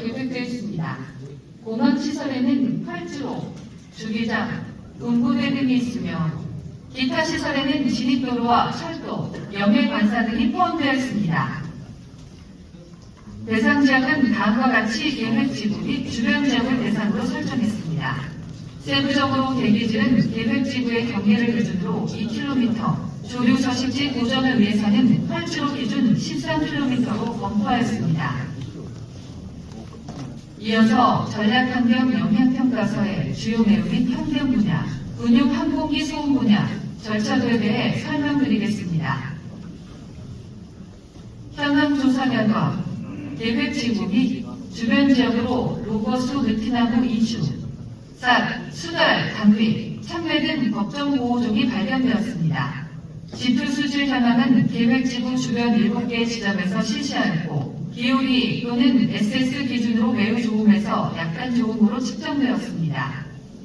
계획되었습니다. 공원시설에는 활주로, 주기장, 운구대 등이 있으며 기타 시설에는 진입도로와 철도, 영해관사 등이 포함되어 있습니다. 대상 지역은 다음과 같이 계획지구 및 주변 지역을 대상으로 설정했습니다. 세부적으로 대기질은 계획지구의 경계를 기준으로 2km, 조류 서식지 보전을 위해서는 활주로 기준 13km로 검토하였습니다. 이어서 전략환경 영향평가서의 주요 내용인 환경 분야, 운용 항공기 소음 분야, 절차도에 대해 설명드리겠습니다. 현황 조사 결과 계획지구 및 주변 지역으로 로버수 느티나무 이주, 쌀, 수달, 당귀, 참외 등 법정 보호종이 발견되었습니다. 지표 수질 현황은 계획지구 주변 7개 지점에서 실시하였고 기울기 또는 SS 기준으로 매우 좋음에서 약간 좋음으로 측정되었습니다.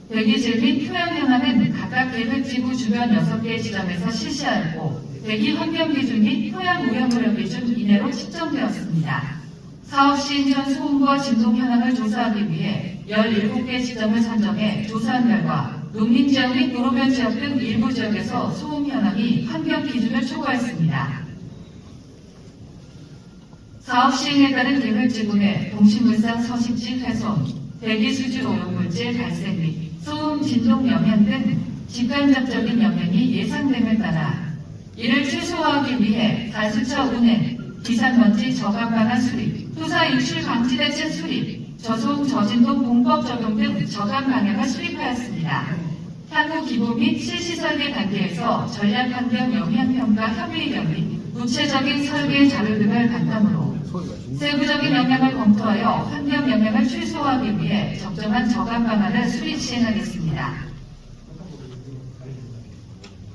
대기질 및 토양 현황은 각각 계획지구 주변 6개 지점에서 실시하였고 대기 환경 기준 및 토양 오염 우려 기준 이내로 측정되었습니다. 사업 시행 전 소음과 진동 현황을 조사하기 위해 17개 지점을 선정해 조사한 결과 농림지역 및 도로변 지역 등 일부 지역에서 소음 현황이 환경 기준을 초과했습니다. 사업 시행에 따른 계획지구 내 동식물상 서식지 훼손, 대기수질 오염물질 발생 및 소음, 진동 영향 등 직간접적인 영향이 예상됨에 따라 이를 최소화하기 위해 가수처 운행, 기상먼지 저감 방안 수립, 토사 유출 방지 대책 수립, 저소음 저진동 공법 적용 등 저감 방향을 수립하였습니다. 향후 기부 및 실시 설계 단계에서 전략환경 영향평가 협의령 및 구체적인 설계 자료 등을 바탕으로 세부적인 영향을 검토하여 환경 영향을 최소화하기 위해 적정한 저감 방안을 수립 시행하겠습니다.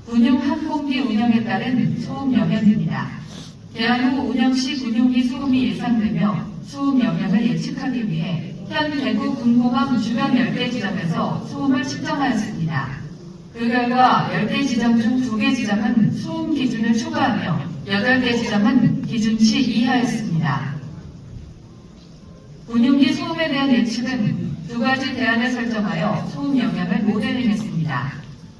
군용 항공기 운영에 따른 소음 영향입니다. 개항 후 운영 시 군용기 소음이 예상되며 소음 영향을 예측하기 위해 현 대구 군공항 주변 10개 지점에서 소음을 측정하였습니다. 그 결과 10개 지점 중 2개 지점은 소음 기준을 초과하며 8개 지점은 기준치 이하였습니다. 군용기 소음에 대한 예측은 2가지 대안을 설정하여 소음 영향을 모델링했습니다.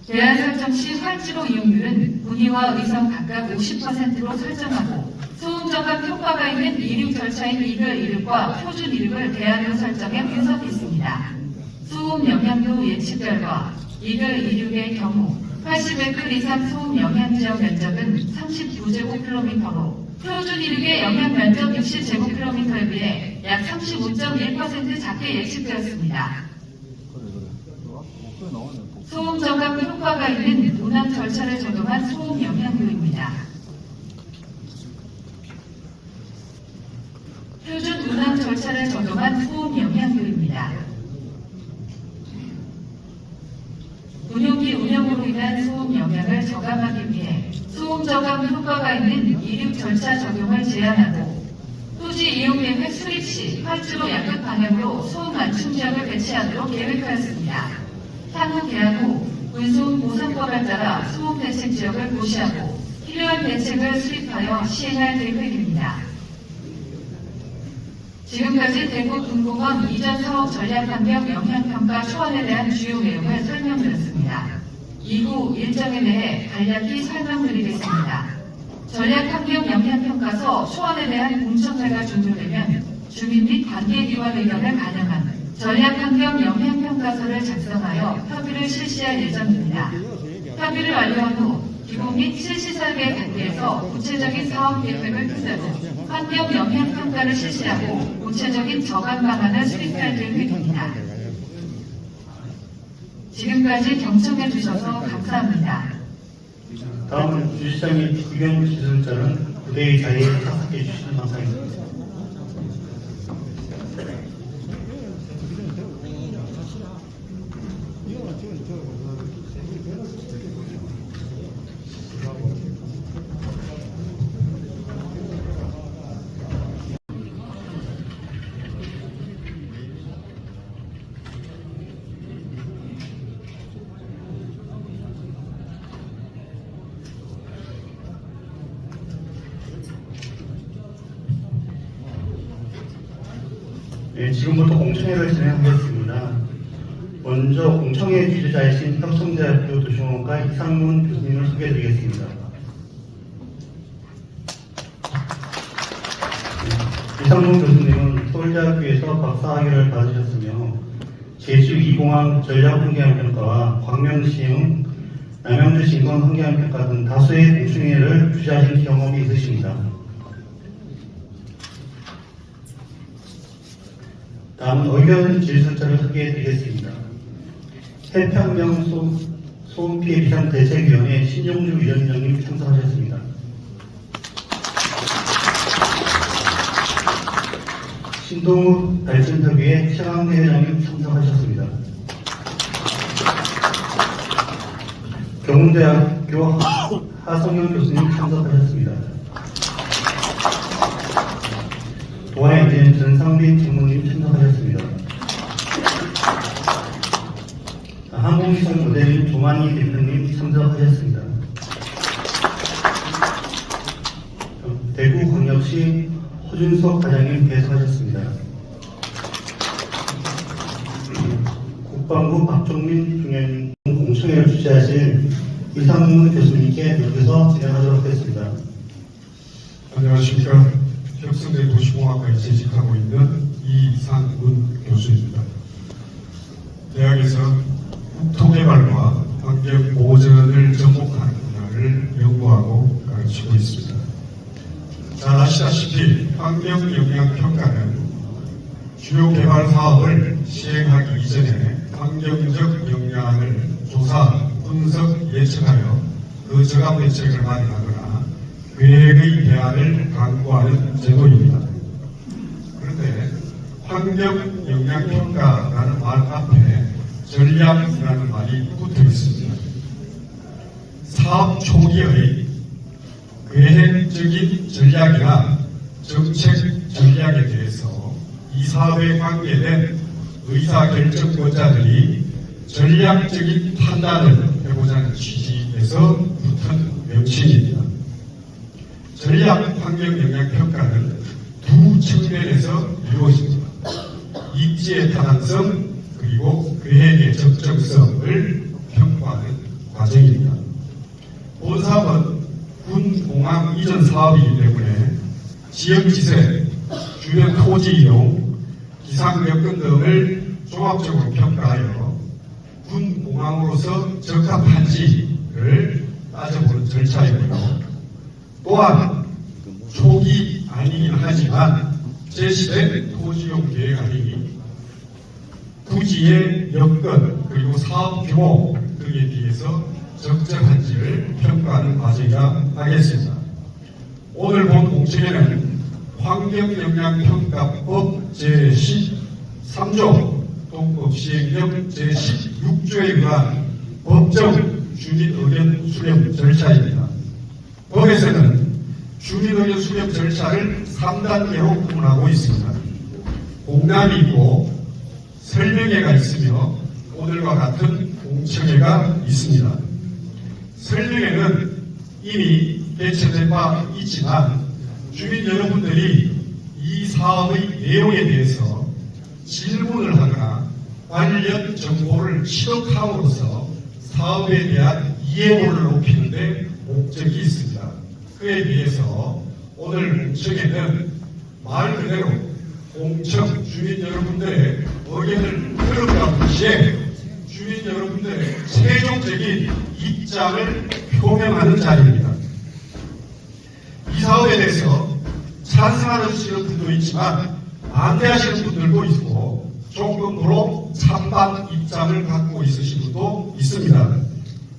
대안 설정 시 활주로 이용률은 군위와 의성 각각 50%로 설정하고 소음 저감 효과가 있는 이륙 절차인 이글 이륙과 표준 이륙을 대안으로 설정해 분석했습니다. 소음 영향도 예측 결과 이글 이륙의 경우 80에클 이상 소음 영향 지역 면적은 39제곱킬로미터로 표준 이륙의 영향 면적 60제곱킬로미터에 비해 약 35.1% 작게 예측되었습니다. 소음 저감 효과가 있는 운항 절차를 적용한 소음 영향도입니다. 표준 운항 절차를 적용한 소음 영향도입니다. 운용기 운영으로 인한 소음 영향을 저감하기 위해 소음 저감 효과가 있는 이륙 절차 적용을 제한하고 토지 이용 계획 수립 시 활주로 양극 방향으로 소음 안충 지역을 배치하도록 계획하였습니다. 향후 개항 후 군소음 보상법에 따라 소음 대책 지역을 고시하고 필요한 대책을 수립하여 시행할 계획입니다. 지금까지 대구 군공항 이전 사업 전략환경 영향평가 초안에 대한 주요 내용을 설명드렸습니다. 이후 일정에 대해 간략히 설명드리겠습니다. 전략환경 영향평가서 초안에 대한 공청회가 종료되면 주민 및 관계기관 의견을 반영한 전략환경 영향평가서를 작성하여 협의를 실시할 예정입니다. 협의를 완료한 후 기부 및 실시 설계 단계에서 구체적인 사업 계획을 끝내고 환경 영향평가를 실시하고 구체적인 저감 방안을 수립할 계획입니다. 지금까지 경청해 주셔서 감사합니다. 다음 주시장의 의견 지설자는 부대의 자리에 참석해 주시는 감사입니다. 네, 지금부터 공청회를 진행하겠습니다. 먼저 공청회 주재자이신 혁성대학교 도시공학과 이상문 교수님을 소개해드리겠습니다. 이상문 교수님은 서울대학교에서 박사학위를 받으셨으며 제12공항 전략환경평가와 광명시행, 남양주 진권 환경평가 등 다수의 공청회를 주재하신 경험이 있으십니다. 다음은 의견 질서자를 소개해드리겠습니다. 태평양 소음피해 비상대책위원회 신용주 위원장님 참석하셨습니다. 신동욱 발전협의회 최강대 회장님 참석하셨습니다. 경운대학교 하성영 교수님 참석하셨습니다. 도화엔진 전상빈 전무님 참석하셨습니다. 항공위성 모델인 조만희 대표님 참석하셨습니다. 대구광역시 허준석 과장님 배석하셨습니다. 국방부 박종민 중앙 공청회를 주재하실 이상문 교수님께 여기서 진행하도록 하겠습니다. 안녕하십니까. 혁성대 도시공학과에 재직하고 있는 이상문 교수입니다. 대학에서 국토개발과 환경보전을 접목하는 분야를 연구하고 가르치고 있습니다. 잘 아시다시피 환경영향평가는 주요 개발 사업을 시행하기 이전에 환경적 영향을 조사, 분석, 예측하여 그 저감 대책을 마련하거나 계획의 대안을 강구하는 제도입니다. 그런데 환경영향평가라는 말 앞에 전략이라는 말이 붙어 있습니다. 사업 초기의 계획적인 전략이나 정책 전략에 대해서 이 사업에 관계된 의사결정권자들이 전략적인 판단을 해보자는 취지에서 붙은 명칭입니다. 전략 환경영향평가는 두 측면에서 이루어집니다. 입지의 타당성 그리고 계획의 적정성을 평가하는 과정입니다. 본 사업은 군 공항 이전 사업이기 때문에 지역지세, 주변 토지 이용, 기상 여건 등을 종합적으로 평가하여 군 공항으로서 적합한지를 따져보는 절차이고요. 또한 초기 아니긴 하지만 제시된 토지용 계획안이 부지의 여건 그리고 사업 규모 등에 비해서 적절한지를 평가하는 과정이라 하겠습니다. 오늘 본 공청회는 환경영향평가법 제13조 동법시행령 제16조에 의한 법정 주민의견 수렴 절차입니다. 법에서는 주민의견 수렴 절차를 3단계로 구분하고 있습니다. 공람이 있고 설명회가 있으며 오늘과 같은 공청회가 있습니다. 설명회는 이미 개최된 바 있지만 주민 여러분들이 이 사업의 내용에 대해서 질문을 하거나 관련 정보를 취득함으로써 사업에 대한 이해도를 높이는 데 목적이 있습니다. 그에 비해서 오늘 공청회는 말 그대로 공청 주민 여러분들의 의견을 들어가는 동시에 주민 여러분들의 최종적인 입장을 표명하는 자리입니다. 이 사업에 대해서 찬성하시는 분도 있지만 반대하시는 분들도 있고 조금으로 찬반 입장을 갖고 있으신 분도 있습니다.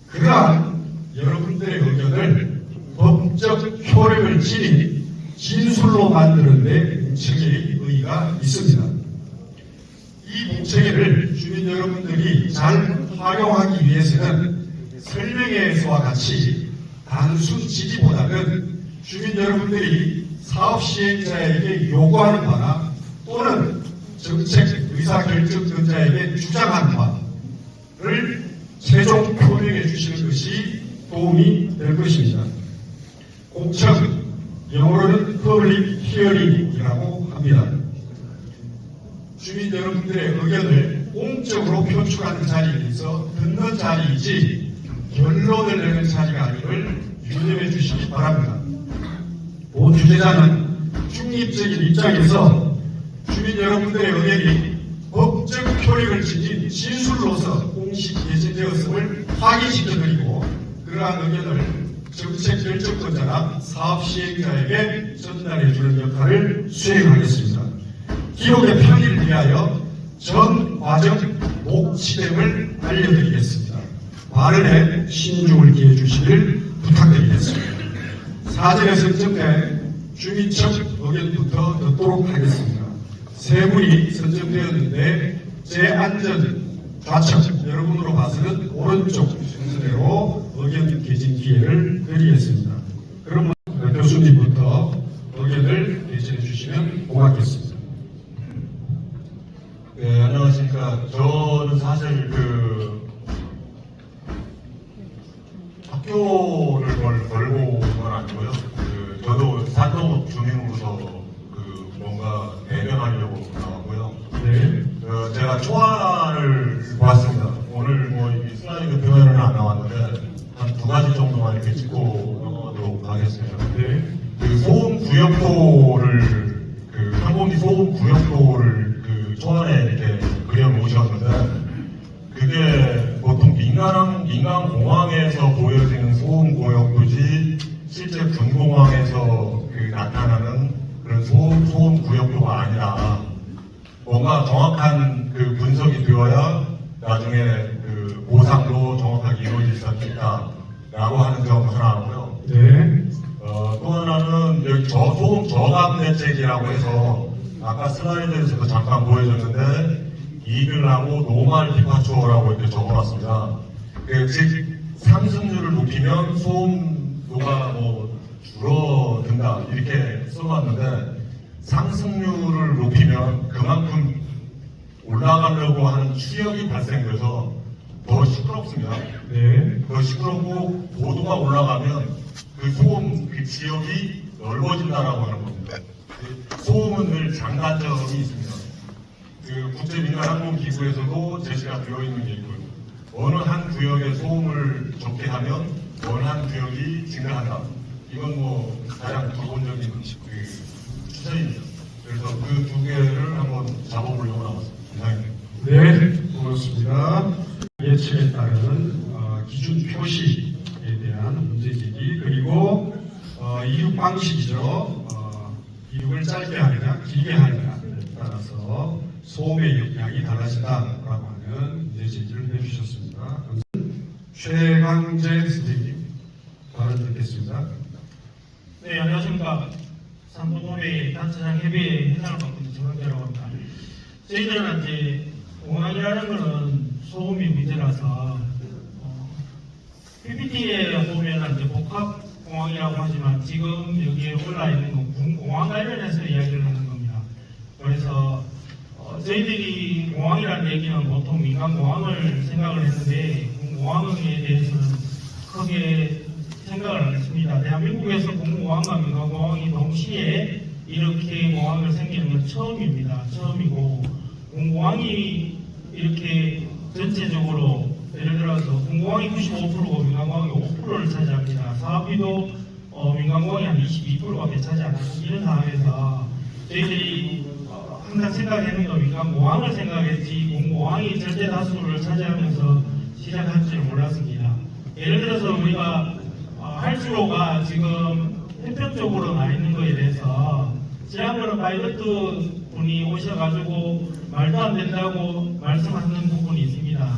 그러한 여러분들의 의견을 법적 효력을 지닌 진술로 만드는 데 공청회의 의의가 있습니다. 이 공청회를 주민 여러분들이 잘 활용하기 위해서는 설명회에서와 같이 단순 지지보다는 주민 여러분들이 사업 시행자에게 요구하는 바나 또는 정책 의사결정권자에게 주장하는 바를 최종 표명해 주시는 것이 도움이 될 것입니다. 공청, 영어로는 public hearing이라고 합니다. 주민 여러분들의 의견을 공적으로 표출하는 자리에서 듣는 자리이지 결론을 내는 자리가 아니를 유념해 주시기 바랍니다. 본 주제자는 중립적인 입장에서 주민 여러분들의 의견이 법적 효력을 지닌 진술로서 공식 게재되었음을 확인시켜드리고 그러한 의견을 정책 결정권자나 사업 시행자에게 전달해주는 역할을 수행하겠습니다. 기록의 편의를 위하여 전 과정 목치됨을 알려드리겠습니다. 발언에 신중을 기해 주시길 부탁드리겠습니다. 사전에 선정된 주민청 의견부터 듣도록 하겠습니다. 세 분이 선정되었는데 제 안전 좌측 여러분으로 봐서는 오른쪽 순서대로 의견 개진 기회를 드리겠습니다. 그러면 교수님부터 의견을 개진해 주시면 고맙겠습니다. 네, 안녕하십니까. 저는 사실 학교를 걸고 온 건 아니고요. 저도 산동 주민으로서 뭔가 대변하려고 나왔고요. 네. 제가 초안을 보았습니다. 오늘 이 슬라이드 표현은 안 나왔는데 한 두 가지 정도만 이렇게 짚고 넘어가도록 하겠습니다. 네. 소음 구역도를 현공기 소음 구역도를 초안에 이렇게 그려놓으셨는데 그게 보통 민간 공항에서 보여지는 소음 구역도지 실제 군공항에서 나타나는 그런 소음 구역도가 아니라 뭔가 정확한 분석이 되어야 나중에 보상도 정확하게 이루어질 수 있다라고 하는 점 하나고요. 네. 또 하나는 여기 소음 저감 대책이라고 해서 아까 슬라이드에서도 잠깐 보여줬는데 이글하고 노멀 디파처라고 이렇게 적어놨습니다. 즉 상승률을 높이면 소음도가 줄어든다 이렇게 써놨는데 상승률을 높이면 그만큼 올라가려고 하는 추력이 발생돼서 더 시끄럽습니다. 네. 더 시끄럽고 고도가 올라가면 소음 지역이 넓어진다라고 하는 겁니다. 소음은 늘 장단점이 있습니다. 국제민간항공기구에서도 제시가 되어 있는 게 있고요. 어느 한 구역의 소음을 적게 하면 어느 한 구역이 증가한다. 이건 가장 기본적인 추세입니다. 그래서 그 두 개를 한번 잡아보려고 나왔습니다. 이상입니다. 네, 고맙습니다. 예측에 따른 기준 표시에 대한 문제제기 그리고 이륙 방식이죠. 이륙을 짧게 하느냐 길게 하느냐에 따라서 소음의 역량이 달라진다라고 하는 문제제기를 해주셨습니다. 최강재 선생님 발언 듣겠습니다. 네, 안녕하십니까. 삼도동의 단체장 협의회 회장을 맡고 있는 정강재라고 합니다. 저희들은 이제 공항이라는 것은 소음이 문제라서 PPT에 보면 이제 복합공항이라고 하지만 지금 여기에 올라 있는 건 군공항 관련해서 이야기를 하는 겁니다. 그래서 저희들이 공항이라는 얘기는 보통 민간공항을 생각을 했는데 군공항에 대해서는 크게 생각을 안 했습니다. 대한민국에서 군공항과 민간공항이 동시에 이렇게 공항을 생기는 건 처음입니다. 처음이고 군공항이 이렇게 전체적으로 예를 들어서 군공항이 95%고 민간공항이 5%를 차지합니다. 사업비도 민간공항이 한 22%밖에 차지 안 하는 이런 상황에서 저희들이 항상 생각했는 건 민간공항을 생각했지 군공항이 절대 다수를 차지하면서 시작할 줄 몰랐습니다. 예를 들어서 우리가 할수로가 지금 태평 쪽으로 나 있는 거에 대해서 지난번에 파이러트 분이 오셔가지고 말도 안 된다고 말씀하는 부분이 있습니다.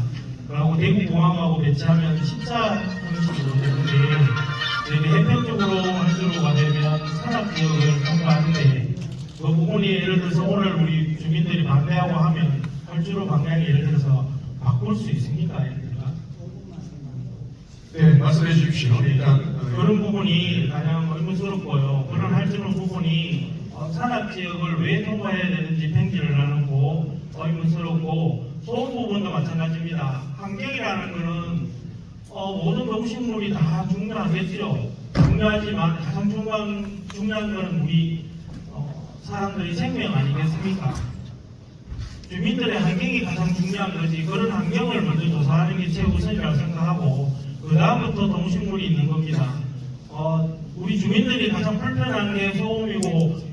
그리고 대구공항하고 배치하면 14 형식으로 되는데 저희가 해평 쪽으로 할수로가 되면 산악지역을 통과하는데 그 부분이 예를 들어서 오늘 우리 주민들이 반대하고 하면 할수로 방향이 예를 들어서 바꿀 수 있습니까? 네, 말씀해 주십시오. 일단 그런 부분이 가장 의문스럽고요. 그런 할수록 부분이 산악지역을 왜 통과해야 되는지 팽지를 나누고 의문스럽고 소음 부분도 마찬가지입니다. 환경이라는 것은 모든 동식물이 다 중요하겠죠. 중요하지만 가장 중요한 것은 우리 사람들의 생명 아니겠습니까? 주민들의 환경이 가장 중요한 거지. 그런 환경을 먼저 조사하는 게 최우선이라고 생각하고 그 다음부터 동식물이 있는 겁니다. 우리 주민들이 가장 불편한 게 소음이고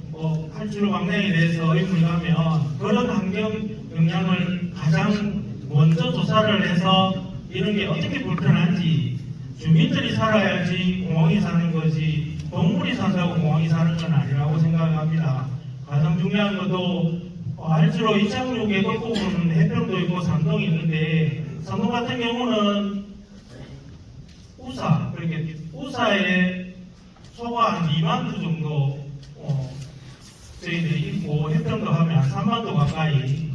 활주로 방향에 대해서 의문이 가면 그런 환경 영향을 가장 먼저 조사를 해서 이런 게 어떻게 불편한지 주민들이 살아야지 공항이 사는 거지 동물이 산다고 공항이 사는 건 아니라고 생각합니다. 가장 중요한 것도 활주로 이착륙에 끝부분은 해변도 있고 산동이 있는데 산동 같은 경우는 우사, 그렇게 우사에 소가 한 2만 두 정도 저희들이 있고 해변도 하면 한 3만 도 가까이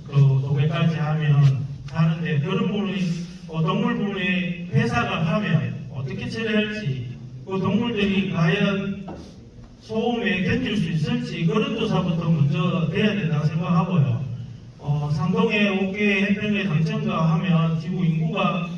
그 도배까지 하면 사는데 그런 부분이 동물 부분에 회사가 하면 어떻게 처리할지 그 동물들이 과연 소음에 견딜 수 있을지 그런 조사부터 먼저 돼야 된다고 생각하고요. 상동에 5개 해변에 당첨자하면 지구 인구가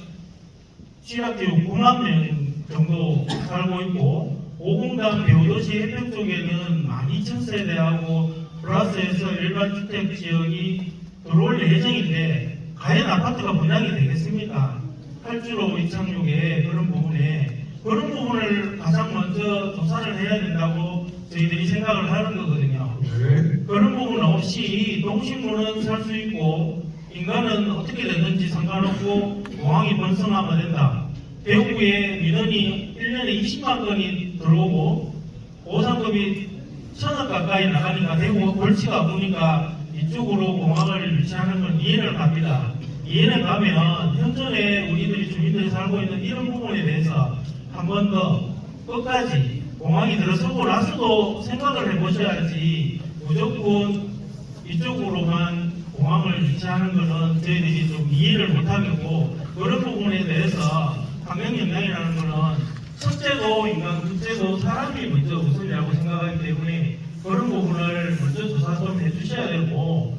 취약지구 9만 명 정도 살고 있고 오공단 배우도시 해변 쪽에는 12,000세대하고 플러스해서 일반 주택 지역이 들어올 예정인데 과연 아파트가 분양이 되겠습니까? 활주로 이착륙에 그런 부분을 가장 먼저 조사를 해야 된다고 저희들이 생각을 하는 거거든요. 네. 그런 부분 없이 동식물은 살 수 있고 인간은 어떻게 되든지 상관없고 공항이 번성하면 된다. 대구에 민원이 1년에 20만 건이 들어오고 보상금이 1,000원 가까이 나가니까 대구가 골치가 아프니까 이쪽으로 공항을 유치하는 건 이해를 갑니다. 이해를 가면 현존에 우리들이 주민들이 살고 있는 이런 부분에 대해서 한 번 더 끝까지 공항이 들어서고 나서도 생각을 해보셔야지 무조건 이쪽으로만 공항을 유치하는 것은 저희들이 좀 이해를 못하겠고 그런 부분에 대해서 환경영향이라는 것은 첫째도 인간, 둘째도 사람이 먼저 우선이라고 생각하기 때문에 그런 부분을 먼저 조사 좀 해주셔야 되고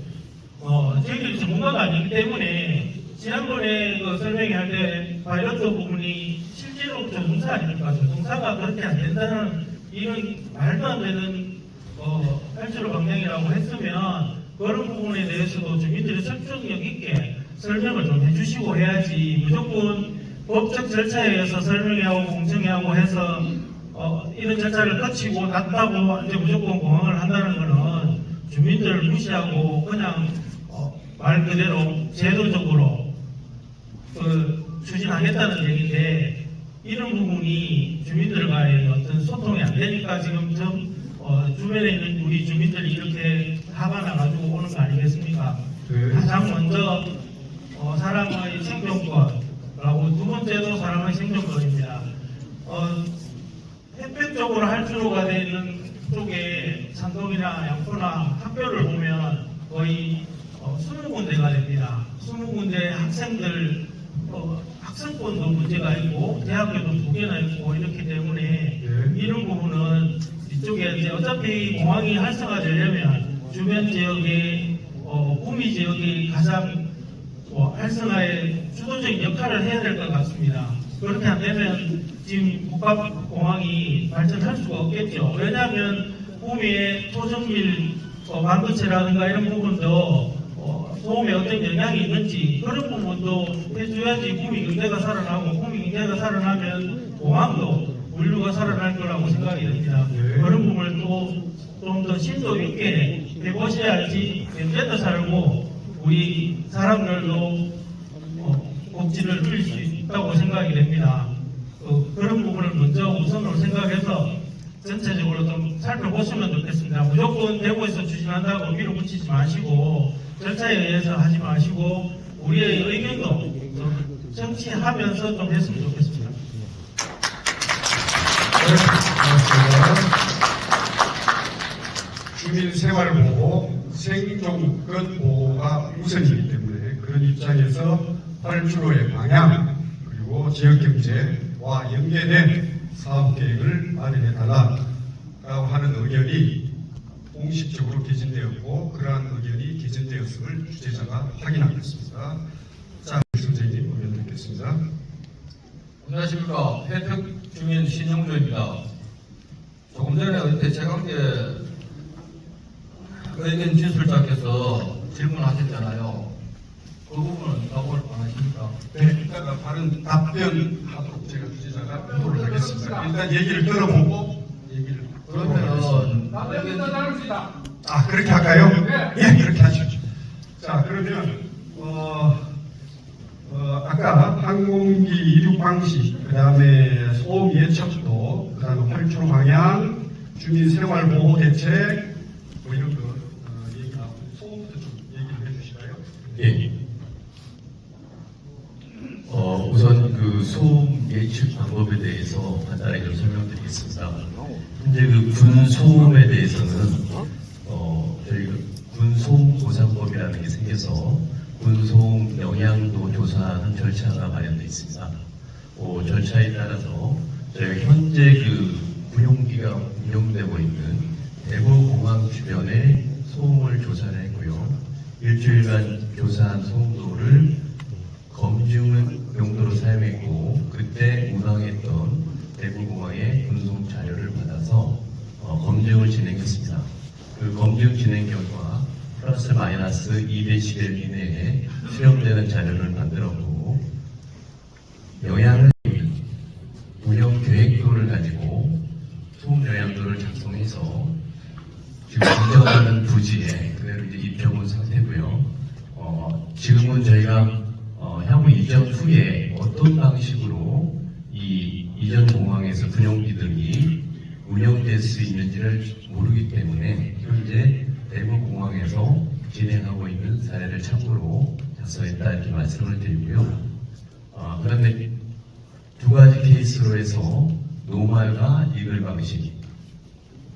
저희들이 전문가가 아니기 때문에 지난번에 그 설명할 때 파일럿 부분이 실제로 조종사 아닙니까? 조종사가 그렇게 안 된다는 이런 말도 안 되는 활주로 방향이라고 했으면 그런 부분에 대해서도 주민들이 설득력 있게 설명을 좀 해주시고 해야지 무조건 법적 절차에 의해서 설명하고 공청회하고 해서 이런 절차를 거치고 났다고 이제 무조건 공항을 한다는 것은 주민들을 무시하고 그냥 말 그대로 제도적으로 추진하겠다는 얘기인데 이런 부분이 주민들과의 어떤 소통이 안 되니까 지금 주변에 있는 우리 주민들이 이렇게 화가 나가지고 오는 거 아니겠습니까? 네. 가장 먼저 사람의 생존권라고 두 번째도 사람의 생존권입니다. 햇볕 쪽으로 활주로가 되어 있는 쪽에 산동이나 양포나 학교를 보면 거의 20군데가 됩니다. 20군데 학생들 학생권도 문제가 있고 대학교도 2개나 있고 이렇기 때문에 이런 부분은 이쪽에 이제 어차피 공항이 활성화되려면 주변 지역의 구미 지역이 가장 활성화에 주도적인 역할을 해야 될 것 같습니다. 그렇게 안 되면 지금 복합공항이 발전할 수가 없겠죠. 왜냐하면 구미의 토정밀 반도체라든가 이런 부분도 소음에 어떤 영향이 있는지 그런 부분도 해줘야지 구미 경제가 살아나고 구미 경제가 살아나면 공항도 물류가 살아날 거라고 생각이 됩니다. 그런 부분을 또 좀 더 심도 있게 해보셔야지 경제도 살고 우리 사람들도 복지를 누릴 수 있다고 생각이 됩니다. 그런 부분을 먼저 우선으로 생각해서 전체적으로 좀 살펴보시면 좋겠습니다. 무조건 대구에서 추진한다고 밀어붙이지 마시고 절차에 의해서 하지 마시고 우리의 의견도 좀 정치하면서 좀 했으면 좋겠습니다. 네, 고맙습니다. 주민 생활을 보고 생존권 보호가 우선이기 때문에 그런 입장에서 활주로의 방향 그리고 지역경제와 연계된 사업계획을 마련해달라고 하는 의견이 공식적으로 개진되었고 그러한 의견이 개진되었음을 주최자가 확인하겠습니다. 자, 선생님 의견 듣겠습니다. 안녕하십니까. 혜택 주민 신영조입니다. 조금 전에 제광대 의견 진술자께서 질문하셨잖아요. 그 부분은 답을 안 하십니까? 네, 이따가 다른 답변하도록 제가 주제자가 하도록 하겠습니다. 일단 얘기를 들어보고 얘기를 그러면은 그렇게 할까요? 예, 그렇게 하십시오. 자, 그러면 아까 항공기 이륙 방식, 그 다음에 소음 예측도, 그 다음에 활동 방향, 주민 생활 보호 대책, 뭐 이런 거 얘기 나오고 소음부터 좀 얘기를 해주실까요? 예. 우선 그 소음 예측 방법에 대해서 간단하게 좀 설명드리겠습니다. 현재 그 군 소음에 대해서는 저희가 군 소음 보상법이라는 게 생겨서 군 소음 영향도 조사하는 절차가 마련되어 있습니다. 절차에 따라서 저희가 현재 그 군용기가 운영되고 있는 대구공항 주변에 소음을 조사를 했고요. 일주일간 조사한 소음도를 검증 용도로 사용했고, 그때 운항했던 대구공항의 군송 자료를 받아서 검증을 진행했습니다. 그 검증 진행 결과 플러스 마이너스 2데시벨 이내에 수렴되는 자료를 만들었고, 영향을 운영 계획도를 가지고 소음 영향도를 작성해서 지금 인정하는 부지에 그대로 이제 입혀본 상태고요. 지금은 저희가 향후 이전 후에 어떤 방식으로 이 이전 공항에서 군용기들이 운영될 수 있는지를 모르기 때문에 현재 대구 공항에서 진행하고 있는 사례를 참고로 작성했다 이렇게 말씀을 드리고요. 그런데 두 가지 케이스로 해서 노말과 이글 방식,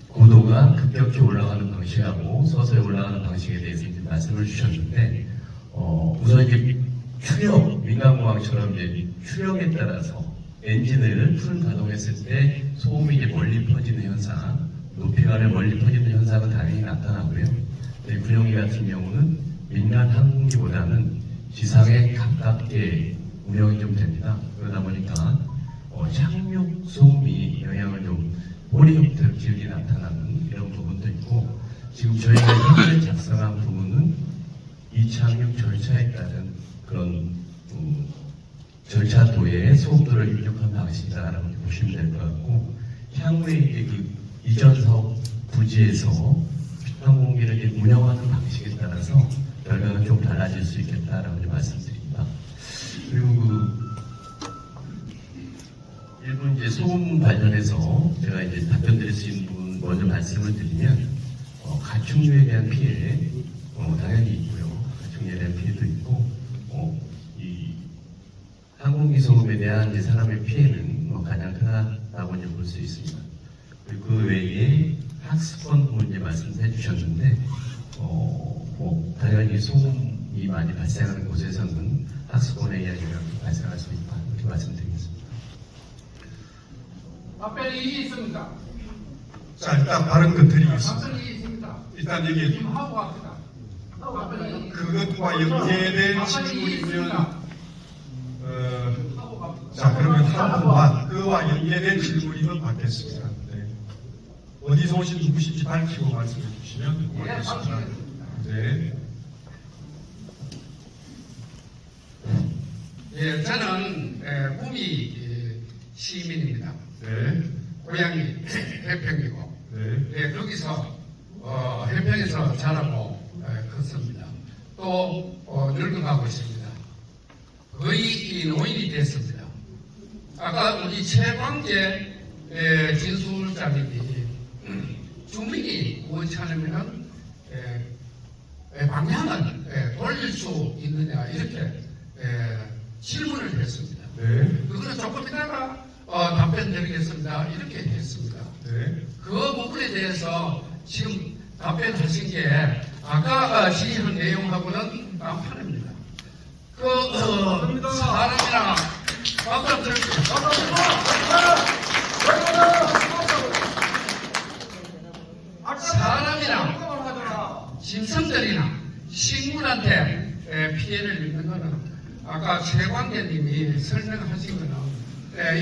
고도가 급격히 올라가는 방식하고 서서히 올라가는 방식에 대해서 이제 말씀을 주셨는데, 우선 이제 추력, 민간공항처럼 이제 추력에 따라서 엔진을 풀 가동했을 때 소음이 이제 멀리 퍼지는 현상, 높이간에 멀리 퍼지는 현상은 당연히 나타나고요. 군용기 같은 경우는 민간 항공기보다는 지상에 가깝게 운영이 좀 됩니다. 그러다 보니까 착륙 소음이 영향을 좀 꼬리 형태로 길게 나타나는 이런 부분도 있고, 지금 저희가 현재 작성한 부분은 이착륙 절차에 따른 그런 절차도에 소음도를 입력한 방식이다라고 보시면 될 것 같고, 향후에 이제 그 이전 사업 부지에서 항공기를 이제 운영하는 방식에 따라서 결과가 좀 달라질 수 있겠다라고 말씀드립니다. 그리고 일부 이제 소음 관련해서 제가 이제 답변 드릴 수 있는 부분 먼저 말씀을 드리면, 가축류에 대한 피해 당연히 있고요. 가축류에 대한 피해도 있고, 이 항공기 소음에 대한 이제 사람의 피해는 가장 크다라고 이제 볼 수 있습니다. 그리고 그 외에 학습권 부분 이제 말씀해 주셨는데, 당연히 소음이 많이 발생하는 곳에서는 학습권에 의한 영향이 발생할 수 있다 이렇게 말씀드리겠습니다. 답변이 이의 있습니다. 자, 일단 다른 거 드리겠습니다. 답변이 이의 있습니다. 일단 여기 지금 하고 갑시다. 답변이 그것과 연계된 질문이면 하고 갑시다. 자, 그러면 한 번만 그와 연계된 질문이면 받겠습니다. 네. 어디서 오신 누구신지 밝히고 말씀해 주시면 예, 고맙겠습니다. 답변하겠습니다. 네. 예, 저는 구미 시민입니다. 네. 고향이 해평이고, 네. 예, 거기서 해평에서 자라고 컸습니다. 또 늙어가고 있습니다. 거의 노인이 됐습니다. 아까 우리 최광재 진술자님이 주민이 원치 않으면 방향을 돌릴 수 있느냐 이렇게 질문을 했습니다. 네. 그거는 조금 이따가 답변 드리겠습니다. 이렇게 했습니다. 네. 그 부분에 대해서 지금 답변하신 게 아까 질의한 내용하고는 딴판입니다. 사람이나 박수 한번 드릴게요. 사람이나 짐승들이나 식물한테 피해를 입는 것은 아까 최광재님이 설명하신 것은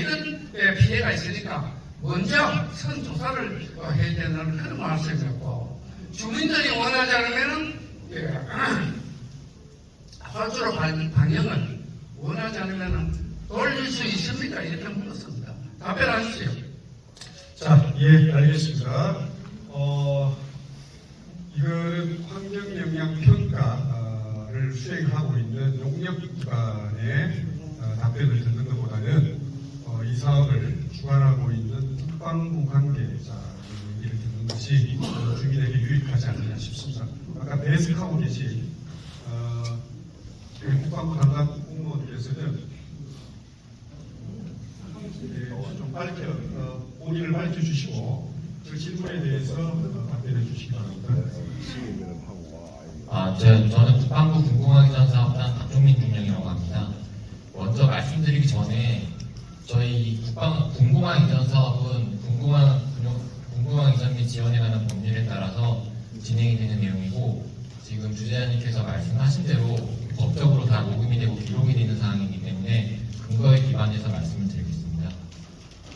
이런 피해가 있으니까 먼저 선조사를 해야 된다는 그런 말씀이었고, 주민들이 원하지 않으면 예. 활주로 방향을 원하지 않으면 돌릴 수 있습니까? 이렇게 물었습니다. 답변하십시오. 자, 예, 알겠습니다. 이거는 환경영향평가를 수행하고 있는 용역기관의 답변을 듣는 것보다는 이 사업을 주관하고 있는 국방부 관계자 얘기를 듣는 것이 주민에게 유익하지 않느냐 싶습니다. 아까 배석하고 계신 국방부 담당 공무원께서는 좀 본인을 밝혀주시고 그 질문에 대해서 답변해 주시기 바랍니다. 저는 국방부 군공항이전 사업단 박종민 중령이라고 합니다. 먼저 말씀드리기 전에 저희 군공항 이전 사업은 군공항 이전 및 지원에 관한 법률에 따라서 진행이 되는 내용이고, 지금 주재자님께서 말씀하신 대로 법적으로 다 녹음이 되고 기록이 되는 사항이기 때문에 근거에 기반해서 말씀을 드리겠습니다.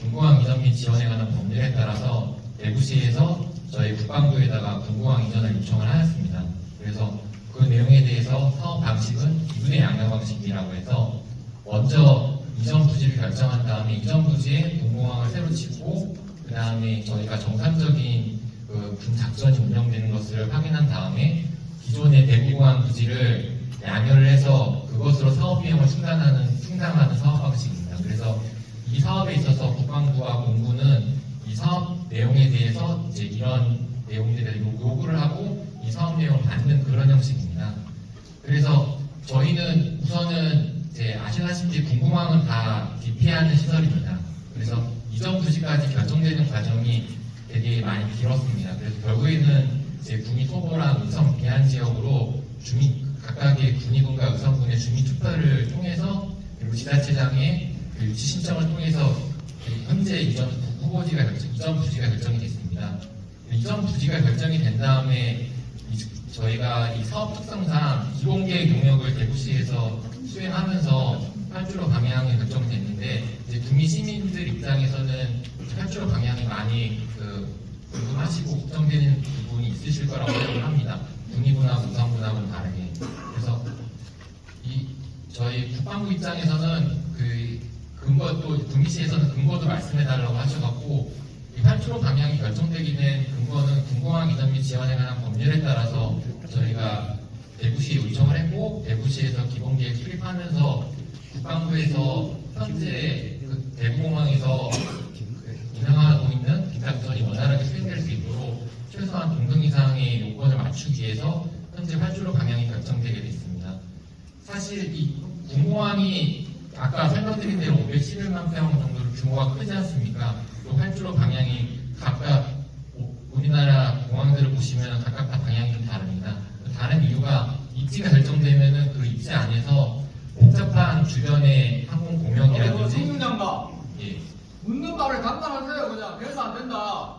군공항 이전 및 지원에 관한 법률에 따라서 대구시에서 저희 국방부에다가 군공항 이전을 요청을 하였습니다. 그래서 그 내용에 대해서 사업 방식은 2분의 양형 방식이라고 해서 먼저 이전 부지를 결정한 다음에 이전 부지에 군공항을 새로 짓고, 그 다음에 저희가 정상적인 군 작전이 운영되는 것을 확인한 다음에 기존의 대구공항 부지를 양혈을 해서 그것으로 사업 비용을 충당하는 사업 방식입니다. 그래서 이 사업에 있어서 국방부와 공군은 이 사업 내용에 대해서 이제 이런 내용들에 대해서 요구를 하고 이 사업 내용을 받는 그런 형식입니다. 그래서 저희는 우선은 이제 아시다시피 군공항은 다 기피하는 시설입니다. 그래서 이전 부지까지 결정되는 과정이 되게 많이 길었습니다. 그래서 결국에는 이제 군이 토보랑 의성 비안 지역으로 각각의 군의군과 의성군의 주민 투표를 통해서, 그리고 지자체장의 그 유치 신청을 통해서 현재 이전 부지가 결정이 됐습니다. 이전 부지가 결정이 된 다음에 저희가 이 사업 특성상 비공개 용역을 대구시에서 수행하면서 활주로 방향이 결정됐는데, 이제 구미 시민들 입장에서는 활주로 방향이 많이 궁금하시고 걱정되는 부분이 있으실 거라고 생각을 합니다. 군의군하고 의성군하고는 다르게. 그래서 저희 국방부 입장에서는 또 구미시에서는 근거도 말씀해달라고 하셔갖고, 이 활주로 방향이 결정되게 된 근거는 군공항 이전 및 지원에 관한 법률에 따라서 저희가 대구시에 요청을 했고, 대구시에서 기본계획 수립하면서 국방부에서 현재 대구공항에서 운영하고 있는 기작전이 원활하게 수행될 수 있도록 최소한 동등 이상의 요건을 맞추기 위해서 현재 활주로 방향이 결정되게 됐습니다. 사실 이 군공항이 아까 설명드린 대로 511만 평 정도로 규모가 크지 않습니까? 또 활주로 방향이 각각 우리나라 공항들을 보시면 각각 다 방향이 좀 다릅니다. 다른 이유가 입지가 결정되면은 그 입지 안에서 복잡한 주변의 항공 공역이라든지 정장가 예. 묻는 말을 간단하세요. 그냥 그래서 안 된다.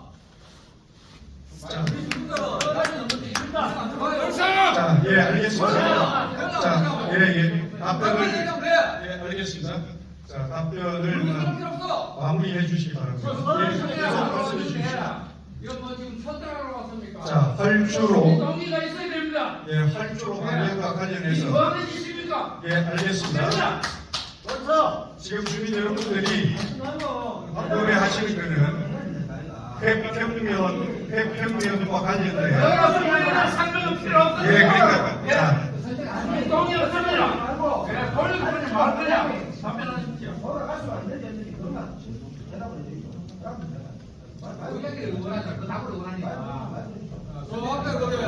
자, 예, 알겠습니다. 자, 예, 답변을, 예, 알겠습니다. 자, 답변을 마무리해 주시기 바랍니다. 예, 계속 말씀해 주십시오. 이건 뭐 지금 첫째라고 왔습니까? 자, 활주로, 동의가 있어야 됩니다. 예, 활주로 방향과 관련해서, 뭐하는 짓입니까? 예, 알겠습니다. 지금 주민 여러분들이 방금에 하시는 거는 핵평면과 관련된 상관은 필요 없다. 예, 그러니까 자, 동의 없습니다. 그래, 돌리고 말 거냐? 답변하십시오. 의견을 원하자. 그 답을 원하니까. 정확하게 그래요.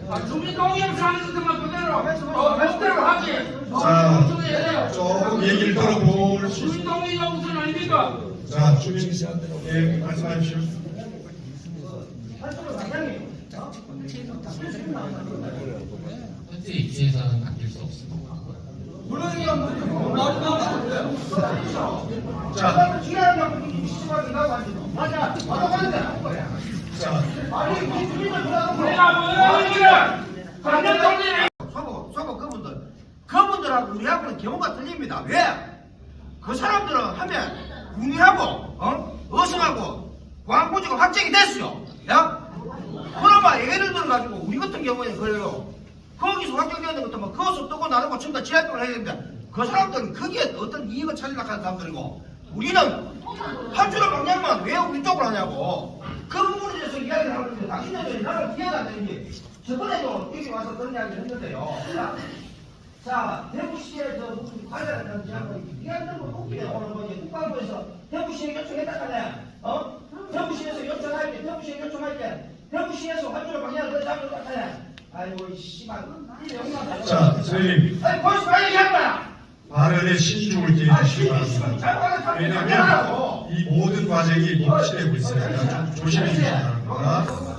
자, 주민 동의 없이 하는 것만 그대로 그대로 하지. 자, 조금 얘기를 들어볼 수 주민 있습니다. 동의가 우선 아닙니까? 자, 주민, 예, 말씀하십시오. 현재 입지에서는 바뀔 수 없습니다. 자, 그분들하고 우리하고는 경우가 틀립니다. 왜? 그 사람들은 하면 우리하고 어성하고 광고지가 확정이 됐어요. 야? 그러면 예를 들어가지고 우리가 같은 경우에 그래요. 거기서 확정되는 것도 뭐 그것을 뜨고 나누고 전부 다 지하철을 해야 되는데 그 사람들은 거기에 어떤 이익을 찾으려고 하는 사람들이고 우리는 한 줄을 방향만 왜 우리 쪽으로 하냐고 그 부분에 대해서 이야기를 하고 있는데 당신들이 나를 이해가 안 되는지 저번에도 여기 와서 그런 이야기를 했는데요. 자, 대구시에서 무슨 관련한 지역을 이야기하는 거 웃기네. 오늘 뭐 이제 국방부에서 대구시에 요청했다가네. 대구시에서 요청할 때, 대구시에 요청할 때, 대구시에서 환주를 방향을 그래 잡을 것 같아요. 아이고, 이 씨발. 자, 선생님. 아니, 벌써 말 얘기한 거야. 발언의 신중을 기해주시기 바랍니다. 왜냐하면 이 모든 과정이 멈추되고 있으니까 좀 조심해 주시기 바랍니다.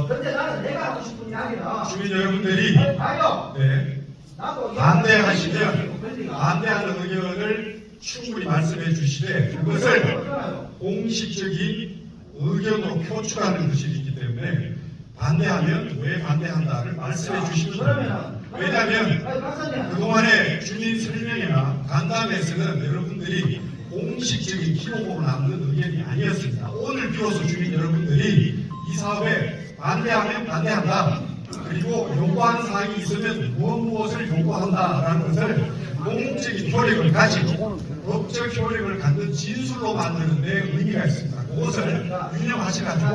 근데 나는 내가 하고 싶은 이야기는 주민 여러분들이 네, 반대하는 의견을 충분히 말씀해 주시되 그것을 공식적인 의견으로 표출하는 것이 있기 때문에 반대하면 왜 반대한다를 말씀해 주시면 됩니다. 왜냐하면 그동안의 주민 설명이나 간담회에서는 여러분들이 공식적인 기록으로 남는 의견이 아니었습니다. 오늘 비로소 주민 여러분들이 이 사업에 반대하면 반대한다. 그리고 요구하는 사항이 있으면 무엇을 요구한다라는 것을 공적인 효력을 가지고 법적 효력을 갖는 진술로 만드는 데 의미가 있습니다. 그것을 유념하셔가지고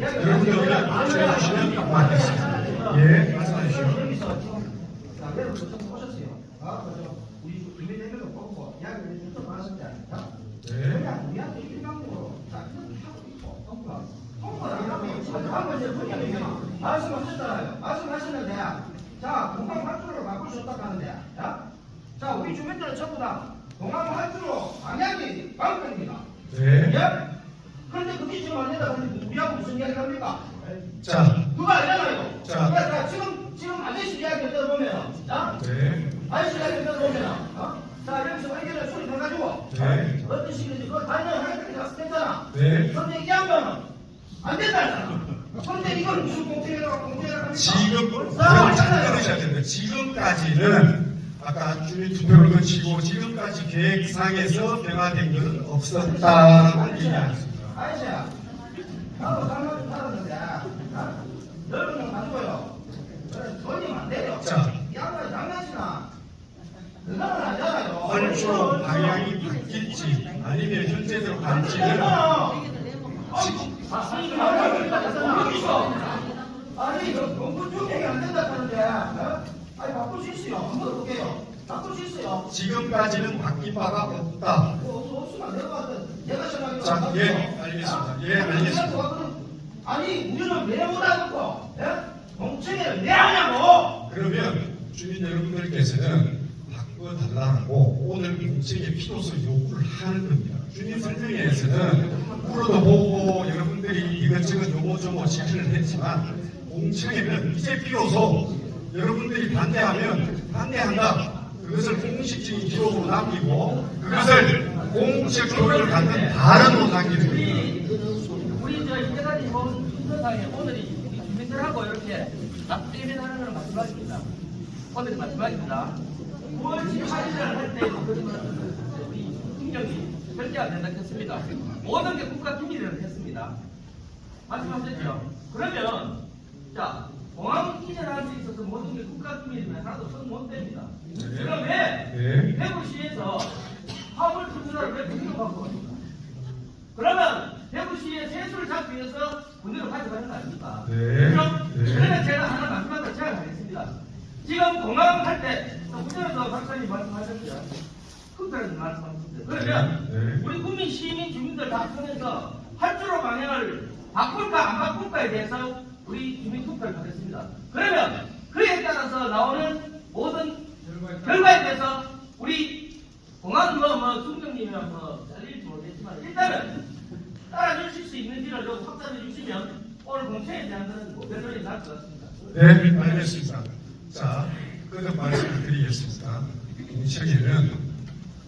여러분들 의견 표출해 주시면 고맙겠습니다. 예, 말씀해 주시죠. 우리 주민 대표도 보고 이야기를 좀 하셨지 않습니까? 네. 그냥 우리한테 일방적으로 자, 이렇게 하고 있고 통과를 안 하고 방금 이제 분명히 말씀하셨잖아요. 말씀하셨는데 자, 공항 활주로로 바꿀 수 없다고 하는데 자, 우리 주민들은 전부 다 공항 활주로 방향이 방법입니다. 네. 예? 그런데 그게 지금 안 된다고 하는데 우리하고 무슨 이야기를 합니까? 자, 누가 알잖아요. 자. 그러니까 지금 아저씨 이야기 들어보면 네. 아저씨 이야기 들어보면 자, 여기서 의견을 수립해가지고 네. 어떤 식인지 그걸 반영하겠다고 갔을 때잖아. 네. 그런데 이 양반은 안 된다잖아. 그런데 이걸 무슨 공태라고 합니까? 지금 그걸 잘 들으셔야 됩니다. 지금까지는 아까 주민 투표를 거치고 지금까지 계획상에서 변화된 것은 없었다는 얘기였습니다. 아저씨야, 나도 살만 좀 살았는데 넓은 건 가지고요. 돈이면 안 돼요. 자. 이 양반이 장난치나? 그거는 아니잖아요. 활주로 방향이 바뀔지 아니면 현재대로 갈지는 아니, 공부 중에 안 된다 하는데, 아니, 바꿀 수 있어요. 한번 볼게요. 바꿀 수 있어요. 지금까지는 바뀐 바가 없다. 없으면 내가 생각해요. 자, 예, 알겠습니다. 예, 알겠습니다. 아니, 우리는 왜 못하고, 공청회를 왜 하냐고! 그러면 주민 여러분들께서는 바꿔달라고 오늘 공청회 필요성 요구를 하는 겁니다. 주민 설명회에서는 물어도 보고 여러분들이 이것저것 요모조모 지시를 했지만 공청회는 이제 비로소 여러분들이 반대하면 반대한다. 그것을 공식적인 기록으로 남기고 그것을 공적 효력을 갖는 다른 노상입니다. 우리 저 이제까지 본 순서상에 오늘이 주민들하고 이렇게 납땜하는 건 마지막입니다. 오늘이 마지막입니다. 9월 18일 할때 우리 국정이 결재가 된다 했습니다. 모든 게 국가 기밀을 했습니다. 말씀하셨죠? 그러면 자, 공항 이전할 수 있어서 모든 게 국가 기밀이면 하나도 손 못 댑니다. 그럼 왜 대구시에서 화물 투수를 왜 분리로 갖고 갑니까? 그러면 대구시의 세수를 잡기 위해서 분리로 가져가는 거 아닙니까? 그럼 그러면 제가 하나 마지막으로 제안하겠습니다. 지금 공항 할 때, 국정에서 박사님 말씀하셨죠. 흡혈에서 말씀하셨죠. 그러면 우리 국민, 시민, 주민들 다 통해서 활주로 방향을 바꿀까 안 바꿀까에 대해서 우리 주민 투표를 하겠습니다. 그러면 그에 따라서 나오는 모든 결과에 대해서 우리 공항 중경님이랑 잘릴지 모르겠지만 일단은 따라주실 수 있는지를 확답해 주시면 오늘 공청회에 대한 것은 결론이 날 것 같습니다. 네, 알겠습니다. 자, 끝으로 말씀을 드리겠습니다. 공청회는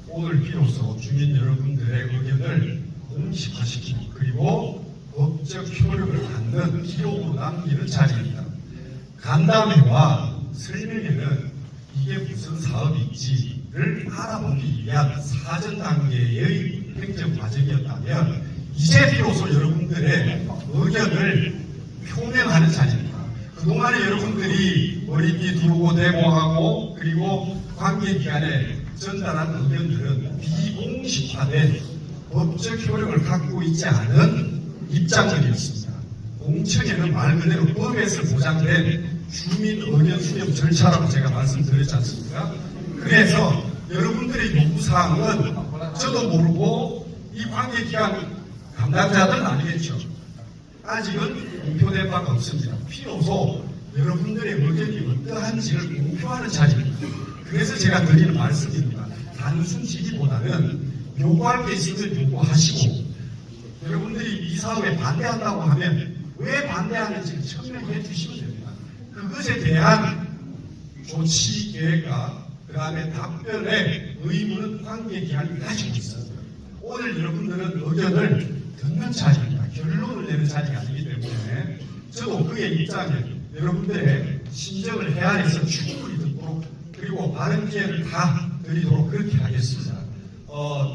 오늘 비로소 주민 여러분들의 의견을 공식화시키고 그리고 법적 효력을 갖는 기록으로 남기는 자리입니다. 간담회와 설명회는 이게 무슨 사업인지를 알아보기 위한 사전 단계의 행정 과정이었다면 이제 비로소 여러분들의 의견을 표명하는 자리입니다. 그동안에 여러분들이 머리띠 두르고 데모하고 그리고 관계기관에 전달한 의견들은 비공식화된 법적 효력을 갖고 있지 않은 입장들이었습니다. 공청회는 말 그대로 법에서 보장된 주민 의견 수렴 절차라고 제가 말씀드렸지 않습니까? 그래서 여러분들의 요구사항은 저도 모르고 이 관계기관 담당자들은 아니겠죠. 아직은 공표된 바가 없습니다. 비로소 여러분들의 의견이 어떠한지를 공표하는 자리입니다. 그래서 제가 드리는 말씀입니다. 단순 지지보다는 요구할 게 있으면 요구하시고 여러분들이 이 사업에 반대한다고 하면 왜 반대하는지 설명해 주시면 됩니다. 그것에 대한 조치 계획과 그 다음에 답변의 의무는 관계기관이 가지고 있습니다. 오늘 여러분들은 의견을 듣는 자리입니다. 결론을 내는 자리가 아니기 때문에 저도 그의 입장에 여러분들의 심정을 헤아려서 충분히 듣고 그리고 바른 기회를 다 드리도록 그렇게 하겠습니다.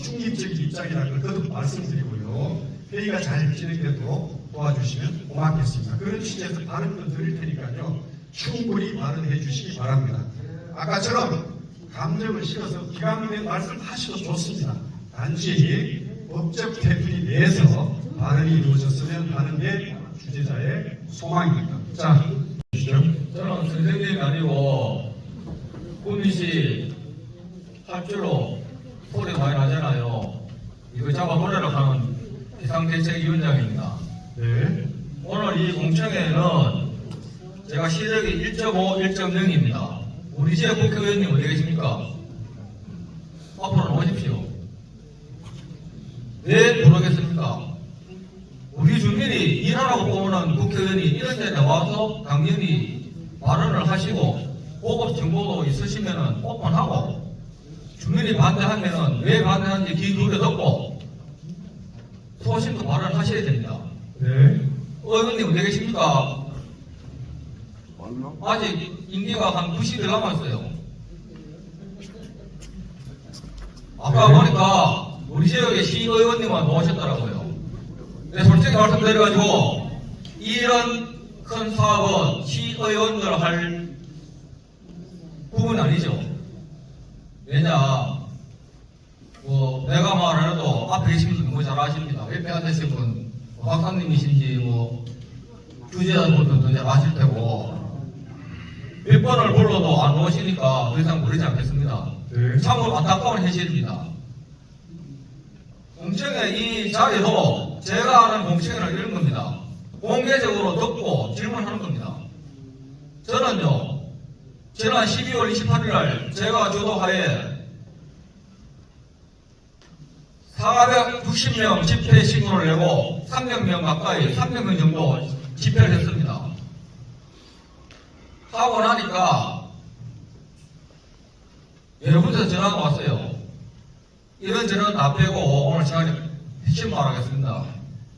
중립적인 입장이라는 걸 거듭 말씀드리고요. 회의가 잘 진행되도록 도와주시면 고맙겠습니다. 그런 취지에서 발언도 드릴 테니까요. 충분히 발언해 주시기 바랍니다. 아까처럼 감정을 실어서 기강된 말씀 하셔도 좋습니다. 단지 법적 태풍이 내에서 발언이 이루어졌으면 하는 게 주재자의 소망입니다. 자, 주시죠. 저는 선생님이 아니고 구미시 합주로 소리 많이 나잖아요. 이거 잡아보려고 하는 비상대책위원장입니다. 네. 오늘 이 공청회는 제가 시력이 1.5, 1.0입니다. 우리 지역 국회의원님 어디 계십니까? 앞으로 오십시오. 왜 부르겠습니까? 우리 주민이 일하라고 뽑는 국회의원이 이런 데 나와서 당연히 발언을 하시고 보고 정보도 있으시면 오픈하고 주민이 반대하면 왜 반대하는지 귀 기울여 듣고 소신도 발언하셔야 됩니다. 네. 의원님 어디 계십니까? 아직 임기가 한 90일 남았어요. 아까 보니까 우리 지역에 시의원님만 모셨더라고요. 네, 솔직히 말씀드려가지고 이런 큰 사업은 시의원들 할 부분 아니죠. 왜냐, 내가 말해도 앞에 계신 분 너무 잘 아십니다. 옆에 앉으신 분, 박사님이신지 주재자분도 더 잘 아실 테고 몇 번을 불러도 안 오시니까 더 이상 모르지 않겠습니다. 네. 참으로 안타까운 현실입니다. 공청회 이 자리도 제가 하는 공청회는 이런 겁니다. 공개적으로 듣고 질문하는 겁니다. 저는요, 지난 12월 28일 날 제가 주도하에 490명 집회 신고를 내고 300명 가까이, 300명 정도 집회를 했습니다. 하고 나니까 여러분들 전화가 왔어요. 이런저런 다 빼고 오늘 제가 핵심 말하겠습니다.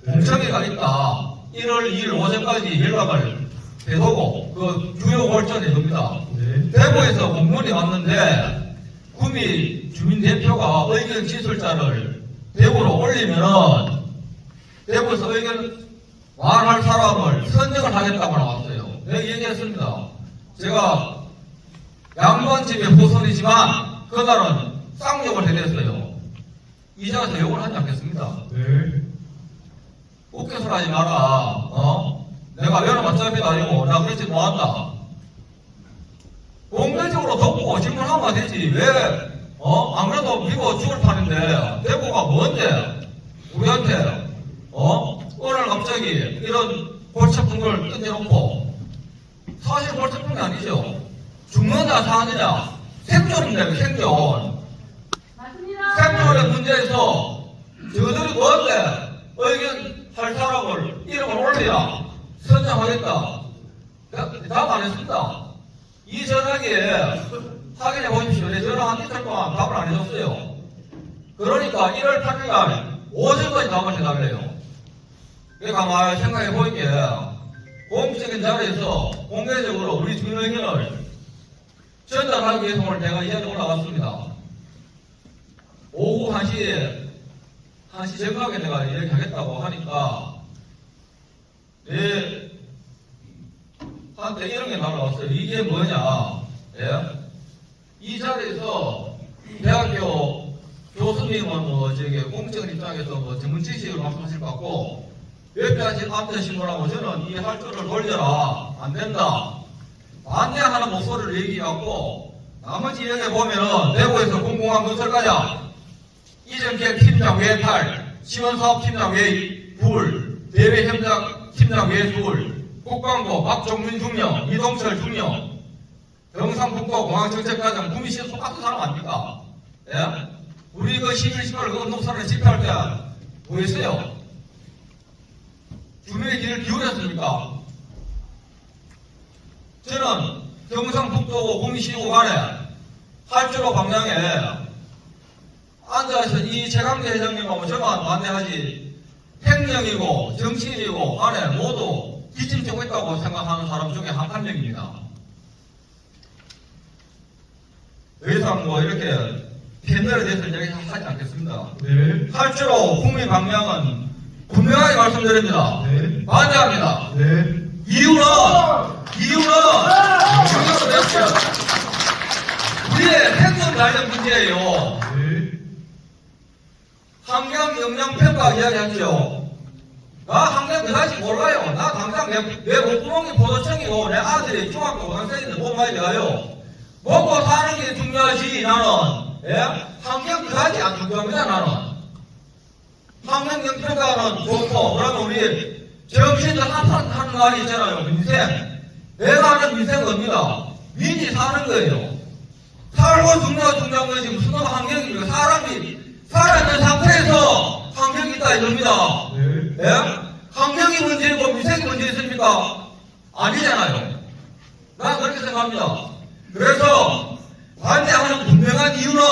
공청회가 있다. 1월 2일 오전까지 연락을 해두고 그 주요 골전에 겁니다. 네. 대구에서 공문이 왔는데 구미 주민대표가 의견 진술자를 대구로 올리면은 대구에서 의견 말할 사람을 선정을 하겠다고 나왔어요. 내가 얘기했습니다. 제가 양반집의 후손이지만 그날은 쌍욕을 해댔어요. 이 자리에서 욕을 하지 않겠습니다. 네. 웃겨서 하지 마라. 내가 여러 맞잡이도 아니고 나 그렇지 뭐한다. 공개적으로 덮고 질문하면 되지. 왜? 안 그래도 미국 죽을 판인데 대구가 뭔데? 우리한테 오늘 갑자기 이런 골치 아픈 걸 던져놓고 사실 골치 아픈 게 아니죠. 죽느냐 사느냐 생존인데 생존. 생존의 문제에서 저들이 뭔데 의견 할 사람을 이름을 올려야 선정하겠다. 답 안 했습니다. 이 전화기에 확인해 보십시오. 내 전화 한 이틀 동안 답을 안 해줬어요. 그러니까 1월 8일 날 오전까지 답을 해달래요. 가만히 생각해 보이게 공식적인 자리에서 공개적으로 우리 주민 의견을 전달하기 위해서 오늘 내가 이 자리에 올라갔습니다. 오후 1시 정각에 내가 이야기하겠다고 하니까 내 한때 이런 게 날아왔어요. 이게 뭐냐? 예? 이 자리에서 대학교 교수님은 뭐 저기 공적인 입장에서 뭐 전문 지식을 말씀하실 것 같고 여기까지 앞에 신문하고 저는 이 할줄을 돌려라 안 된다 반대하는 목소리를 얘기하고 나머지 여기 보면은 내부에서 공공항 건설가자 이정계 팀장 외 8 지원사업 팀장 외 2 대외 현장 팀장 외 2 국방부 박종민 중령 이동철 중령 경상북도 공항정책과장 구미시 똑같은 사람 아닙니까? 예? 우리 그 11, 18 그 운동사를 집회할 때 뭐 했어요? 주민의 길을 기울였습니까? 저는 경상북도 구미시구 간에 할주로 방향에 앉아서 이 최강대 회장님하고 저만 반대하지 횡령이고 정치인이고 안에 모두 기침하고 있다고 생각하는 사람 중에 한 명입니다. 더 이상 뭐 이렇게 팬들에 대해서 이야기하지 않겠습니다. 네. 할주로 국민 방향은 분명하게 말씀드립니다. 네. 반대합니다. 네. 이유는 중요한 됐어요. 우리의 행동 관련 문제예요. 네. 환경 영향 평가 이야기하죠. 나 환경 그다지 몰라요. 나 당장 내 목구멍이 포도청이고 내 아들이 중학교 고등학생인데 뭐 많이 배워요. 먹고 사는 게 중요하지 나는. 예? 환경 그다지 안 중요합니다 나는. 환경 영평가는 좋고 그러면 우리 정신도 하는 말이 있잖아요. 민생. 내가 하는 민생은 뭡니다. 민이 사는 거예요. 살고 중요한 거지 무슨 환경입니까? 사람이 살아있는 상태에서 환경이 있다 이겁니다. 네. 예? 환경이 문제고 민생이 문제 있습니까? 아니잖아요. 난 그렇게 생각합니다. 그래서 반대하는 분명한 이유는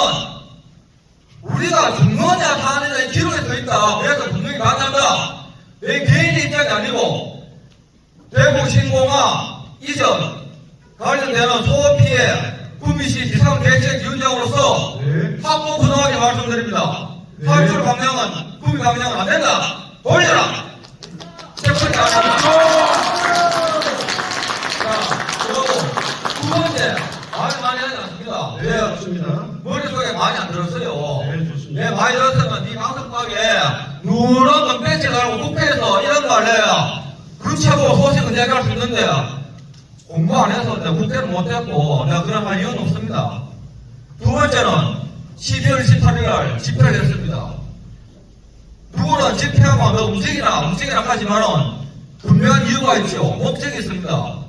우리가 죽느냐 사느냐의 기록에 서 있다. 그래서 분명히 반대한다. 내 개인의 입장이 아니고 대구 신공항 이전 관련되는 소피해 구미시 비상대책위원장으로서 네. 확고 분명하게 말씀드립니다. 네. 할줄 방향은 구미 방향은 안 된다. 돌려라. 세번째 안 합니다. 자, 그리고 두 번째 말 많이 하지 않습니다. 네, 좋습니다. 머릿속에 많이 안 들었어요. 네, 좋습니다. 네, 많이 들었으면 네 방송국에 누런 건배지 달고 국회에서 이런 거 할래요. 그렇다고 소식은 얘기할 수 있는데 공부 안 해서 내가 국회를 못했고 내가 그런 할 이유는 없습니다. 두 번째는 12월 18일 날 집회를 했습니다. 누구는 집회하고 너 움직이라 하지만은 분명한 이유가 있죠. 목적이 있습니다.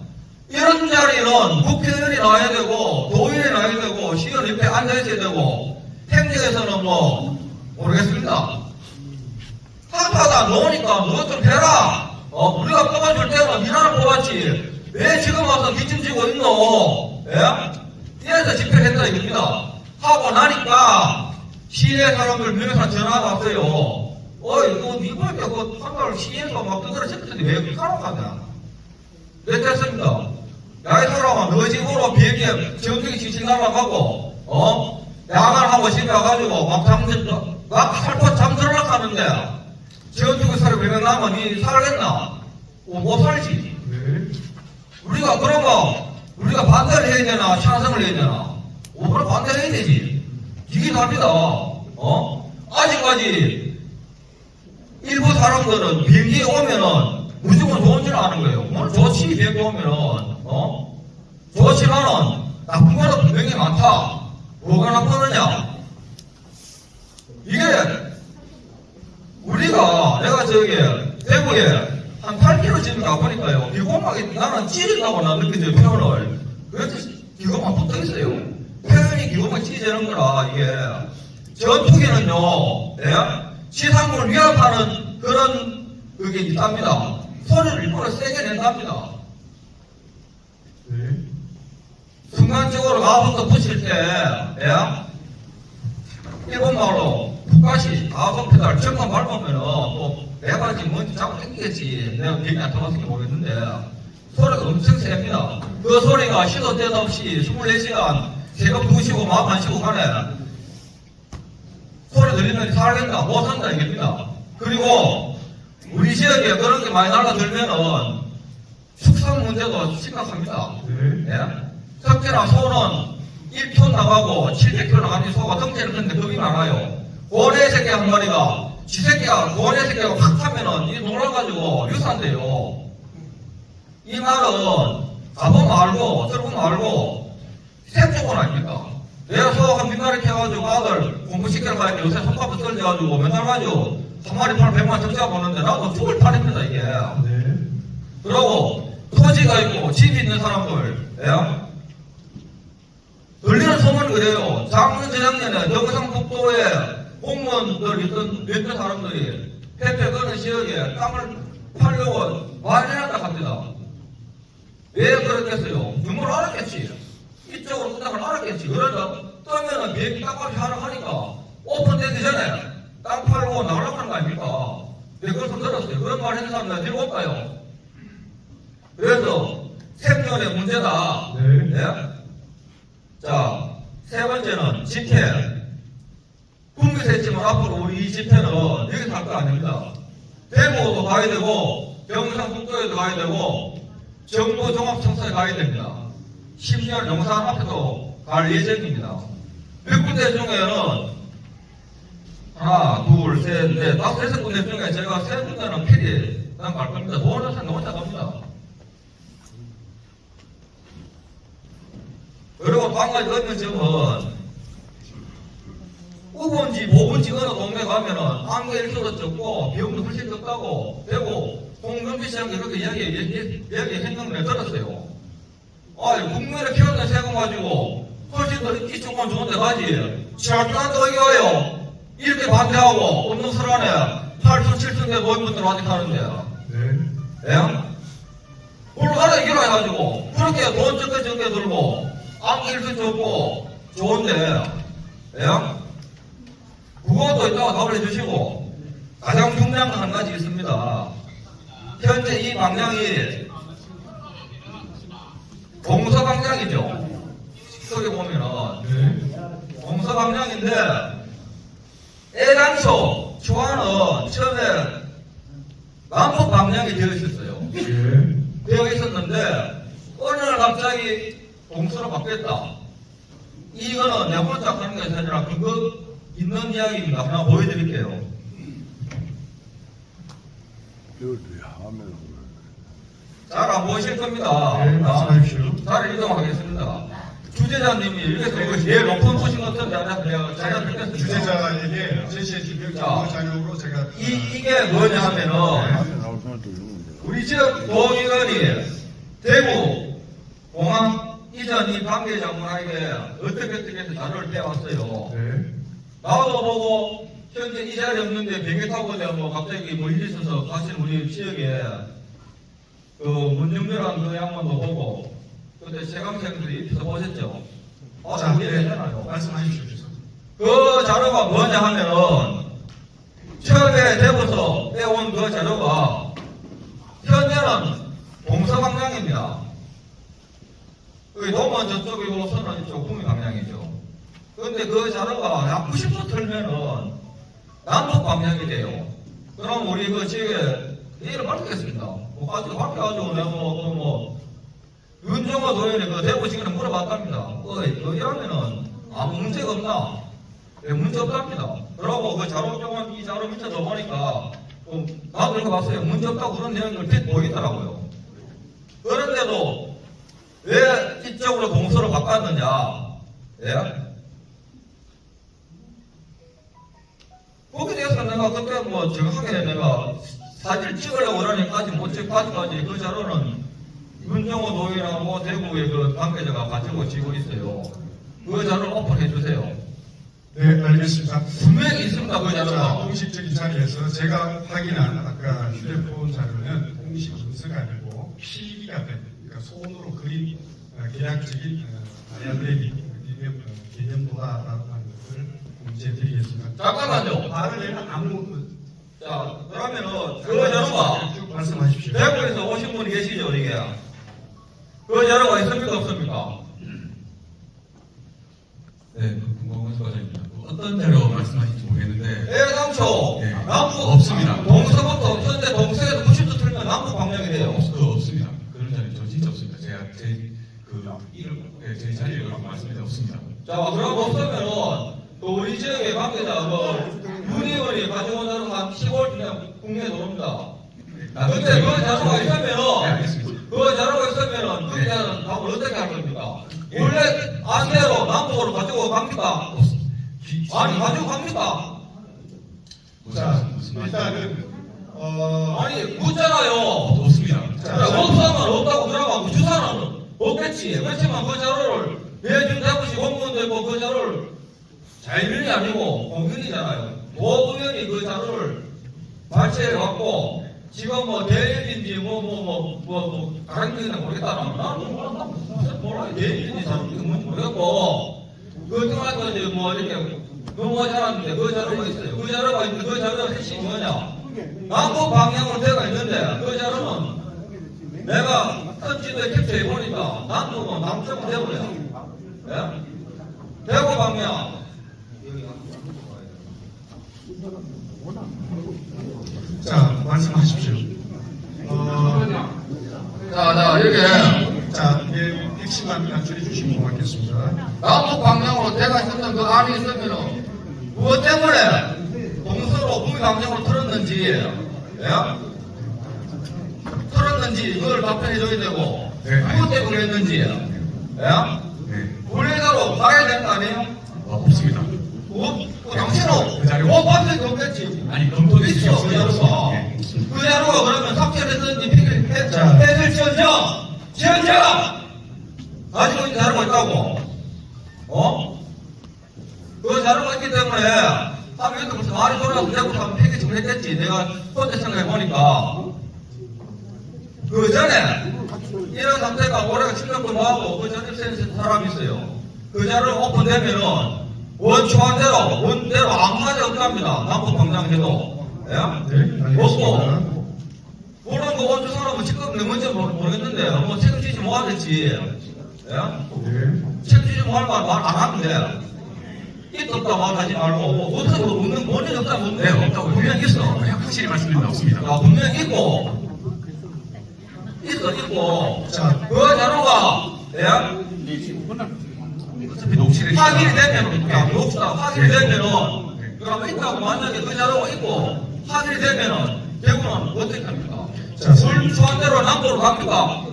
이런 자리는 국회의원이 나와야 되고 도의원이 나와야 되고 시의원 옆에 앉아있어야 되고 행정에서는 뭐 모르겠습니다. 하다가 놓으니까 너 좀 해라. 우리가 뽑아줄 때는 니나는 뽑았지. 왜 지금 와서 기침지고 있노? 예? 이래서 집회를 했다 이겁니다. 하고 나니까 시내 사람들 명예사 전화가 왔어요. 이거 니보니까 그 한달 시에서 막 두드려 쳤더니 왜 그렇게 하러 가냐? 왜 됐습니다. 야이 사람아 너 집으로 비행기에 전투기 지칠 날아가고 야간하고 집에 와가지고 막 살포 잠들으려고 하는데 전투기 사료 몇명 나면 니 살겠나? 못 살지. 네. 우리가 그러면 우리가 반대를 해야 되나 찬성을 해야 되나? 그럼 반대를 해야 되지. 이게 답니다. 아직까지 일부 사람들은 비행기에 오면은 무조건 좋은 줄 아는 거예요. 오늘 좋지 비행기 오면은 좋지만은 나쁜 거는 분명히 많다. 뭐가 나쁘느냐? 이게 우리가 내가 저기 대구에 한 8km 지금 가보니까요. 비공막이 나는 찌른다고 나 느껴져요. 표현을. 그래서 기고만 붙어 있어요. 표현이 기고만 찌르는 거라 이게 전투기는요. 예? 지상군을 위협하는 그런 그게 있답니다. 소리를 일부러 세게 낸답니다. 네. 순간적으로 가속도 붙일 때, 예? 일본 말로 북가시 가속 페달 정말 밟으면은 또 내바지 뭔지 자꾸 당기겠지. 내가 비행기 안 타봤을지 모르겠는데 소리가 엄청 셉니다. 그 소리가 시도 때도 없이 24시간 새벽 2시고 마음 안 쉬고 가네. 소리 들리면 살겠나 못 산다 이겁니다. 그리고 우리 지역에 그런 게 많이 날아들면은 숙성 문제도 심각합니다. 네. 예? 석재나 소는 1톤 나가고 700kg 나가는 소가 덩치는 큰데 겁이 많아요. 고래 새끼 한 마리가 쥐새끼가 고래 새끼가 확 타면은 이 놀아가지고 유산돼요. 이 말은 가보 말고 들고 말고 생존은 아닙니까? 내가 소한 민가리 캐가지고 아들 공부시키러 가야 돼. 요새 손가락 떨려가지고 맨날 가지고 한 마리 팔 100만 적자 보는데 나도 죽을 판입니다 이게. 네. 그러고 토지가 있고 집이 있는 사람들, 예? 들리는 소문이 그래요. 작년 재작년에 경상북도에 공무원들 있던 몇몇 사람들이 해패 그런 지역에 땅을 팔려고 마련한다 합니다. 왜 그랬겠어요? 유물 알았겠지. 이쪽으로 그 땅을 알았겠지. 그러다 떠면은 비행기 땅값이 하락하니까 오픈되기 전에 땅 팔고 나가려고 하는 거 아닙니까? 네, 그것을 들었어요. 그런 말 하는 사람 내가 들고 올까요? 그래서 생존의 문제다. 네. 예? 자, 세 번째는 집회. 국민에서 했지만 앞으로 우리 이 집회는 여기서 할 거 아닙니다. 대구도 가야 되고, 경상북도에도 가야 되고, 정보종합청사에 가야 됩니다. 10년 영산 앞에도 갈 예정입니다. 몇 군데 중에는 하나, 둘, 셋, 넷, 다섯, 여섯 군데 중에 제가 세 군데는 필히 갈 겁니다. 돈은 산 혼자 갑니다. 그리고 또 한 가지 얻는 점은 우번지, 보번지 어느 동네 가면은 안개 일소도 적고 비용도 훨씬 적다고 되고 홍명기 시장이 그렇게 이야기했는 걸 들었어요. 아, 국민의 피해는 세금 가지고 훨씬 더 이쪽만 좋은 데 가지. 지하철한테 어디 가요? 이렇게 반대하고 없는 설 안에 8천, 7천대 노인분들 아직 하는데. 네. 예? 올라가라 이기라 해가지고 그렇게 돈 적게 들고 안길도 좋고 좋은데, 예? 그것도 이따가 답을 해주시고, 가장 중요한 건 한 가지 있습니다. 현재 이 방향이 동서 방향이죠. 저기 보면은 동서 방향인데 애당초 초안은 처음에 남북 방향이 되어 있었어요. 되어 있었는데 어느 날 갑자기 동서로 바뀌었다. 이거는 내가 혼자 하는 것이 아니라 근거 있는 이야기입니다. 하나 보여드릴게요. 잘 안 보이실 겁니다. 네, 말씀하십시오. 잘 이동하겠습니다. 주재자님이 여기서 이거 제일 높은 소식 같은데 내가 자기가 뵙겠습니다. 주재자에게 제시해 주면 자, 자료로 제가 이게 뭐냐 하면은 우리 지역 도의원이 대구 공항 이전 이 관계자분에게 어떻게 해서 자료를 빼왔어요. 네. 나도 보고 현재 이 자리에 없는데 비행기 타고 내가 뭐 갑자기 뭐 일이 있어서 가신 우리 지역에 그 문정렬한 그 양반도 보고 그때 세강생들이 입혀서 보셨죠? 자, 네. 네. 말씀하십시오. 그 자료가 뭐냐 하면은 처음에 대부서 빼온 그 자료가 현재는 동서방향입니다. 그 동원 저쪽이고 서는 이쪽 북미방향이죠. 그런데 그 자료가 약 90도 틀면은 남북 방향이 돼요. 그럼 우리 그 지역에 이를 밝히겠습니다. 뭐 가지고 밝혀가지고 내가 윤종호 도현이 그 대구시장에 물어봤답니다. 어디라면은 아무 문제가 없나? 예, 문제 없답니다. 그러고 그 자료 쪽은 이 자료 밑에 넣어보니까 나도 이렇게 봤어요. 문제 없다고 그런 내용을 보이더라고요. 그런데도 왜 이쪽으로 동서로 바꿨느냐? 예? 거기에 대해서 내가 그때 뭐 정확하게 내가 사진 찍으려고 그러니까지 못 찍고까지 그 자료는 윤정호 도의원하고 대구의 그 관계자가 가지고 지고 있어요. 그 자료를 오픈해 주세요. 네, 알겠습니다. 분명히 있습니다. 그 자, 자료가. 공식적인 자리에서 제가 확인한 아까 휴대폰 자료는 공식 문서가 아니고 PD가 된, 그러니까 손으로 그린 계약적인 아이들이 개념보다라고 하는 것을 공지해드리겠습니다. 잠깐만요. 말을 내면 아무 자, 그러면은 그 자료가 쭉 말씀하십시오. 대구에서 오신 분이 계시죠, 이게. 그 자료가 있습니까, 없습니까? 네, 궁금한 과장입니다. 어떤 자료 말씀하실지 모르겠는데 애당초 네. 남북 없습니다. 동서부터 현재 동서에서 90도 틀면 남북 방향이 돼요. 없습니다. 그런 네, 제 자리에 말씀이 없습니다. 자, 그럼 없으면은 또 우리 지역의 관계자 문의원이 가져온 자료 한 10월 그냥 국내에 들어옵니다. 근데 그 자료가 있으면은 그 자료가 있으면은 그 자료는 답을 어떻게 할 겁니까? 원래 안대로 남북으로 가지고 갑니까? 아니 가지고 갑니까? 자, 일단은 아니 묻잖아요. 없습니다. 없으면 없다고 그러면 주사는 없겠지. 그렇지만 그 자료를 내준 대구시 공무원들고 그 자료를 자율이 아니고 공연이잖아요. 도의원이 그 자료를 발췌해갖고 지금 뭐 대일인지 가랑비인지 모르겠다나 나는 몰라. 대일인지 자료인지 뭔지 모르겠고 그 등하고 이제 뭐 이렇게 넘어가지 않았는데 그 자료가 있어요. 그 자료가 있는데 그 자료가 핵심이 뭐냐? 남북 방향으로 되어 있는데 그 자료는 내가 선지도에 캡처해 보니까 남북은 남쪽은 대구야. 예? 대구 방향. 자, 말씀하십시오. 자, 예, 핵심만 간추려 주시면 고맙겠습니다. 남북 방향으로 대가 있었던 그 안이 있으면은 무엇 때문에 동서로 북미 방향으로 틀었는지, 예? 틀었는지 그걸 답변해 줘야 되고, 무엇 때문에 그랬는지, 예? 원래대로 가야 되는 거 아니에요? 없습니다. 당신은 못 받을 게 없겠지. 아니, 검토 있어, 그 자료가. 그 자료가 그러면 삭제를 했든지 했을지언정 가지고 있는 자료가 있다고. 그 자료가 있기 때문에 하면 무슨 말이 돌아가서 자꾸 하면 폐기증을 했겠지. 내가 혼자 생각해 보니까 그 전에 이런 상태가 올해가 7년 근무하고 그 전입센터 사람이 있어요. 그 자료가 오픈되면은 원대로 아무 말이 없답니다. 남북 방장해도. 예? 없고 모르는 거 원주 사람은 지금 내 뭔지 모르겠는데 뭐 책임지지 뭐 하겠지. 예? 책임지지 뭐 할 말 안 하는데 있다 없다 말하지 말고 뭐 어떻게 묻는 본인이 없다 묻는 데 없다고 분명히 있어. 확실히 말씀드립니다. 없습니다. 분명히 있고 있고 그 자료가 어차피 녹취를 확인이 되면 확인이 되면은 그러면 있다고 만약에 그 자료가 있고 확인이 되면은 대구는 어떻게 합니까? 수원대로 남부로 갑니까?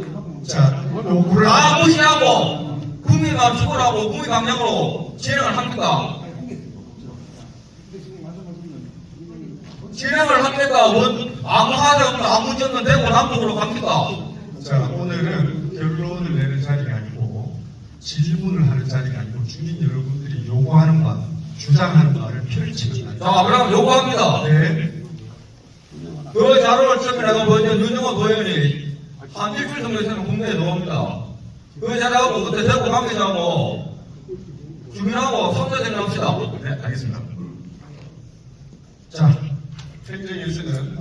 자, 요구를 다 무시하고 국민만 죽으라고 국민 방향으로 진행을 합니까? 진행을 합니까? 아무 하자 없는 아무 문제 없는 대구 남북으로 갑니까? 자, 오늘은 결론을 내는 자리가 아니고 질문을 하는 자리가 아니고 주민 여러분들이 요구하는 바, 주장하는 바를 펼치는 자, 그럼 요구합니다. 네. 그 자료를 처음에 내가 먼저 윤영호 도의원이 한 일주일 정도 있으면 국내에 들어옵니다. 그 자료하고 그때 대구 관계자하고 주민하고 성대대면 합시다. 네, 알겠습니다. 자, 행정에서는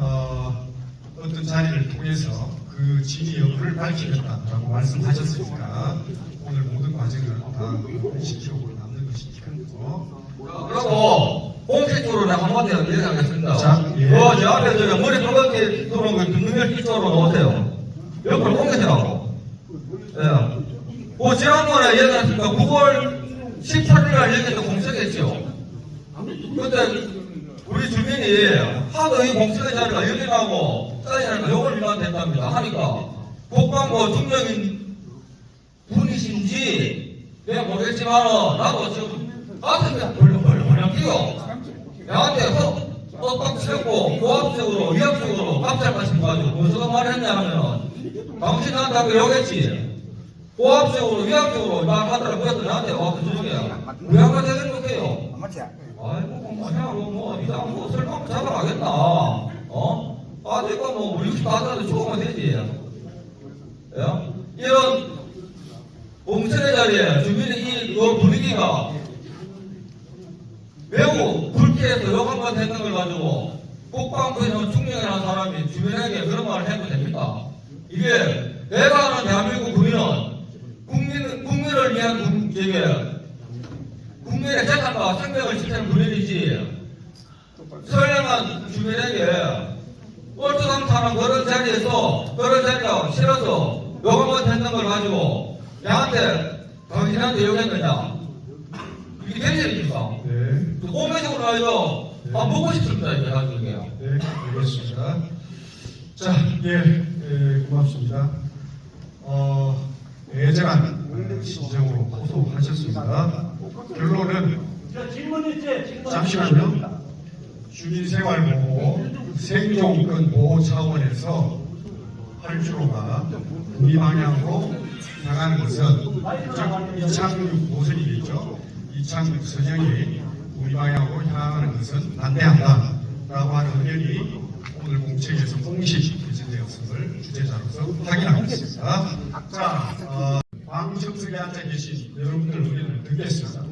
어떤 자리를 통해서 그 진위 여부를 밝히겠다라고 말씀하셨으니까 오늘 모든 과정을 다 시키고 남는 것이 기본이고. 그리고 공식적으로 내가 한마디 얘기하겠습니다. 자, 예. 제 앞에 저기 머리 빨갛게 들어온 거 눈을 이쪽으로 놓으세요. 옆으로 공개하라고. 예. 지난번에 얘기했으니까 9월 18일날 얘기해서 공석했죠. 그때 우리 주민이 하도 이 공석의 자리가 여기라고 짜리니까 요걸 일만 된답니다. 하니까 국방부 중령인 분이신지 내가 모르겠지만 나도 지금 가슴이 벌렁 뛰어. 나한테 헛박 세고 고압적으로 위압적으로 깜짝 말씀 가지고 무슨 말을 했냐 하면은 당신 나한테 욕했지. 고압적으로 위압적으로 말하더라고. 그래서 나한테 와서 주중이야. 왜 한 가지 해놓게요? 아이고 뭐냐 이상 뭐 설탕 잡아가겠나. 아직은 뭐 60하더라도 죽으면 되지. 예? 이런 공천의 자리에 주민의 이 분위기가 매우 불쾌해서 욕 한 번 했는 걸 가지고 국방부에서 중령이라는 사람이 주민에게 그런 말을 해도 됩니까? 이게 내가 하는 대한민국 국민은 국민을 위한 국민의 재산과 생명을 지키는 군인이지 선량한 주민에게 얼토당토하는 그런 자리가 싫어서 욕 한 번 했는 걸 가지고 야한테 당신한테 요구했느냐? 이게 될 일입니까? 네. 공개적으로 하죠. 아, 먹고 싶습니다, 이게 나중에. 네, 알겠습니다. 자, 고맙습니다. 애절한 심정으로 호소하셨습니다. 결론은 잠시만요. 주민생활보호, 생존권 보호 차원에서 활주로가 북미 방향으로 향하는 것은 즉 이창육 모선이겠죠. 이창육 선영이 북미 방향으로 향하는 것은 반대한다라고 하는 의견이 오늘 공청에서 공식 개진되었음을 주재자로서 확인하겠습니다. 자, 방청석에 앉아 계신 여러분들 의견을 듣겠습니다.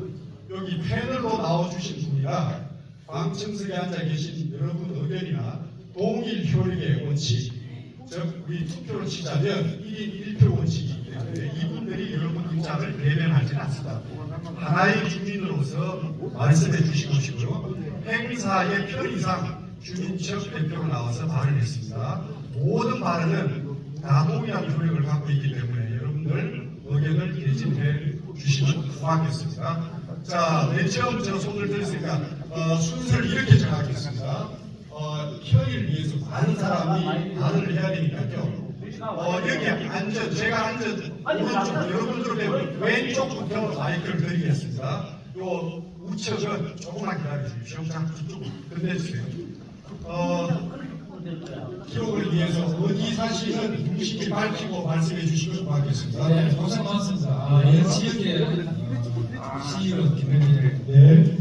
여기 패널로 나와주신 분이라 방청석에 앉아 계신 여러분 의견이나 동일 효력의 원칙, 즉 우리 투표로 치자면 1인 1표 원칙이기 때문에 이분들이 여러분 입장을 대변하지는 않습니다. 하나의 주민으로서 말씀해 주신 것이고요. 행사의 편의상 주민측 대표로 나와서 발언했습니다. 모든 발언은 다동의한 효력을 갖고 있기 때문에 여러분들 의견을 개진해 주시면 고맙겠습니다. 자, 맨 처음 저 손을 들었으니까 순서를 이렇게 정하겠습니다. 협의를 위해서 많은 사람이 발언을 해야 되니까요. 여기 앉은, 제가 앉은 오른쪽, 여러분들은 왼쪽부터 마이크를 드리겠습니다. 요 우측은 조금만 기다려 주십시오. 자, 쭉 끝내주세요. 기록을 위해서 어디 사시는 중심이 밝히고 말씀해 주시면 고맙겠습니다. 네, 고생 많습니다. 이 지역의 시의원 김현일. 네.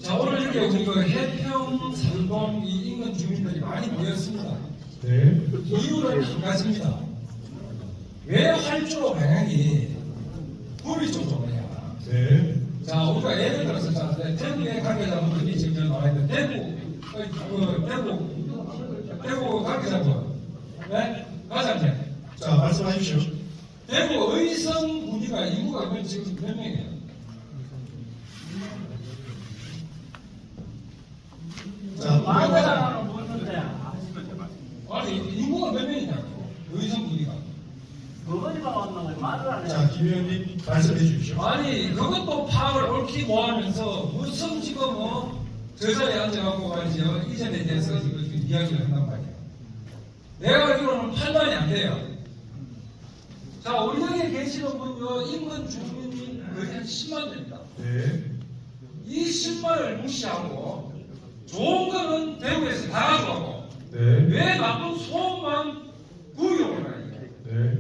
자, 오늘 이렇게 우리가 해평 산동 이 인근 주민들이 많이 모였습니다. 네. 이유는 한 가지입니다. 왜 활주로 방향이 불이 쪽으로냐? 네. 자, 우리가 예를 들어서 자, 대구의 관계자분들이 지금 나와 있는데 대구 관계자분, 네, 과장님. 자, 말씀하십시오. 대구 의성 군위가 인구가 지금 몇 명이에요? 자, 아니 인구가 몇 명이냐고 의성 군위가. 자, 김 의원님 말씀해 주십시오. 아니 그것도 파악을 옳게 모하면서 무슨 지금 저 자리에 앉아갖고 말이죠 이전에 대해서 지금 이야기를 한단 말이에요. 내가 알기로는 판단이 안 돼요. 자, 우리 여기에 계시는 분요 인근 주민이 거의 한 10만 됩니다. 네. 이 10만을 무시하고 좋은 거는 대구에서 다 가져가고 네. 왜 나쁜 소음만 구경을 하냐. 네.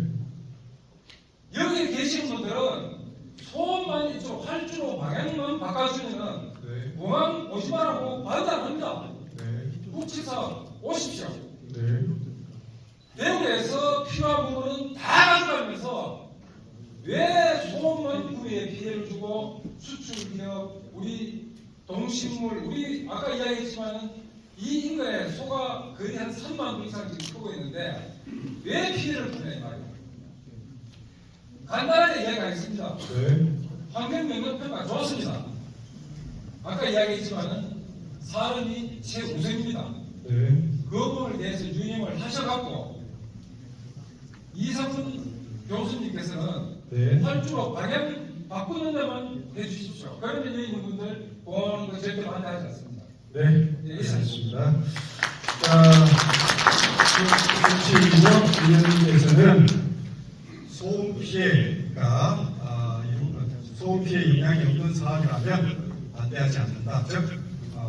여기 계신 분들은 소음만 이쪽 활주로 방향만 바꿔주면은 네. 공항 오지 말라고 반대 안 합니다. 네. 국치사 오십시오. 네. 대구에서 필요한 부분은 다 가져가면서 왜 소음만 구에 피해를 주고 수출 기업, 우리 동식물, 우리 아까 이야기했지만 이 인근에 소가 거의 한 3만 도 이상 지금 크고 있는데 왜 피해를 주냐 이 말이에요. 간단하게 이야기하겠습니다. 네. 환경명령평가 좋습니다. 아까 이야기했지만은 사람이 최우선입니다. 네. 그 부분에 대해서 유념을 하셔갖고 이상훈 교수님께서는 네. 활주로 방향 바꾸는 데만 해주십시오. 그러면 여기 있는 분들 공항하는 거 절대 반대하지 않습니다. 네. 알겠습니다. 자, 정치위원 위원님께서는 소음 피해가 소음 피해 영향이 없는 사업이라면 반대하지 않는다. 즉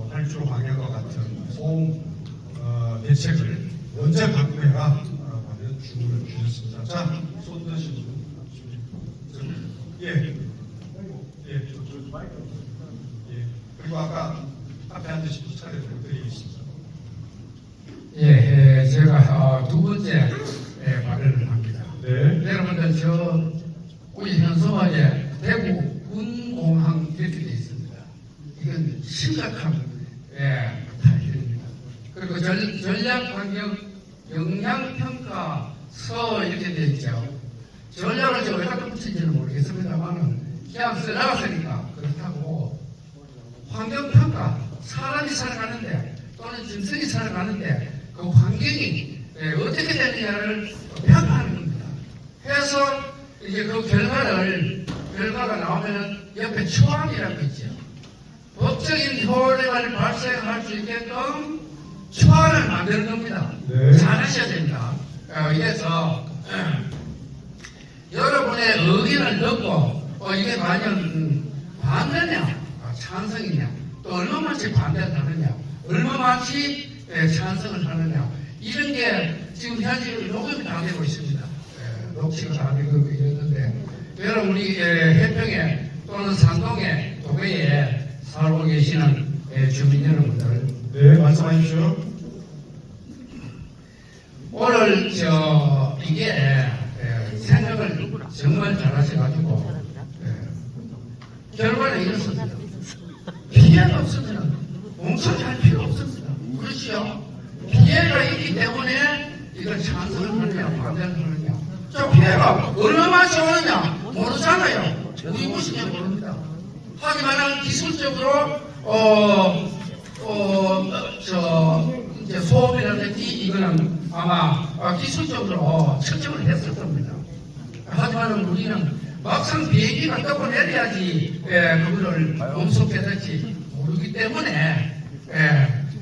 활주로 방향과 같은 소음 대책을 먼저 바꾸해라 라고 하는 주문을 주셨습니다. 자, 손 드신 분. 예. 그리고 아까 앞에 앉으신 차례를 드리겠습니다. 예, 제가 두 번째 발언을 합니다. 네. 여러분들 우리 현소하게 대구 군공항 이렇게 되어 있습니다. 이건 심각한 사실입니다. 그리고 전략환경 영향평가서 이렇게 되어 있죠. 전략을 제가 왜 갖다 붙인지는 모르겠습니다만은 그냥 써나갔으니까 그렇다고 환경평가 사람이 살아가는데 또는 짐승이 살아가는데 그 환경이 어떻게 되느냐를 평가하는 겁니다. 해서 이제 그 결과가 나오면 옆에 초안이라고 있죠. 법적인 효력을 발생할 수 있게끔 초안을 만드는 겁니다. 네. 잘하셔야 됩니다. 이래서 여러분의 의견을 듣고 이게 과연 반대냐 찬성이냐 또 얼마만치 반대를 하느냐 얼마만치 찬성을 하느냐 이런 게 지금 현재 녹음이 다 되고 있습니다. 녹취가 다 되고 있는데 여러분 우리 해평에 또는 산동에 도배에 살고 계시는 주민 여러분들 네, 말씀하십시오. 오늘 이게 생각을 정말 잘하셔가지고 결과는 이렇습니다. 피해가 없으면 뭉쳐질 필요 없습니다. 그렇죠? 피해가 있기 때문에 이걸 찬성을 하느냐 반대를 하느냐 저 피해가 얼마만치 오느냐 모르잖아요. 우리 무식해 모릅니다. 하지만 기술적으로 이제 소음이라든지 이거는 아마 기술적으로 측정을 했을 겁니다. 하지만 우리는 막상 비행기가 떠고 내려야지 그거를 몸속에 될지 모르기 때문에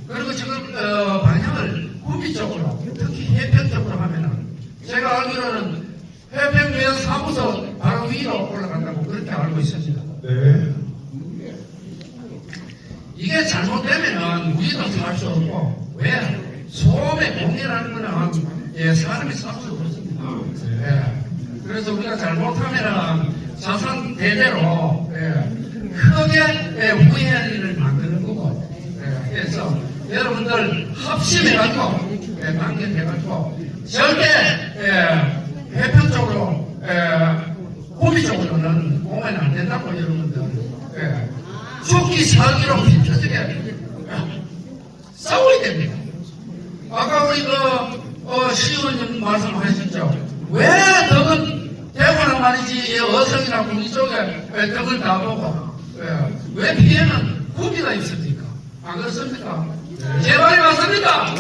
그리고 지금 방향을 구미 쪽으로 특히 해평 쪽으로 하면은 제가 알기로는 해평면 사무소 바로 위로 올라간다고 그렇게 알고 있습니다. 네. 이게 잘못되면은 우리도 살 수 없고 왜 소음의 공해라는 거는 사람이 살 수 없습니다. 그래서 우리가 잘못하면은 자산 대대로 크게 후회할 일을 만드는 거고 그래서 여러분들 합심해가지고 단결해가지고 절대 해평 쪽으로 구미 쪽으로는 오면 안 된다고 여러분들 죽기 살기로 비켜지게 싸워야 됩니다. 아까 우리 시의원님 말씀하셨죠. 왜 덕은 대구는 말이지 어성이나 구미 쪽에 덕을 다 보고 왜 피해는 구미가 있습니까? 안 그렇습니까? 제 말이 맞습니까?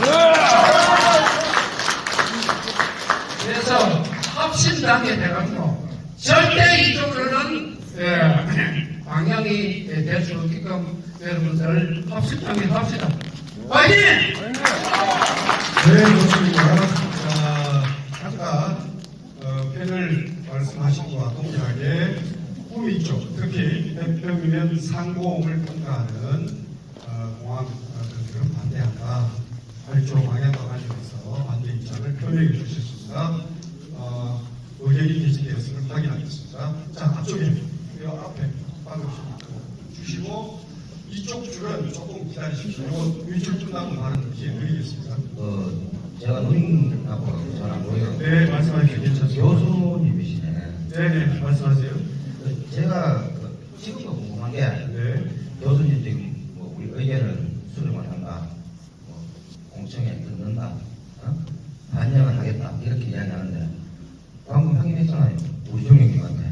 그래서 합심 단계 돼가지고 절대 이쪽으로는 방향이 될 수 없게끔 여러분들 합심 단계 합시다. 화이팅! 네, 좋습니다. 아까 패널 말씀하신 것과 동일하게 구미 쪽, 특히 해평면 상공을 통과하는 공항들은 반대한다. 8조 방향과 관련해서 반대 입장을 표명해 주셨습니다. 의견이 게시되었음을 확인하겠습니다. 자, 앞쪽에, 이 앞에 방금 주시고, 이쪽 줄은 조금 기다리십시오. 위줄 끝나고 말은 기회 드리겠습니다. 제가 누님하고 전화 보여요. 네, 말씀하십시오. 괜찮습니다. 교수님이시네. 네, 말씀하세요. 제가 지금도 궁금한 게 교수님들이 우리 의견을 수렴을 한다, 공청회 듣는다, 반영을 하겠다 이렇게 이야기하는데 방금 확인했잖아요. 우리 정영님한테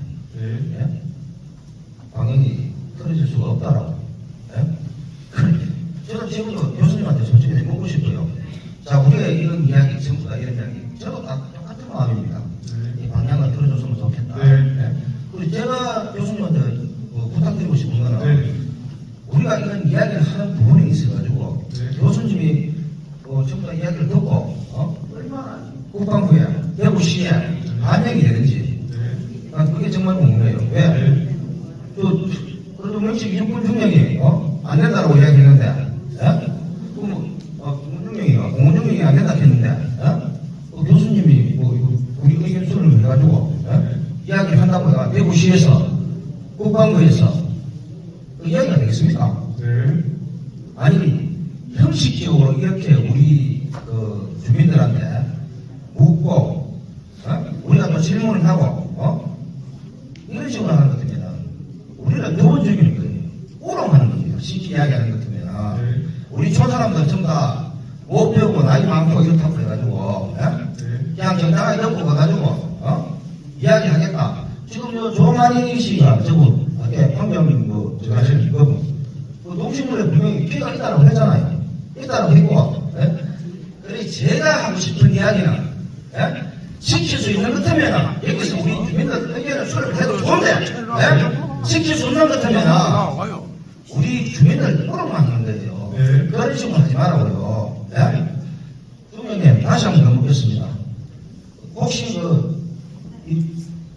방영이 틀어질 수가 없다라고. 저는 지금도 교수님한테 솔직히 묻고 싶어요. 자, 우리가 이런 이야기, 전부 다 이런 이야기, 저도 다 똑같은 마음입니다. 이 방향을 틀어줬으면 좋겠다. 그리고 제가 교수님한테 부탁드리고 싶은 거는 우리가 이런 이야기를 하는 부분이 있어가지고 교수님이 전부 다 이야기를 듣고 얼마나 국방부에 대구시에 반영이 되는지 그게 정말 궁금해요. 왜? 그래도 명식 육군 중령이 안 된다고 이야기했는데 공군 중령이 안 된다고 했는데 교수님이 우리 의견 수렴을 해가지고 이야기를 한다고 해가 대구시에서 국방부에서 이야기가 되겠습니까? 아니 형식적으로 이렇게 우리 주민들한테 묻고 우리가 또 질문을 하고 이런 식으로 하는 것 같으면 우리를 교원 죽이는 거예요. 우롱하는 겁니다. 쉽게 이야기하는 것 같으면 우리 초사람들 전부 다 못 배우고 나이 많고 이렇다고 해가지고 그냥 정당하게 듣고 가가지고 이야기하겠다. 지금 조만희 씨가 저거 황교안님 저거 하시는 거 농식물에 분명히 피해가 있다고 했잖아요. 있다고 했고 그래 제가 하고 싶은 이야기는 지킬 수 있는 것 같으면 여기서 우리 주민들 의견을 수렴을 해도 좋은데 네? 지킬 수 없는 것 같으면 우리 주민들 물어만 하는 거예요. 네. 그런 식으로 하지 말라고요. 네? 부장님 다시 한번 더 묻겠습니다. 혹시 이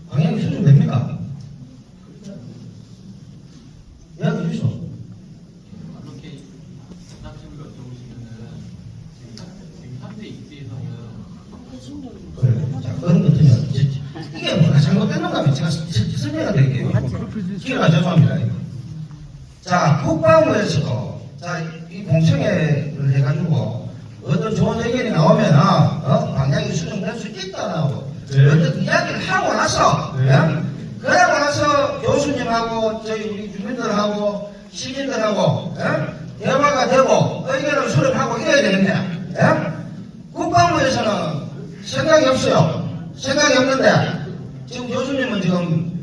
방향이 수정됩니까? 이야기해 주시오. 그렇게 장난식으로 여쭤보시면은 지금 현재 입지에서는 그래. 자, 그런 것 같으면 이게 뭐가 잘못됐는가 하면 제가 설명을 드릴게요. 기회가 죄송합니다. 자, 국방부에서도 자, 이 공청회를 해가지고 어떤 좋은 의견이 나오면 방향이 수정될 수 있다라고 어떤 이야기를 하고 나서 그러고 나서 교수님하고 저희 우리 주민들하고 시민들하고 대화가 되고 의견을 수렴하고 이래야 되는데 국방부에서는 생각이 없어요. 생각이 없는데 지금 교수님은 지금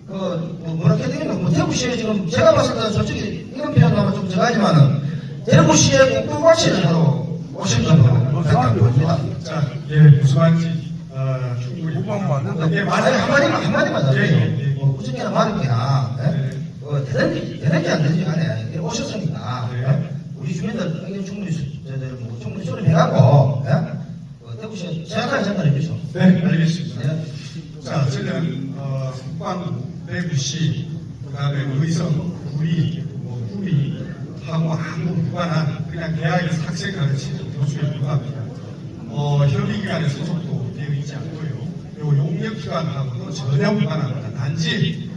뭐라 해야 되겠나 뭐 대구시에 지금 제가 봤을 때는 솔직히 이런 표현하면 좀 제가하지만은 대구시에 국방과실을 하러 오신 정도로 생각합니다. 자, 예, 무슨 말인지 충분히. 예, 맞아요. 한마디만 더 예, 드려요. 예, 예. 무슨게나 말이구나. 되는지 안 되는지 간에 오셨으니까 우리 주민들 의견 충분히 충분히 수렴해갖고 대구시에 정확하게 전달해 주시오. 네, 알겠습니다. 네. 자, 저는 국방부, 대구시, 그다음에 의성, 구리, 구미 하고 아무 무관한 그냥 대학에서 학생 가르치는 교수에 불과합니다. 협의기관에 소속도 되어 있지 않고요. 그리고 용역기관하고도 전혀 무관합니다. 단지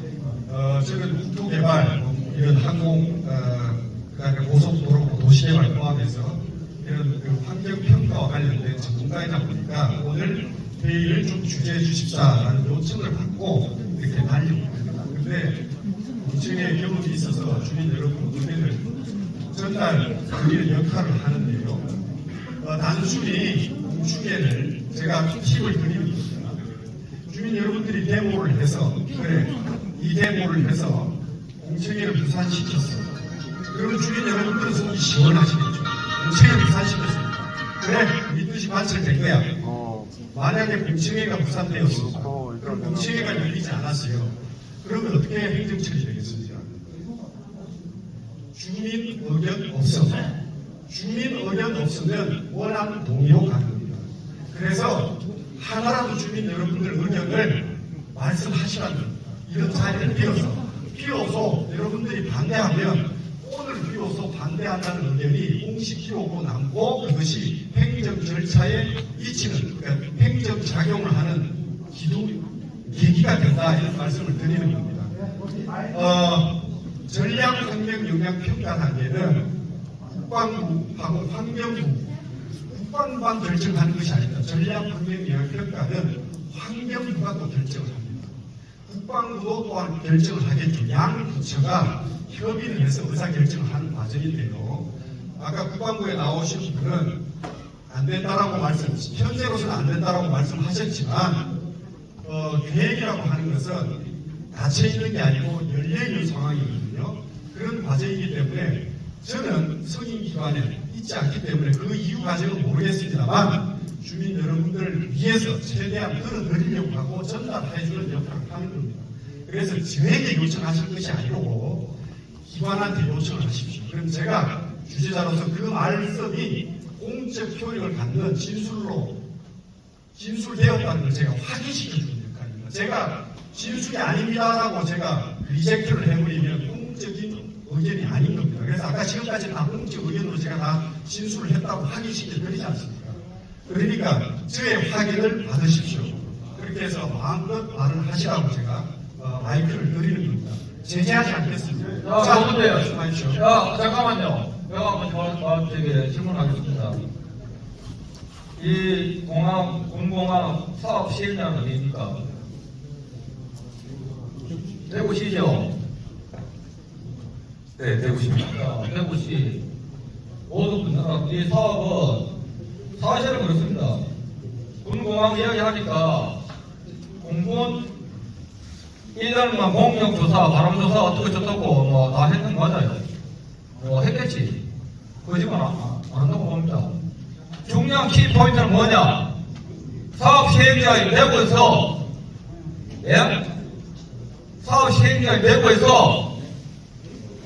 저는 국토개발, 이런 항공, 그다음에 고속도로, 도시개발 포함해서 이런 그 환경평가와 관련된 전문가이다 보니까 오늘 회의를 좀 주재해 주십사라는 요청을 받고 이렇게 달려옵니다. 그런데 공청회 경험이 있어서 주민 여러분 의견을 전달하는 역할을 하는데요. 단순히 공청회를 제가 팁을 드리는 겁니다. 주민 여러분들이 데모를 해서 그래 이 데모를 해서 공청회를 무산시켰어. 그럼 주민 여러분들은 속이 시원하시겠죠. 공청회를 무산시켰습니다. 그래 이 뜻이 관철된 거야. 만약에 공청회가 무산되었습니다. 그럼 공청회가 열리지 않았어요. 그러면 어떻게 행정처리 되겠습니까? 주민 의견 없어. 주민 의견 없으면 원하는 동의로 가는 겁니다. 그래서 하나라도 주민 여러분들 의견을 말씀하시라는 이런 자리를 비워서 여러분들이 반대하면 오늘 비로소 반대한다는 의견이 공식기록으로 남고 그것이 행정 절차에 미치는 그러니까 행정 작용을 하는 계기가 된다 이런 말씀을 드리는 겁니다. 전략 환경 영향 평가 단계는 국방부하고 환경부 국방부만 결정하는 것이 아니다. 전략 환경 영향 평가는 환경부가 또 결정을 합니다. 국방부도 또한 결정을 하겠죠. 양 부처가 협의를 해서 의사결정을 하는 과정인데요. 아까 국방부에 나오신 분은 안 된다라고 현재로서는 안 된다라고 말씀하셨지만, 계획이라고 하는 것은 닫혀있는 게 아니고 열려있는 상황이거든요. 그런 과정이기 때문에 저는 승인기관에 있지 않기 때문에 그 이후 과정은 모르겠습니다만, 주민 여러분들을 위해서 최대한 끌어들이려고 하고 전달해주는 역할을 하는 겁니다. 그래서 저에게 요청하실 것이 아니고, 기관한테 요청을 하십시오. 그럼 제가 주재자로서 그 말씀이 공적 효력을 갖는 진술되었다는 걸 제가 확인시켜주는 역할입니다. 제가 진술이 아닙니다라고 제가 리젝트를 해버리면 공적인 의견이 아닌 겁니다. 그래서 아까 지금까지 다 공적 의견으로 제가 다 진술을 했다고 확인시켜드리지 않습니까? 그러니까 저의 확인을 받으십시오. 그렇게 해서 마음껏 말을 하시라고 제가 마이크를 드리는 겁니다. 제재하지 않겠습니다. 자, 그런데요. 말씀하십시오. 잠깐만요. 제가 한번 질문하겠습니다. 이 공공항 사업 시행자는 어디입니까? 대구시죠? 네, 대구시입니다. 대구시. 모두 이 사업은 사실은 그렇습니다. 군공항 이야기하니까 공군 1년만 공역조사, 바람조사 어떻게 저쩌고 뭐 다 했는 거 맞아요. 뭐 했겠지. 거짓말 안 한다고 봅니다. 중요한 키포인트는 뭐냐? 사업 시행자인 대구에서, 예? 사업 시행자인 대구에서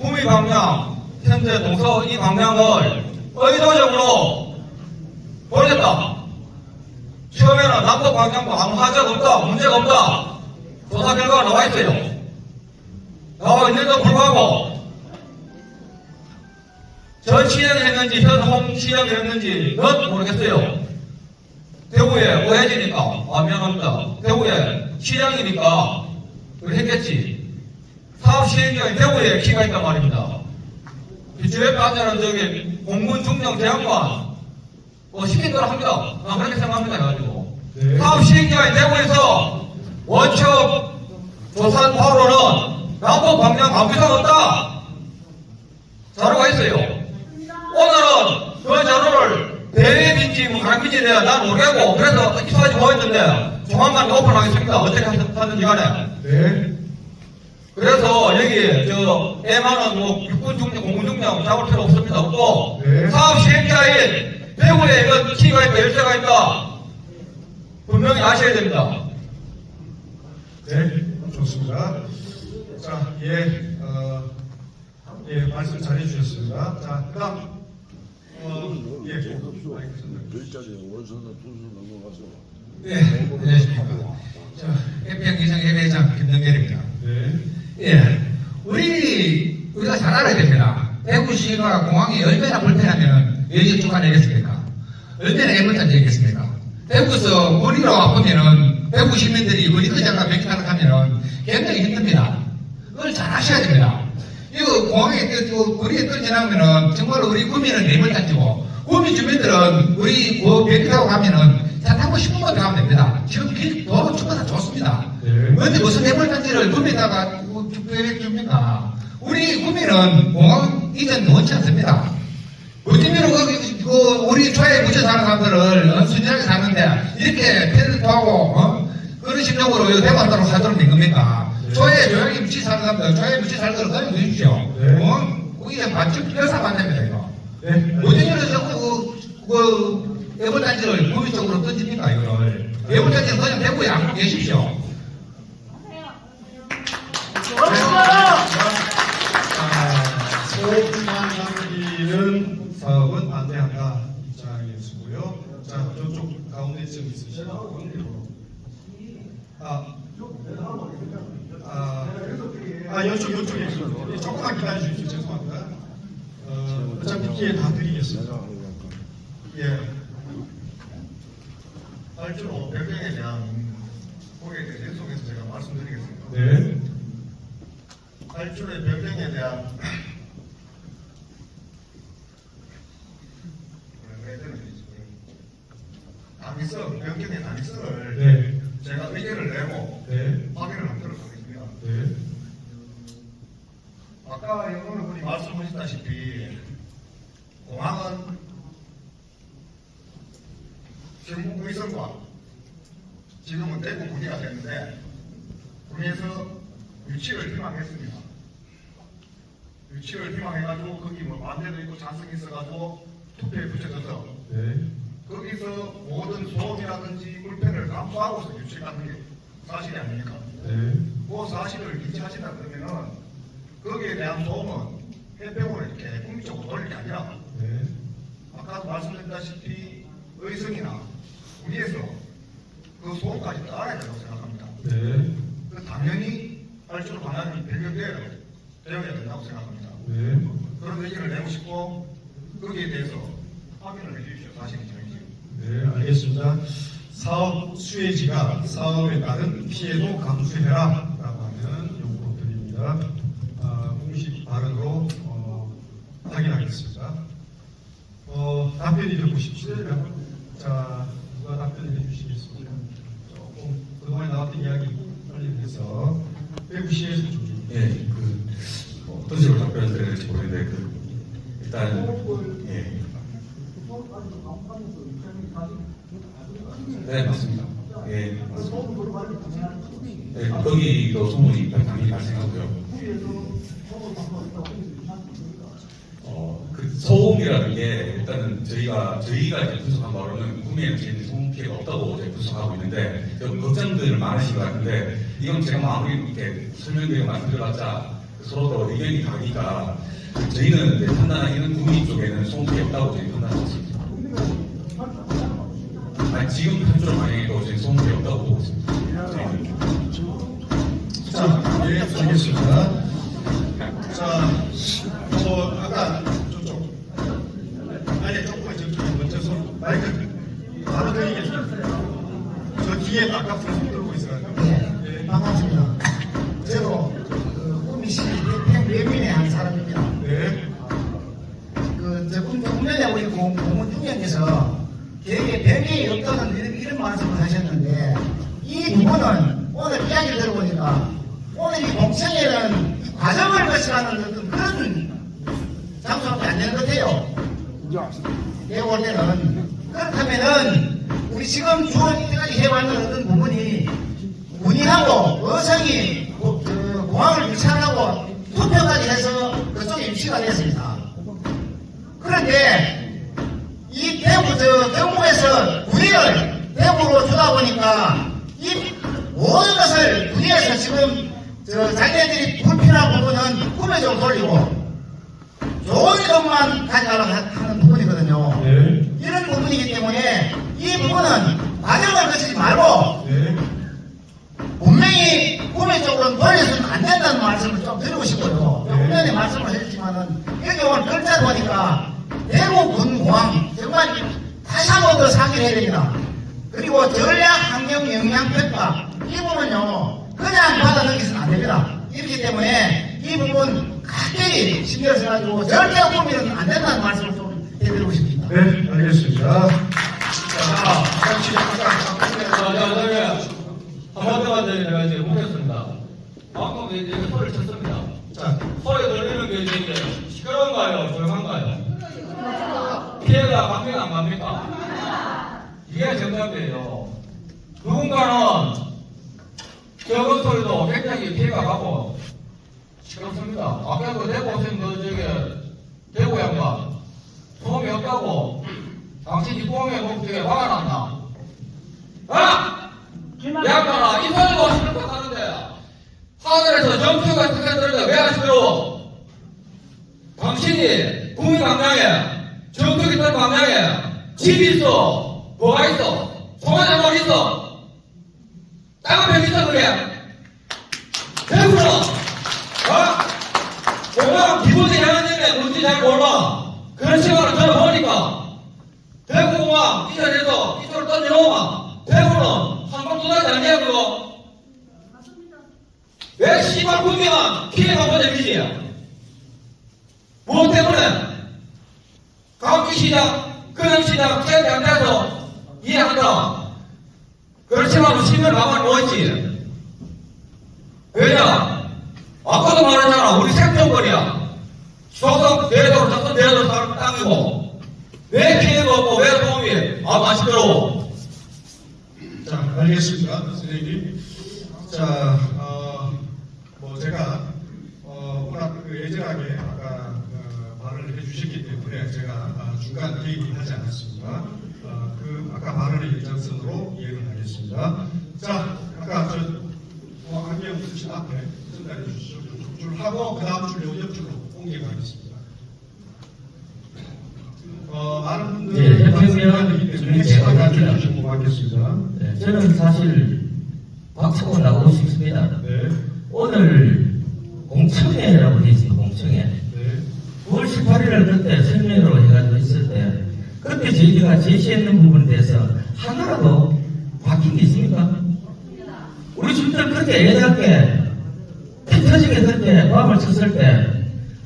구미 방향, 현재 동서 이 방향을 의도적으로 돌렸다. 처음에는 남북 방향도 아무 하자가 없다, 문제가 없다. 조사 결과가 나와 있어요. 나와 있는데도 불구하고 전 시행했는지 현홍 시행했는지는 모르겠어요. 대구에 오해지니까, 미안합니다. 대구에 시장이니까 그걸 했겠지. 사업 시행자인 대구에 키가 있단 말입니다. 주에 빠져는 저기 공군 중령 대학관 시킨 대로 합니다. 난 그렇게 생각합니다. 해가지고 사업 시행자인 대구에서 원칙 조사 바로는 남북 방향 아무 이상 없다. 자료가 있어요. 오늘은 그 자료를 대외인지 강민지에 대해 난 모르겠고, 그래서 이사까지 모였는데 조만간 오픈하겠습니다. 어떻게 하든지 간에. 네. 그래서 여기 애만은 육군 중령, 공군 중령 잡을 필요 없습니다. 없고 네. 사업 시행자인 대구에 이건 키가 있다, 열쇠가 있다. 분명히 아셔야 됩니다. 네, 좋습니다. 자, 말씀 잘해주셨습니다. 자, 그 다음, 네, 안녕하십니까. 해평기상 예배장 김동결입니다. 예, 우리가 잘 알아야 됩니다. 대구시가 공항이 얼마나 불편하면 왜 이쪽 내겠습니까? 얼마나 애물단지겠습니까? 대구에서 머리로 아프면은 대구 시민들이 우리 의자가 백기타를 하면은 굉장히 힘듭니다. 그걸 잘 아셔야 됩니다. 이거 공항에 거리에 떨어지나면은 정말로 우리 구미는 애물단지고, 구미 주민들은 우리 비행기 타고 가면은 차 타고 10분만 더 가면 됩니다. 지금 도로 충분히 다 좋습니다. 그런데 무슨 해물단지를 구미에다가 계획 줍니까? 우리 구미는 공항 이전 원치 않습니다. 어쩌면 우리 초에 묻혀 사는 사람들을 순진하게 사는데 이렇게 패를 하고 그런 심정으로 대만도로 살도록 된 겁니까? 초에 조용히 묻혀 사는 사람들, 초에 묻혀 살도록 그냥 해주십시오. 이게 맞춤 뼈사 만듭니다, 이거. 어쩌면 자꾸 애물단지를 구미 쪽으로 던집니까, 이거를. 애물단지는 그냥 대구에 안 계십시오. 소음만 남기는 사업은 반대한다 입장이었고요. 자, 저쪽 가운데쯤 있으시죠? 이쪽에 조금만 기다려 주십시오. 죄송합니다. 어차피 기회 다 드리겠습니다. 발주로 변경에 대한 고객에 대해 계속해서 제가 말씀드리겠습니다. 네. 발주의 변경에 대한 당위성, 변경의 당위성을 제가 의견을 내고 확인을 하도록 하겠습니다. 아까 여러분은 분이 말씀하셨다시피 공항은 경북 의성과 지금은 대구 구리가 됐는데 구리에서 유치를 희망했습니다. 유치를 희망해가지고 거기 반대도 있고 찬성이 있어가지고 투표에 붙여져서 거기서 모든 소음이라든지 불편을 감수하고서 유치하는 게 사실이 아닙니까? 그 사실을 인지하신다 그러면은 거기에 대한 소음은 해병으로 이렇게 국민적으로 돌릴 게 아니라 아까도 말씀드렸다시피 의성이나 구리에서 그 소음까지 따라야 된다고 생각합니다. 당연히 발주로 방향이 변경되어야 된다고 생각합니다. 그런 의견을 내고 싶고 거기에 대해서 확인을 해주십시오. 사실이 저희지. 네, 알겠습니다. 사업 수혜지가 사업에 따른 피해도 감수해라 라고 하는 요구 드립니다. 공식 발언으로 확인하겠습니다. 답변이 듣고 싶습니다. 자, 누가 답변을 해주시겠습니까? 조금 그동안 나왔던 이야기 관련해서 대구시에서 좀 어떤 식으로 답변을 드려야 될지 모르겠는데 일단 네, 맞습니다. 거기도 소문이 당연히 발생하고요. 소음이라는 게 일단은 저희가 이제 분석한 바로는 구매에는 저희는 소음 피해가 없다고 저희 분석하고 있는데 좀 걱정들 많으신 것 같은데 이건 제가 뭐 아무리 이렇게 설명드리고 말씀드려봤자 서로 또 의견이 다르니까 저희는 이제 판단하기는 구민 쪽에는 소음 피해 없다고 저희 판단하고 있습니다. 아니, 지금 현존 방향에도 저희 소음 피해 없다고 보고 있습니다. 자, 예, 알겠습니다. 자, 아까 저쪽, 아니, 조금만 저쪽에 먼저 손, 마이크 바로 드리겠습니다. 저 뒤에 아까부터 손 들고 있어가지고. 네, 반갑습니다. 저도 구미시 외민의 한 사람입니다. 네. 조금 전에 우리 공무원 중장께서 계획에 별게 없다는 이런 말씀을 하셨는데 이 부분은 오늘 이야기를 들어보니까 오늘 이 공청회는 과정을 거쳐가는 어떤 그런 장소밖에 안 되는 것 같아요. 내가 볼 때는 그렇다면은 우리 지금 주 이때까지 해왔는 어떤 부분이 군인하고 의성이 공항을 유치하라고 투표까지 해서 그쪽에 유치가 됐습니다. 그런데 이 경북에서 군인을 대구로 주다 보니까 이 모든 것을 군인에서 지금 자기네들이 불필요한 부분은 구매적으로 돌리고 좋은 것만 가져가려고 하는 부분이거든요. 네. 이런 부분이기 때문에 이 부분은 과정을 거치지 말고 네. 분명히 구매적으로 돌려서는 안 된다는 말씀을 좀 드리고 싶고요. 분명히 말씀을 하셨지만은 여기 오늘 글자 보니까 대구 군공항 정말 다시 한 번 더 상기를 해야 됩니다. 그리고 전략 환경 영향 평가 이 부분은요 그냥 받아 넘기서는 안 됩니다. 이렇기 때문에 이 부분 각별히 신경을 써가지고 절대 구매는 안 된다는 말씀을 좀 해드리고 싶습니다. 네, 알겠습니다. 한마디만 내가 이제 묻겠습니다. 방금 이제 소리를 쳤습니다. 자, 소리 들리는 게 이제 시끄러운가요? 조용한가요? 피해가 갑니까 안 갑니까? 이게 정답이에요. 누군가는 적은 소리도 굉장히 피해가 가고 시끄럽습니다. 아까도 대구 오신 대구 양반 소음이 없다고 당신이 꿈에 목적에 화가 났나? 아! 양반아, 이 소리도 시끄럽다는데 하늘에서 정표가 생겼는데 왜 안 시끄러워? 당신이 국민 광장에 정표 있던 광장에 집이 있어, 뭐가 있어, 소마장 뭘 있어, 땅은 벽 있어 그래. 대구는 공항 기본적인 하나님의 뭔지 잘 몰라. 그런 시간을 들어보니까 대구공항 이전에서 이쪽으로 던져놓으면 대구는 한번 도달이 아니야 그거. 왜 씨발 국민은 피해가 먼저이지? 무엇 때문에? 강기시장, 근영시장, 체육이 안 돼서 이해한다. 그렇지만 시민을 가만히 누워있지. 왜냐? 아까도 말했잖아. 우리 생존권이야. 조선 대도로 조선 대도로 사는 땅이고 왜 피해가 없고 왜 소음이 안 시끄러워? 자, 알겠습니다. 선생님. 자, 제가, 워낙 예전하게 아까 발언을 해주셨기 때문에 제가 중간 개입하지 않았습니다. 아까 발언의 연장선으로 이해를 하겠습니다. 자, 아까 한명 주신 앞에 전달해 주시죠. 줄 하고, 그 다음 줄로 옆줄로 옮겨가겠습니다. 많은 분들이 말씀하기 때문에 시간 가져주시면 고맙겠습니다. 네, 저는 사실 박차고 나오고 싶습니다. 네. 오늘 공청회라고 되어 있습니다. 공청회. 네. 9월 18일을 그때 설명으로 해가지고 있을 때 그때 저희가 제시했는 부분에 대해서 하나라도 바뀐 게 있습니까? 우리 주민들 그렇게 애답게 피 터지게 그렇게 마음을 쳤을 때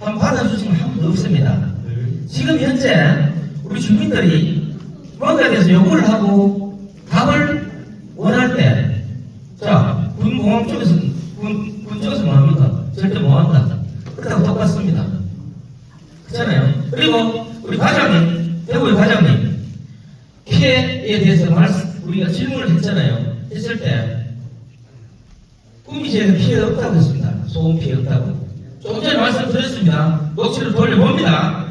한 받아주신 분 한 분도 없습니다. 지금 현재 우리 주민들이 뭔가에 대해서 요구를 하고 답을 원할 때, 자, 군공항 쪽에서, 군 쪽에서 뭐 합니까? 절대 못 한다. 그렇다고 똑같습니다. 그렇잖아요. 그리고 우리 과장님, 대구의 과장님, 피해에 대해서 우리가 질문을 했잖아요. 했을 때, 구미지에는 피해가 없다고 했습니다. 소음 피해 없다고. 조금 전에 말씀드렸습니다. 녹취를 돌려봅니다.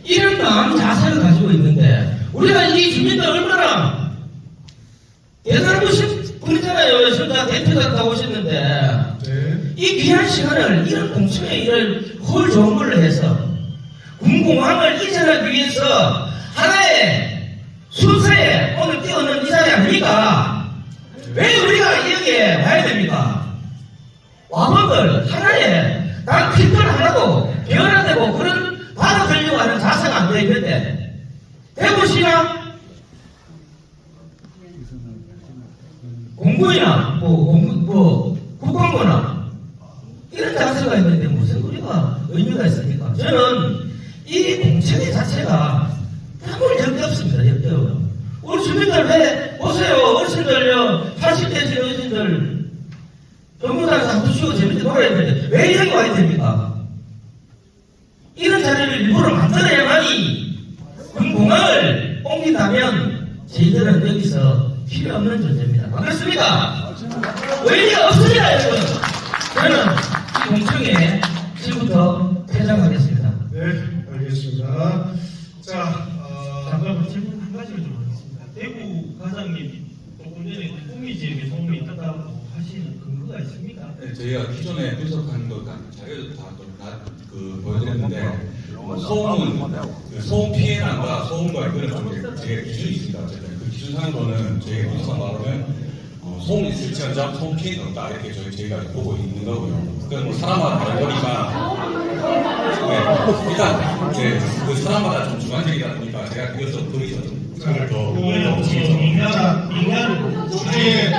이런 마음 자세를 가지고 있는데 우리가 이 주민들 얼마나 대단하신 분이잖아요. 지금 대표자 오셨는데 이 귀한 시간을 이런 공청회 일을 홀 좋은 걸로 해서 군공항을 이전하기 위해서 하나의 순서에 오늘 뛰어오는 이 자리 아닙니까? 왜 우리가 여기에 와야 됩니까? 와법을 하나의 난 핏돌 하나도 변화되고 그런 받아들이려고 하는 자세가 안 되어 있는데 대구시나 공군이나 국방부나 이런 자세가 있는데 무슨 우리가 의미가 있습니까? 저는 이 공청회 자체가 아무 역대 없습니다. 역대 없어요. 우리 주민들 왜 보세요. 어르신들요 80대 되신 어르신들 정부단에서 한번 쉬고 재밌게 놀아야 되는데 왜 여기 와야 됩니까? 이런 자리를 일부러 만들어야만이 군공항을 옮긴다면 저희들은 여기서 필요 없는 존재입니다. 반갑습니다. 의미가 없습니다, 여러분. 저는 이 공청회 지금부터 퇴장하겠습니다. 네, 알겠습니다. 자, 잠깐 질문 한 가지를 좀 하겠습니다. 대구 가장님 조금 전에 꾸미 지역에 소음이 있다고 하시는 근거가 있습니까? 네, 저희가 기존에 분석한 거 자료도 다 보여드렸는데 소음은 소음 피해난과 소음과 이거는 좀 저희가 기준이 있습니다. 어쨌든 그 기준상으로는 저희가 분석한 바로는 소음이 있을지언정 소음 피해는 없다 이렇게 저희가 보고 있는 거고요. 그건 뭐 사람마다 다른 거니까 네, 일단 그 사람마다 좀 주관적이다 보니까 제가 그래서 거기서 좀 더 민간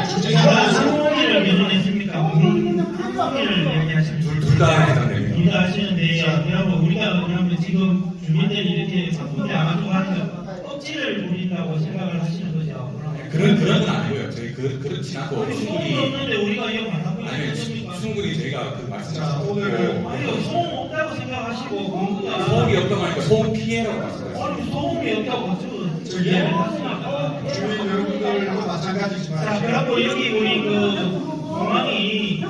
주제가 소음을 개선했습니까? 공공을 얘기하시는 둘 다 해당됩니다. 둘 다 하시는데 그러면 우리가 그러면 지금 주민들이 이렇게 바쁜데 안 하고 하니까 억지를 부린다고 생각을 하시는 거죠? 그런 건 아니고요. 저희 그렇지 않고 충분히 없는데 우리가 이거 안 하고 아니 충분히 저희가 그 말씀하신 오늘 아니요 소음 없다고 생각하시고 공부가 소음이 없다고 하니까 소음 피해라고 말씀하셨어요. 아니 소음이 없다고 가지고 저기 주민 여러분들도 마찬가지지만 자 그리고 여기 우리 그 공항이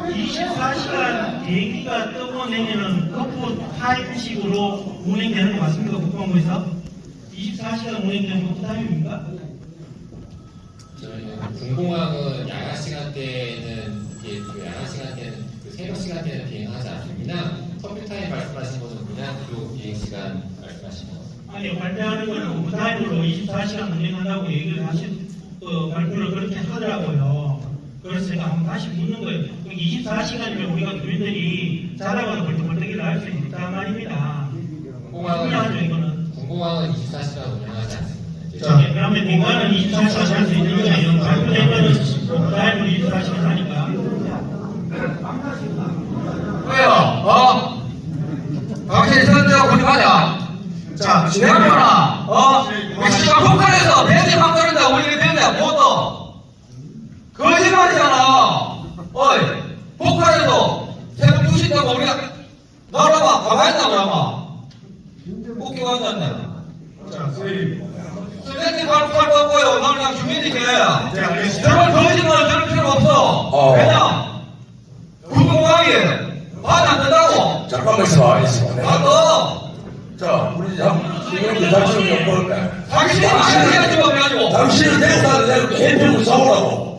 24시간 대기가 뜨고 내면은 커프 타임식으로 운행되는 거 맞습니까? 국방부에서 24시간 운행되는 커프 타임입니까? 저희는 군공항은 야간 시간대에는 그 새벽 시간대에는 비행하지 않습니다. 커피 타임 말씀하신 것은 그냥 그 비행 시간 말씀하신 거. 아니 발표하는 거는 오프 타임으로 24시간 운행한다고 얘기를 하신 발표를 그렇게 하더라고요. 그래서 제가 한번 다시 묻는 거예요. 24시간이면 우리가 교민들이 자다가도 벌떡벌떡이를 할 수 있단 말입니다. 중요하죠 이거는. 군공항은 24시간 운영하지 않습니다. 자, 그러면 민간은 24시간 할 수 있는 거예요. 발표된 거는 오프 타임으로 24시간 하니까. 왜요? 당신이 선대가 군입하냐? 자, 내가 시간 폭발해서 배지 막 떨어진다 우리 배지야 뭐또 거짓말이잖아. 어이 폭발해서 새벽 2시 때고 우리가 나와봐 가만히 있나 그러마 웃기고 앉았네. 자, 선생님. 선생님 발도 없고요. 나는 그냥 주민이게 네, 알겠습니다. 저런 거짓말을 들을 필요 없어. 왜냐 군공항이 반이 안 된다고. 잠깐만 있어. 나도 자, 우리 지금 당신이 엿볼까? 당신이 말해야지 뭐 그래가지고. 당신은 대구사를 내가 해평을 사오라고.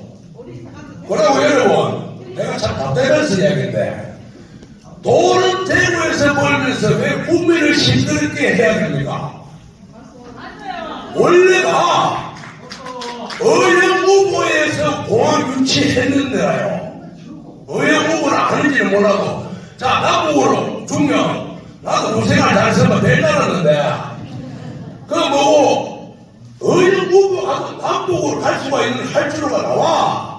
그러고 여러분, 내가 참 답답해서 이야기인데, 돈은 대구에서 벌면서 왜 국민을 힘들게 해야 됩니까? 원래가 의령무보에서 공항 유치했는데요. 의령무보는 아는지는 몰라도, 자, 남북으로 중요. 나도 고생을 잘 했으면 될 줄 알았는데, 그거 뭐고, 의령무보 가서 남북으로 갈 수가 있는 할주로가 나와.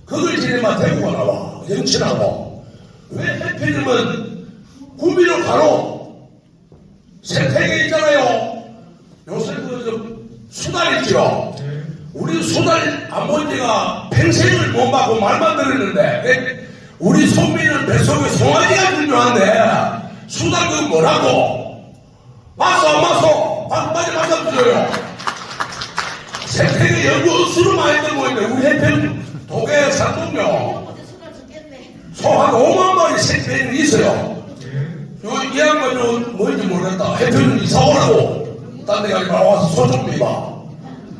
그걸 지내면 대구가 나와. 영친하고. 왜 해필이면 구미로 가노? 생태계 있잖아요. 요새 수달 있죠? 우리 수달 안 본 지가 평생을 못 받고 말만 들었는데, 우리 손민은 뱃속에 송아지가 중요한데, 수달 그 뭐라고? 마소 안 마소? 빨리 맞아주세요. 생태계 연구수로 많이 들고 있는데, 우리 해평 도계 산동요. 소 한 5만 마리 생태계는 있어요. 이 양반은 뭔지 모르겠다. 해표는 이사 오라고. 딴 데 가지 말고 와서 소좀 비봐.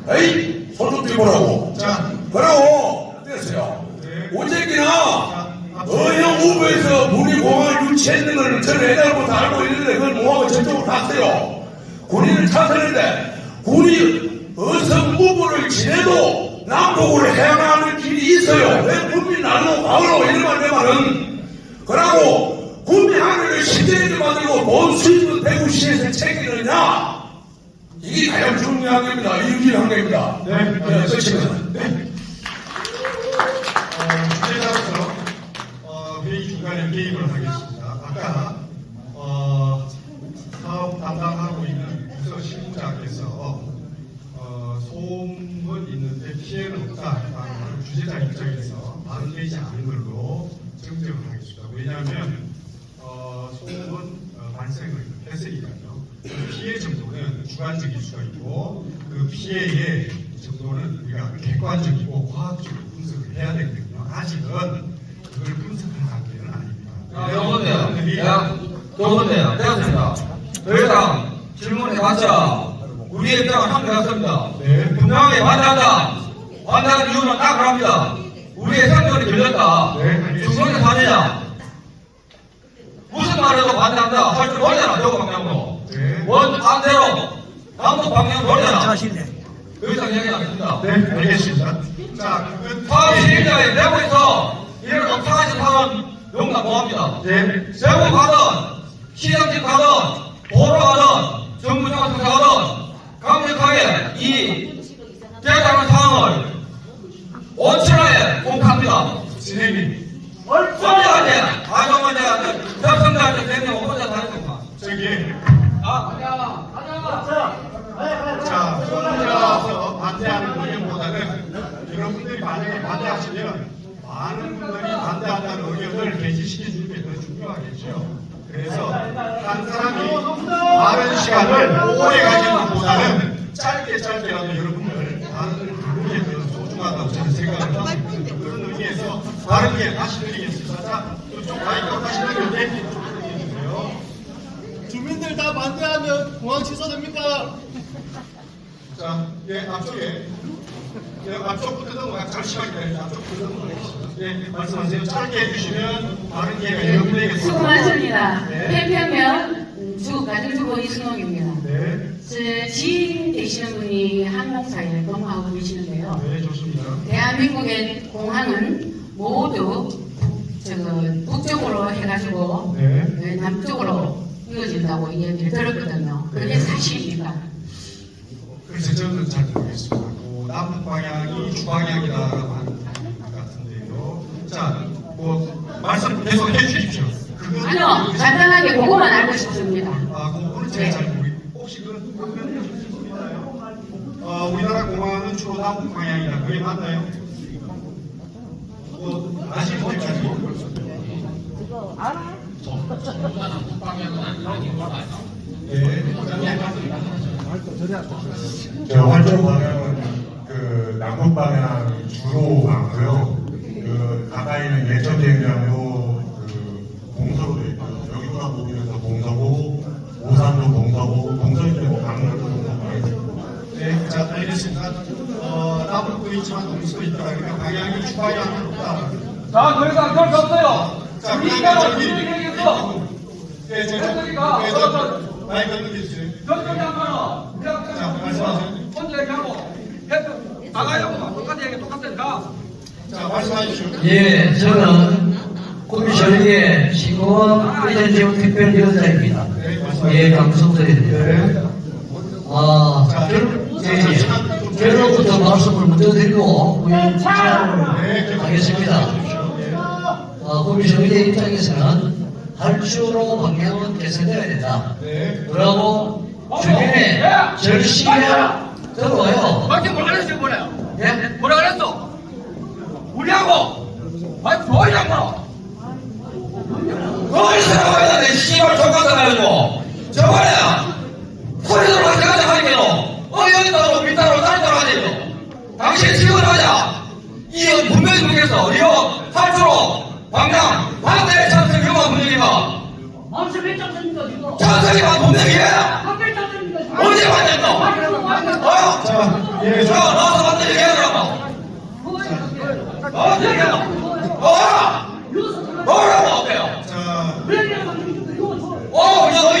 에이? 소좀 비보라고. 자, 그러고, 됐어요. 오재기나, 어형 후보에서 문의공항을 유치했는 걸 저는 옛날부터 알고 있는데, 그걸 뭐하고 저쪽으로 갔어요. 군인을 찾았는데, 군이 어성 무부를 지내도 남북으로 해양하는 길이 있어요. 왜 군민 나누고 가오라고 이러면 내 말은. 그러고, 군민 하늘을 시대를 만들고 돈 수입은 대구시에서 챙기느냐? 이게 가장 중요한 겁니다. 이게 겁니다. 네, 끝입니다. 네. 주제자로서 회의 중간에 개입을 하겠습니다. 아까 사업 담당하고 있는 부서 실무자께서 소음은 있는데 피해는 없다라는 걸 주제자 입장에서 반응되지 않은 걸로 정정을 하겠습니다. 왜냐하면 소음은 발생을 폐쇄이잖아요. 피해 정도는 주관적일 수가 있고 그 피해의 정도는 우리가 객관적이고 과학적으로 분석을 해야 되거든요. 아직은 그걸 분석할 단계는 아닙니다. 여보세요. 됐습니다. 더 이상 질문해봤자 우리의 입장은 한명했습니다. 분명하게 반대한다. 반대하는 이유는 딱 그럽니다. 우리의 생존이 들렸다. 중성에 사느냐? 무슨 말해도 반대한다. 할 줄 모르잖아. 여고 방향으로. 원 반대로 남북 방향으로 모르잖아. 더 이상 얘기 안 했습니다. 네, 알겠습니다. 자, 사업 시행자에 내고 있어. 이런 억차가지 사건 용납 못합니다. 세부 가든, 시장직 가든, 도로 가든, 정부장관 수사 가든, 강력하게 이 대장의 상황을 온천하게 공개합니다. 진행님. 선배한테, 가정한테, 협상자한테 대면 혼자 다니는구만. 자, 혼자서 반대하는 의견보다는 여러분들이 만약에 반대하시면 많은 분들이 반대한다는 의견을 배치시켜주는 게 더 중요하겠죠. 그래서 한 사람이 많은 시간을 오래 가지는 것보다는 짧게라도 여러분들 반응을 부르는 게 더 소중하다고 저는 생각을 합니다. 그런 의미에서 다르게 다시 드리겠습니다. 자, 이쪽 마이크 다시 드리겠습니다. 주민들 다 반대하면 공항 취소됩니까? 자, 앞쪽에. 앞쪽부터 넘어가. 잠시만 기다려주세요. 앞쪽부터 넘어가겠습니다. 네, 말씀하세요. 짧게 해주시면 다른 기회가 여러분에게 수고하십니다. 태평면 가정주부 이순옥입니다. 네. 지인 되시는 분이 항공사에 근무하고 계시는데요. 네, 좋습니다. 대한민국의 공항은 모두 북쪽으로 해가지고 남쪽으로 이어진다고 이야기를 들었거든요. 그게 사실입니까? 그래서 저는 잘 모르겠습니다. 남북 방향이 주방향이라고 하는 것 같은데요. 자, 말씀 계속 해주십시오. 아니요, 간단하게 그거만 알고 싶습니다. 그거는 제가 잘 모르겠고 혹시 그런 있나요? 우리나라 공항은 주로 남북 방향이다. 그게 맞나요? 아시는 분까지 알아? 전부가 남북 방향은 아닌 걸 알죠. 저 활동 방향은 그 남북 방향이 주로 많고요. 그 가까이 있는 예천대행장도 그 동서로 되어 있고요. 여기보다 보면서 동서고, 오산도 동서고, 동서인 쪽에 강릉도 동서고 있습니다. 네, 자, 알겠습니다. 남북도 있지만 동서도 있다. 그러니까 방향이 주방향은 없다. 자, 더 이상 그럴 수 없어요. 자, 우리가 얘기했어. 네, 많이 건너주세요. 저쪽에 한 번은 우리가 말씀하세요. 혼자 얘기하고 나가요. 똑같은 얘기 똑같으니까. 자, 말씀하십시오. 예, 저는 구미저녁에 시공원 의전지원 특별위원장입니다. 예, 감사드립니다. 결론부터 말씀을 먼저 드리고 하겠습니다. 구미저녁의 입장에서는 할주로 방향은 개선되어야 된다. 그러고 주변에 절시가 들어와요. 밖에 뭐라 그랬어요, 뭐라 그랬어? 우리하고 아니 뭐냐고 어디서 나와야 돼? 씨발 족같아 가지고 저번에 소리도 마찬가지 하니까요. 여기다로 밑다로 다른 데로 하세요. 당신 지금 하자. 이거 분명히 모르겠어. 이거 할주로 방향 반대에 찬스 위험한 분위기가 당신 몇 장입니까 지금? 장사기만 분명히 해! 몇 장입니까 지금? 언제 만났노? 자, 예, 자, 나와서 만난 얘기해, 그러면. 얘기해. 뭐라고 어때요? 자,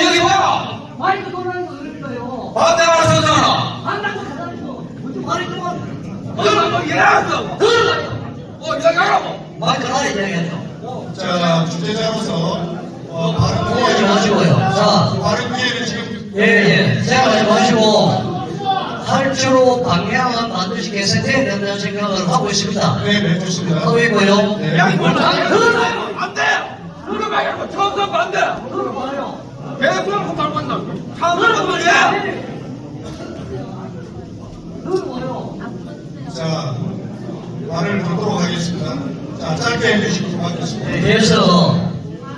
여기 봐라! 마이크 돌아가는 거 그러니까요. 반대하라 선생아! 안나고 가자고. 무슨 말이 좀 너는 일어났어! 이야기하라고! 마이크 안에 이야기하죠. 자, 주제자로서 발언 하지 마시고요. 자, 발언 기회는 지금 예. 생각하지 마시고, 할주로 방향은 반드시 개선돼야 된다는 생각을 하고 있습니다. 네, 좋습니다. 하고 있고요. 네. 야, 이걸 안 돼! 그거 말고 처음 선거 안 돼! 그거 봐요. 대통령 달고 있나? 처음 선거 말이야! 그거 봐요. 자, 말을 듣도록 하겠습니다. 자, 짧게 해주시기 바라겠습니다. 그래서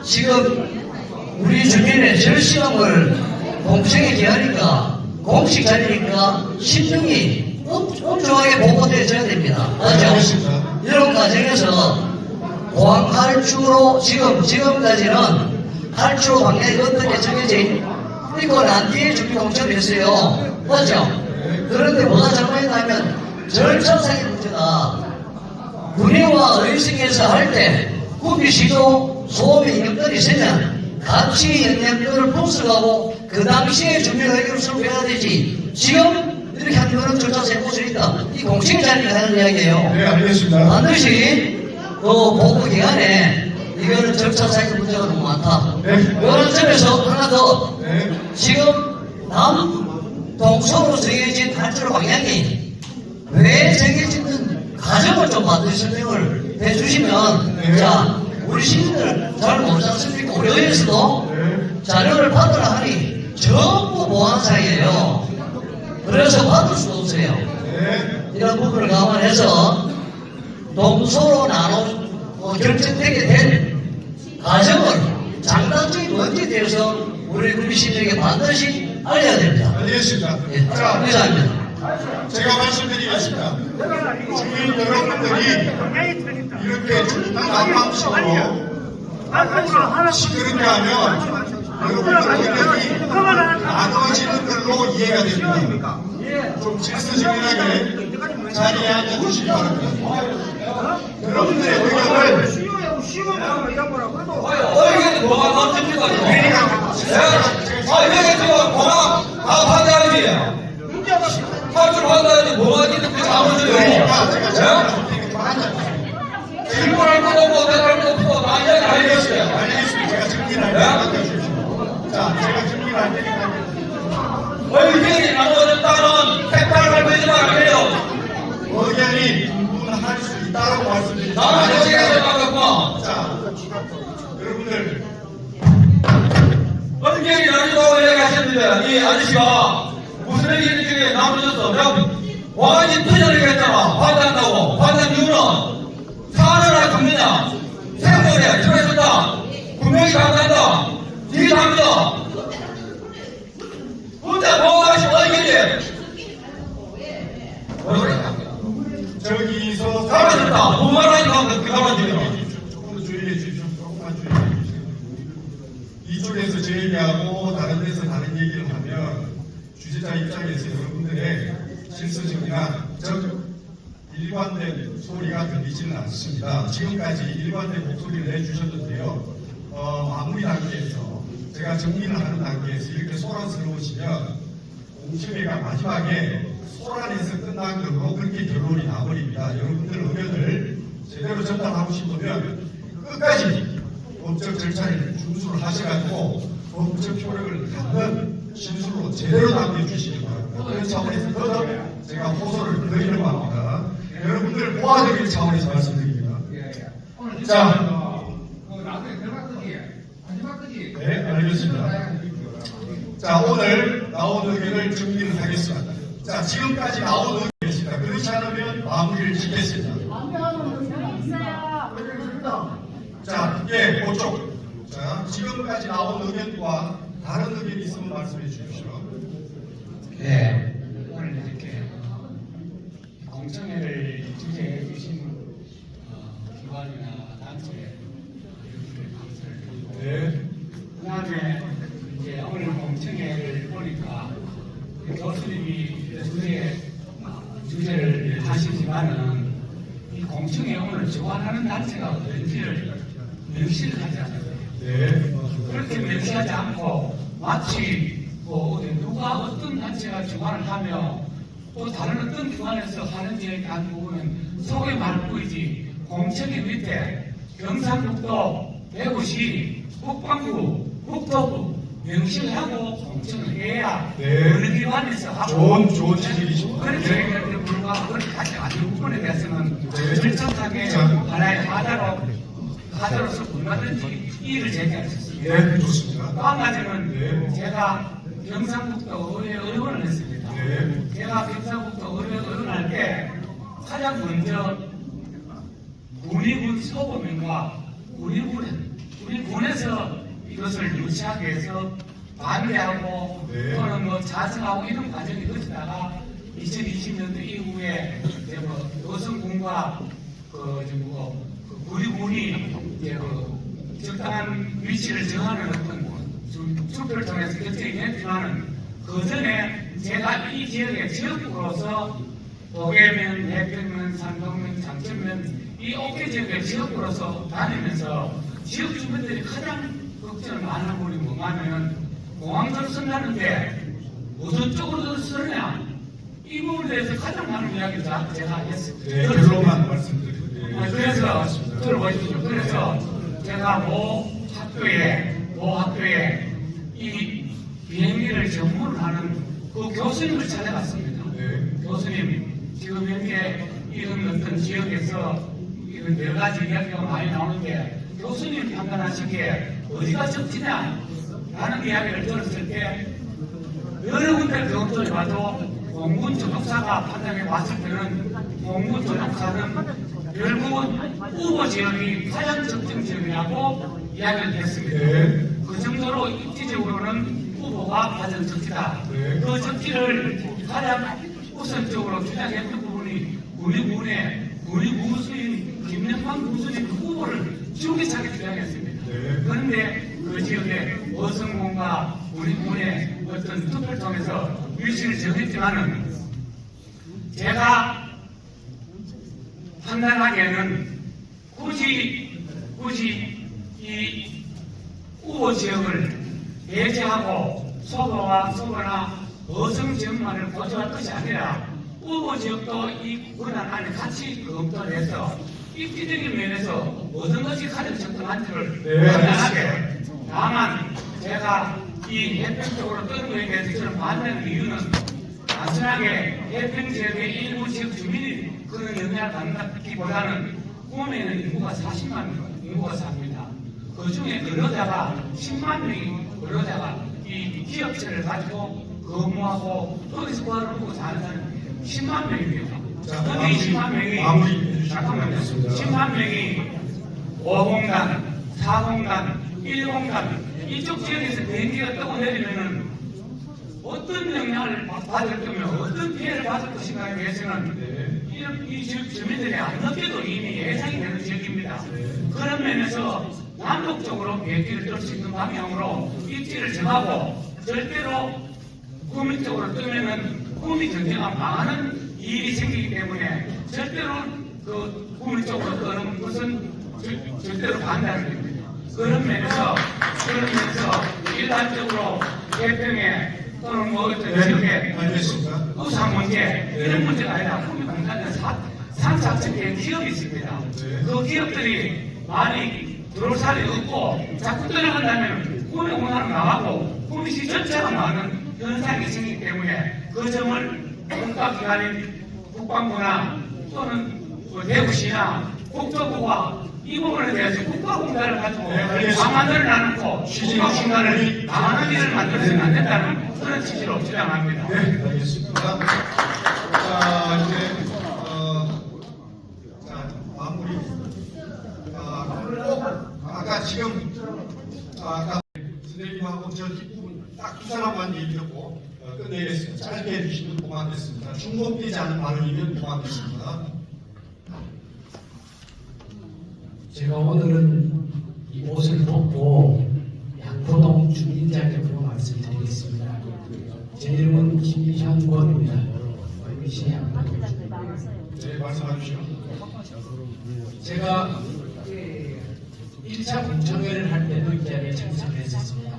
지금 우리 주민의 절실함을 공청회 기하니까 공식 자리니까 신중히 엄중하게 보고되어야 됩니다. 맞죠? 이런 과정에서 공항할주로 지금까지는 할주로 방향이 어떻게 정해지 있고 난 뒤에 준비 공청을 했어요. 맞죠? 그런데 뭐가 잘못했냐면 절차상의 문제다. 군의와 의식에서 할 때 구비시도 소음의 인력들이 있으면 같이 영향력을 분석하고 그 당시에 준비를 해결을 해야 되지. 지금 이렇게 하는 거는 절차상의 모습이 있다. 이 공식 자리가 하는 이야기예요. 네, 알겠습니다. 반드시 보고 기간에 이거는 절차상의 문제가 너무 많다. 네. 이런 점에서 하나 더 네. 지금 남동서로 정해진 할주로 방향이 왜 정해지는 과정을 좀 반드시 설명을 해주시면 네. 자 우리 시민들 잘 모르지 않습니까? 우리 의회에서도 자료를 받으라 하니 전부 보안사이에요. 그래서 받을 수도 없어요. 네. 이런 부분을 감안해서 동서로 결정되게 된 과정을 장단적인 원칙에 대해서 우리 시민에게 반드시 알려야 됩니다. 알겠습니다. 예, 자, 이상입니다. 제가 말씀드리겠습니다. 주민 여러분들이 이렇게 중간방식으로 시끄럽게 하면 여러분들 의견이 나눠지는 걸로 이해가 됩니다. 좀 질서정연하게 자리에 앉아주시기 바랍니다. 여러분들의 의견을 이게 뭐가 나옵니까? 이게 지금 공항 다 반대하지? 할줄 반대하지 뭐가 이렇게 잘못해요? 질문 할 것도 없고 대답할 것도 없고 다 이야기 알겠어요. 알겠습니다. 제가 정리를 할게요. 자, 제가 정리를 할 테니까. 의견이 나눠졌다는 색깔을 발표하지 말아요. 의견이 분분할 수 있다고 말씀드립니다. 나는 여기가 생각하구나. 자, 여러분들. 의견이 나눠졌다고 이야기하셨는데 이 아저씨가 무슨 의견이 중에 나눠졌어? 내가 왕안이 투자를 했잖아. 반대한다고. 반대한 이유는 사느냐 죽느냐 생존해 처했었다. 분명히 반대한다. 이게 답니다. 근데 뭐가 하시 의견이 저기서 사라졌다. 뭔 말하니까 그렇게 가만히요. 조금 더 주의해 주십시오. 조금만 주의해 주세요. 이쪽에서 제 얘기하고 다른 데서 다른 얘기를 하면 주제자 입장에서 여러분들의 질서정리나 일관된 소리가 들리지는 않습니다. 지금까지 일관된 목소리를 내주셨는데요. 마무리 단계에서 제가 정리를 하는 단계에서 이렇게 소란스러우시면 공청회가 마지막에 소란에서 끝난 걸로 그렇게 결론이 나버립니다. 여러분들 의견을 제대로 전달하고 싶으면 끝까지 법적 절차를 준수를 하셔가지고 법적 효력을 갖는 진술로 제대로 남겨주시기 바랍니다. 그런 차원에서 더더 제가 호소를 드리려고 합니다. 여러분들 보완적인 차원에서 말씀드립니다. 자, 네, 알겠습니다. 자, 오늘 나온 의견을 정리를 하겠습니다. 자, 지금까지 나온 의견이 있습니다. 그렇지 않으면 마무리를 짓겠습니다. 자, 예, 그쪽. 자, 지금까지 나온 의견과 다른 의견이 있으면 말씀해 주십시오. 네, 오늘 이렇게 공청회를 주재해 주신 기관이나 단체 이렇게 감사를 드리고 네. 그다음에 교수님이 주제를 하시지만은 이 공청회 오늘 주관하는 단체가 어딘지를 명시를 하지 않아요. 네. 그렇게 명시하지 않고 마치 누가 어떤 단체가 주관을 하며 또 다른 어떤 기관에서 하는지에 대한 부분은 속에 말뿐이지 공청회 밑에 경상북도, 대구시, 국방부, 국토부 명시를 하고 공청을 해야 어느 기관에서 하고 좋은 지적이십니다. 그런 저희들한테 불구하고 그렇게 하지 않는 부분에 대해서는 절차상의 하나의 하자로서 얼마든지 이의를 제기하셨습니다. 네, 좋습니다. 또 한 가지는 제가 경상북도 의회 의원을 했습니다. 제가 경상북도 의회 의원할 때 가장 먼저 군의군 소보면과 우리 군에서 이것을 유치하기 위해서 반대하고 또는 뭐 자성하고 이런 과정이 거치다가 2020년도 이후에 이제 여성군과 군의군이 이제 적당한 위치를 정하는 어떤 투표를 통해서 결정이 됐지만은 그 전에 제가 이 지역의 지역구로서 도계면, 해평면, 산동면, 장천면 이 5개 지역의 지역구로서 다니면서 지역 주민들이 가장 걱정을 많이 하는 부분이 뭐냐면 공항도로 쓴다는데 어떤 쪽으로 쓰느냐 이 부분에 대해서 가장 많은 이야기를 제가 했습니다. 네, 결론만 말씀드리겠습니다. 그래서 들어보십시오. 그래서 제가 모 학교에 이 비행기를 전문을 하는 그 교수님을 찾아갔습니다. 교수님, 지금 현재 이런 어떤 지역에서 이런 여러 가지 이야기가 많이 나오는데 교수님 판단하시기에 어디가 적지냐? 라는 이야기를 들었을 때 여러 군데 경험을 봐도 공군 조종사가 판단해 봤을 때는 공군 조종사는 결국은 우보 지역이 가장 적정 지역이라고 이야기를 했습니다. 그 정도로 입지적으로는 우보가 가장 적지다. 그 적지를 가장 우선적으로 주장했던 부분이 우리 구수인 김영환 구수인 후보를 줄기차게 주장했습니다. 그런데 그 지역의 어성군과 우리 군의 어떤 투표를 통해서 위치를 정했지만은 제가 판단하기에는 굳이 이 우보 지역을 배제하고 소보나 어성 지역만을 고조할 것이 아니라 우보 지역도 이 권한 안에 같이 검토를 해서 입지적인 면에서 어떤 것이 가장 적당한지를 판단하게. 다만 제가 이 해평 쪽으로 뜨는 것에 대해서 저는 반대하는 이유는 단순하게 해평 지역의 일부 지역 주민이 그런 영향을 받는다기보다는 꿈에는 인구가 40만 인구가 삽니다. 그 중에 근로자가 10만 명이 근로자가 이 기업체를 가지고 근무하고 거기서 벌어먹고 사는 사람이 10만 명입니다. 거기 10만 명이 잠깐만요. 10만 명이 5공단, 4공단, 1공단 이쪽 지역에서 비행기가 뜨고 내리면은 어떤 영향을 받을 거며 어떤 피해를 받을 것인가에 대해서는 이 지역 주민들이 안 느껴도 이미 예상이 되는 지역입니다. 그런 면에서 남북적으로 비행기를 뜰 수 있는 방향으로 입지를 정하고 절대로 구미 쪽으로 뜨면은 구미 전쟁가 망하는 일이 생기기 때문에 절대로 그 구미 쪽으로 뜨는 것은 절대로 반대하는 겁니다. 그런 면에서 일반적으로 개평에 또는 뭐 어떤 지역에 우상 문제 이런 문제가 아니라 구미 공단에 상사측에 기업이 있습니다. 그 기업들이 많이 들어올 사람이 없고 자꾸 떠나간다면 구미 공단은 나가고 구미시 전체가 망하는 현상이 생기기 때문에 그 점을 국가기관인 국방부나 또는 대구시나 국토부가 이 부분에 대해서 국가공단을 가지고 방안을 나누고 국가공단을 망하는 일을 만들어서는 안 된다는 그런 취지로 주장합니다. 네, 알겠습니다. 자, 이제 마무리. 아까 지금 선생님하고 저 뒷부분 딱 두 사람만 얘기하고 끝내겠습니다. 짧게 해주시면 고맙겠습니다. 중복되지 않은 발언이면 고맙겠습니다. 제가 오늘은 이 옷을 벗고 양포동 주민자격으로 말씀드리겠습니다. 제 이름은 김현권입니다. 네, 말씀하십시오. 제가 1차 공청회를 할 때도 이 자리에 참석했었습니다.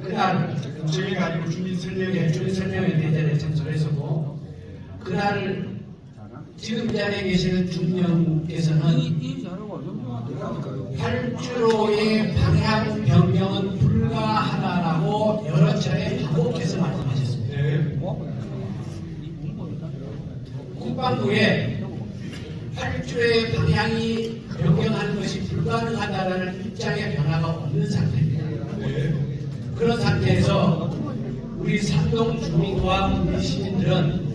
그날 공청회가 아니고 주민설명회 대전에 참석했었고, 그날 지금 이 자리에 계시는 중령께서는 8주로의 방향 변경은 불가하다라고 여러 차례 반복해서 말씀하셨습니다. 국방부에 8주의 방향이 변경하는 것이 불가능하다라는 입장의 변화가 없는 상태입니다. 그런 상태에서 우리 산동 주민과 우리 시민들은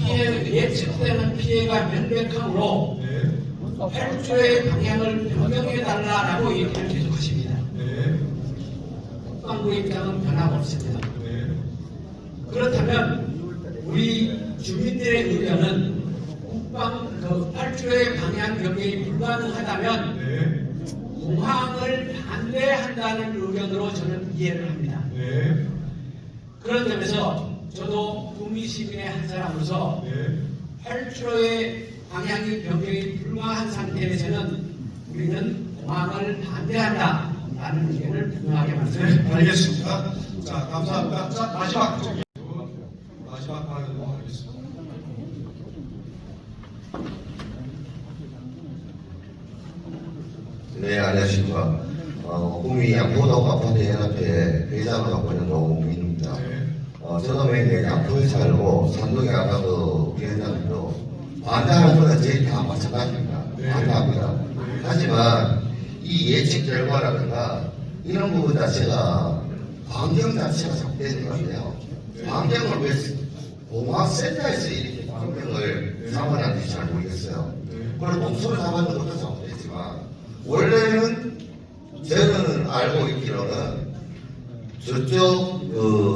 예측되는 피해가 명백하므로 8주의 방향을 변경해달라라고 얘기를 계속하십니다. 국방부 입장은 변화가 없습니다. 그렇다면 우리 주민들의 의견은 국방 8주의 방향 변경이 불가능하다면 공항을 반대한다는 의견으로 저는 이해를 합니다. 그런 점에서 저도 구미 시민의 한 사람으로서 8주의 방향이 변경이 불가한 상태에서는 우리는 공항을 반대한다라는 의견을 분명하게 말씀드립니다. 알겠습니다. 자, 감사합니다. 자, 마지막 발언 하겠습니다. 네, 안녕하십니까. 구미 양포도아파트연합회 회장을 하고 있는 노무민입니다. 저도 매일 양포에 살고 산동에 아까도 위원장님도 반대하는 거는 저희 다 마찬가지입니다. 반대합니다. 하지만 이 예측 결과라든가 이런 부분 자체가 환경 자체가 잘되는 것 같아요. 환경을 왜 공항센터에서 이렇게 환경을 잡아놨는지 잘 모르겠어요. 그리고 동서를 잡아놓은 것도 잘못했지만 원래는 저는 알고 있기로는 저쪽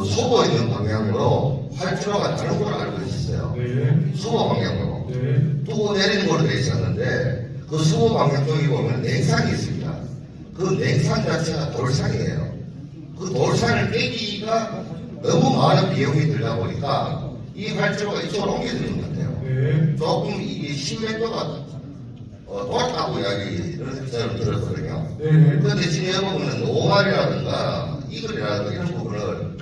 소보 있는 방향으로 활주로가 다른 걸 알고 있었어요. 소보 방향으로 또 내리는 걸로 되어 있었는데 그 소보 방향 쪽에 보면 냉산이 있습니다. 그 냉산 자체가 돌산이에요. 그 돌산을 깨기가 너무 많은 비용이 들다 보니까 이 활주로가 이쪽으로 옮겨지는 것 같아요. 조금 이게 10m가 돌았다고 이야기를 저는 들었거든요. 그런데 지금 보면 노말이라든가 이글이라든가 이런 부분을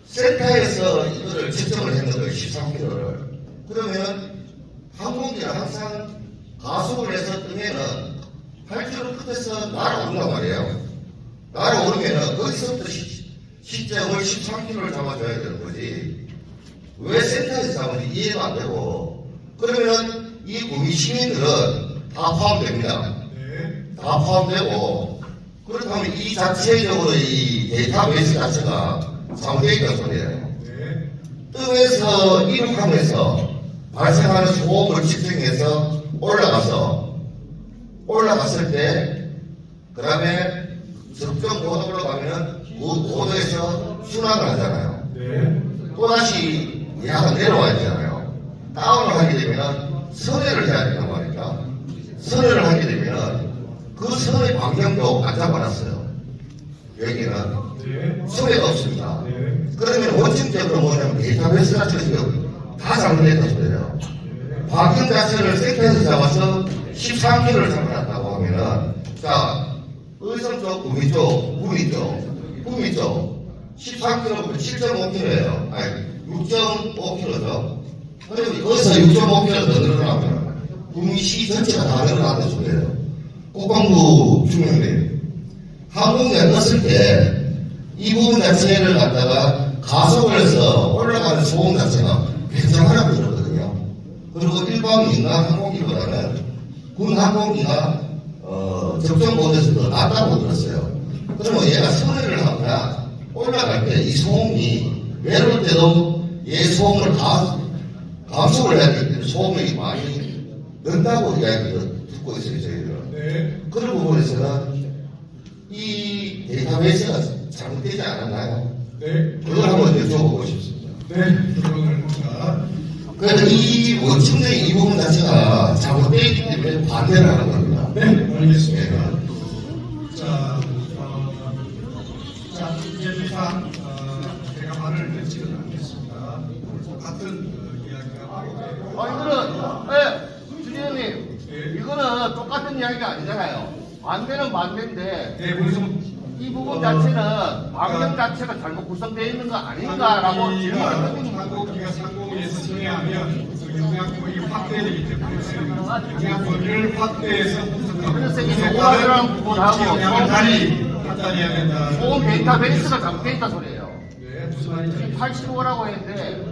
센터에서 이거를 측정을 했는 거예요. 13km를. 그러면 항공기는 항상 가속을 해서 뜨면은 활주로 끝에서 날아오른단 말이에요. 날아오르면은 거기서부터 시점을 13km를 잡아줘야 되는 거지. 왜 센터에서 잡은지 이해가 안 되고. 그러면 이 구미 시민들은 다 포함됩니다. 다 포함되고, 그렇다면 이 자체적으로 이 데이터베이스 자체가 잘못되어 있다는 소리예요. 뜸에서 이륙하면서 발생하는 소음을 측정해서 올라갔을 때, 그 다음에 적정 고도로 가면 그 고도에서 순항을 하잖아요. 또다시 예하가 내려와야 되잖아요. 다운을 하게 되면 선회를 해야 된단 말입니다. 선회를 하게 되면 그 선의 방향도 안 잡아놨어요. 여기는 선회가 없습니다. 그러면 원칙적으로 뭐냐면 데이터베이스 자체가 다 잘못됐다 소리예요. 방향 자체를 센터에서 잡아서 13km를 잡아놨다고 하면은 자 의성 쪽, 구미 쪽, 구미 쪽 13km면 7.5km예요. 아니 6.5km죠. 그러면 거기서 6.5km 더 늘어나면 구미시 전체가 다 늘어나는 소리예요. 국방부 중령님, 항공기가 떴을 때 이 부분 자체를 갖다가 가속을 해서 올라가는 소음 자체가 굉장하다고 들었거든요. 그리고 일반 민간 항공기보다는 군 항공기가 적정 고도에서 더 낫다고 들었어요. 그러면 얘가 선회를 하거나 올라갈 때 이 소음이 내려올 때도 얘 소음을 다 감속을 해야 되기 때문에 소음이 많이 는다고 이야기를 듣고 있어요, 저희들은. 그런 부분에서는 이 데이터베이스가 잘못되지 않았나요? 그걸 한번 여쭤보고 싶습니다. 그래서 이 원칙적인 이 부분 자체가 잘못되어 있기 때문에 반대를 하는 겁니다. 알겠습니다. 자, 이상 제가 말을 맺지는 않겠습니다. 같은 이야기가 이거는 주지현님 이거는 똑같은 이야기가 아니잖아요. 반대는 반대인데 이 부분 자체는 방향 자체가 잘못 구성되어 있는 거 아닌가라고 질문을 드리는 한국기가 상공에서 승리하면 영향권이 확대되기 때문에 영향권을 확대해서 그래서 이 노화랑 부분하고 영향을 달리 판단해야 된다. 소음 데이터베이스가 잘못되어 있다 소리예요. 네, 무슨 말인지 85라고 했는데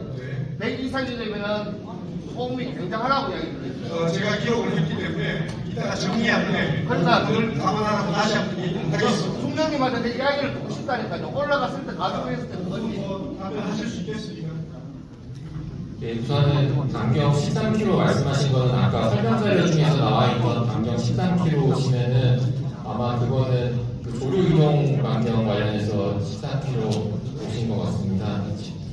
100 이상이 되면은 소음이 굉장하다고 이야기했어요. 제가 기록을 했기 때문에 이따가 정리할 때 그러니까 그걸 감안하고 다시 한번 얘기하겠습니다. 총장님한테 내 이야기를 듣고 싶다니까요. 올라갔을 때 가정했을 때 그건지 답변하실 수 있겠습니까? 네, 우선은 반경 13km 말씀하신 거는 아까 설명자료 중에서 나와 있던 반경 13km시면은 아마 그거는 그 조류이동 반경 관련해서 13km 보신 것 같습니다.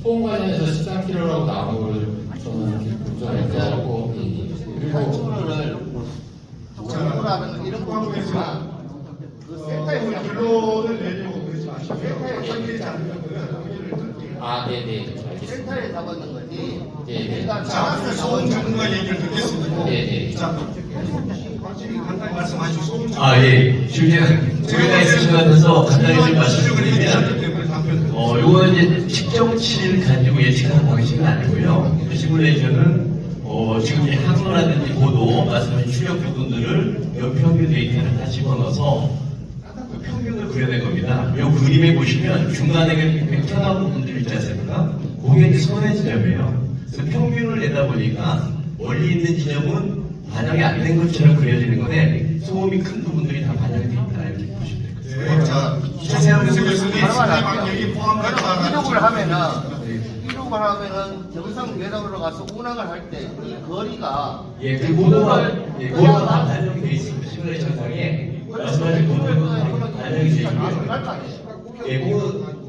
소음 관련해서 13km라고 나온 걸 저는 부정해서 하고 그리고 정부라는 이런 부분에서 그 센터에 결론을 내려고 그러지 마시고 설계되지 않는 것들은 네네 센터에 잡았는 거지. 네네 자, 소음 전문가 얘기를 듣겠습니다. 네네 자, 간단히 말씀하시고 소음 예. 지금 저희가 있으신 것 같아서 간단히 좀 말씀드리면, 요거는 이제 측정치를 가지고 예측하는 방식은 아니고요. 시뮬레이션은, 지금 이제 항로라든지 고도, 말씀하신 출력 부분들을 연평균 데이터를 다 집어넣어서 그 평균을 그려낸 겁니다. 이 그림에 보시면 중간에 팽창한 부분들 있지 않습니까? 그게 이제 선의 지점이에요. 그래서 평균을 내다 보니까 멀리 있는 지점은 반영이 안 된 것처럼 그려지는 건데 소음이 큰 부분들이 다 반영이 돼 있다 이렇게 보시면 되겠습니다. 자, 자세한 부분은 이륙을 하면은 정상 외곽으로 가서 운항을 할 때 이 거리가 그 고도가 다 반영이 돼 있습니다. 시뮬레이션상에 말씀하신 고도가 다 반영이 돼 있고요.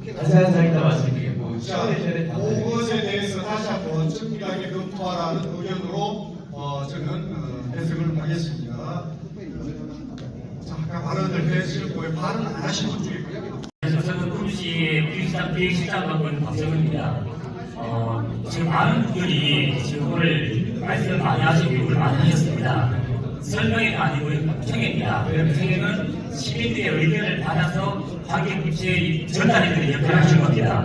그 자세한 사항 다 말씀드리고 시뮬레이션에 다 그것에 대해서 다시 한번 정밀하게 검토하라는 의견으로 저는 해석을 하겠습니다. 자, 아까 발언을 해주셨고 왜 발언 안 하신 분 중에 저는 구미시의 비행실장 맡고 있는 박정은입니다. 지금 많은 분들이 지금 오늘 말씀을 많이 하시고 요구를 많이 하셨습니다. 설명회가 아니고 평행입니다. 평행은 시민들의 의견을 받아서 관계부처에 전달해드리는 역할을 하시는 겁니다.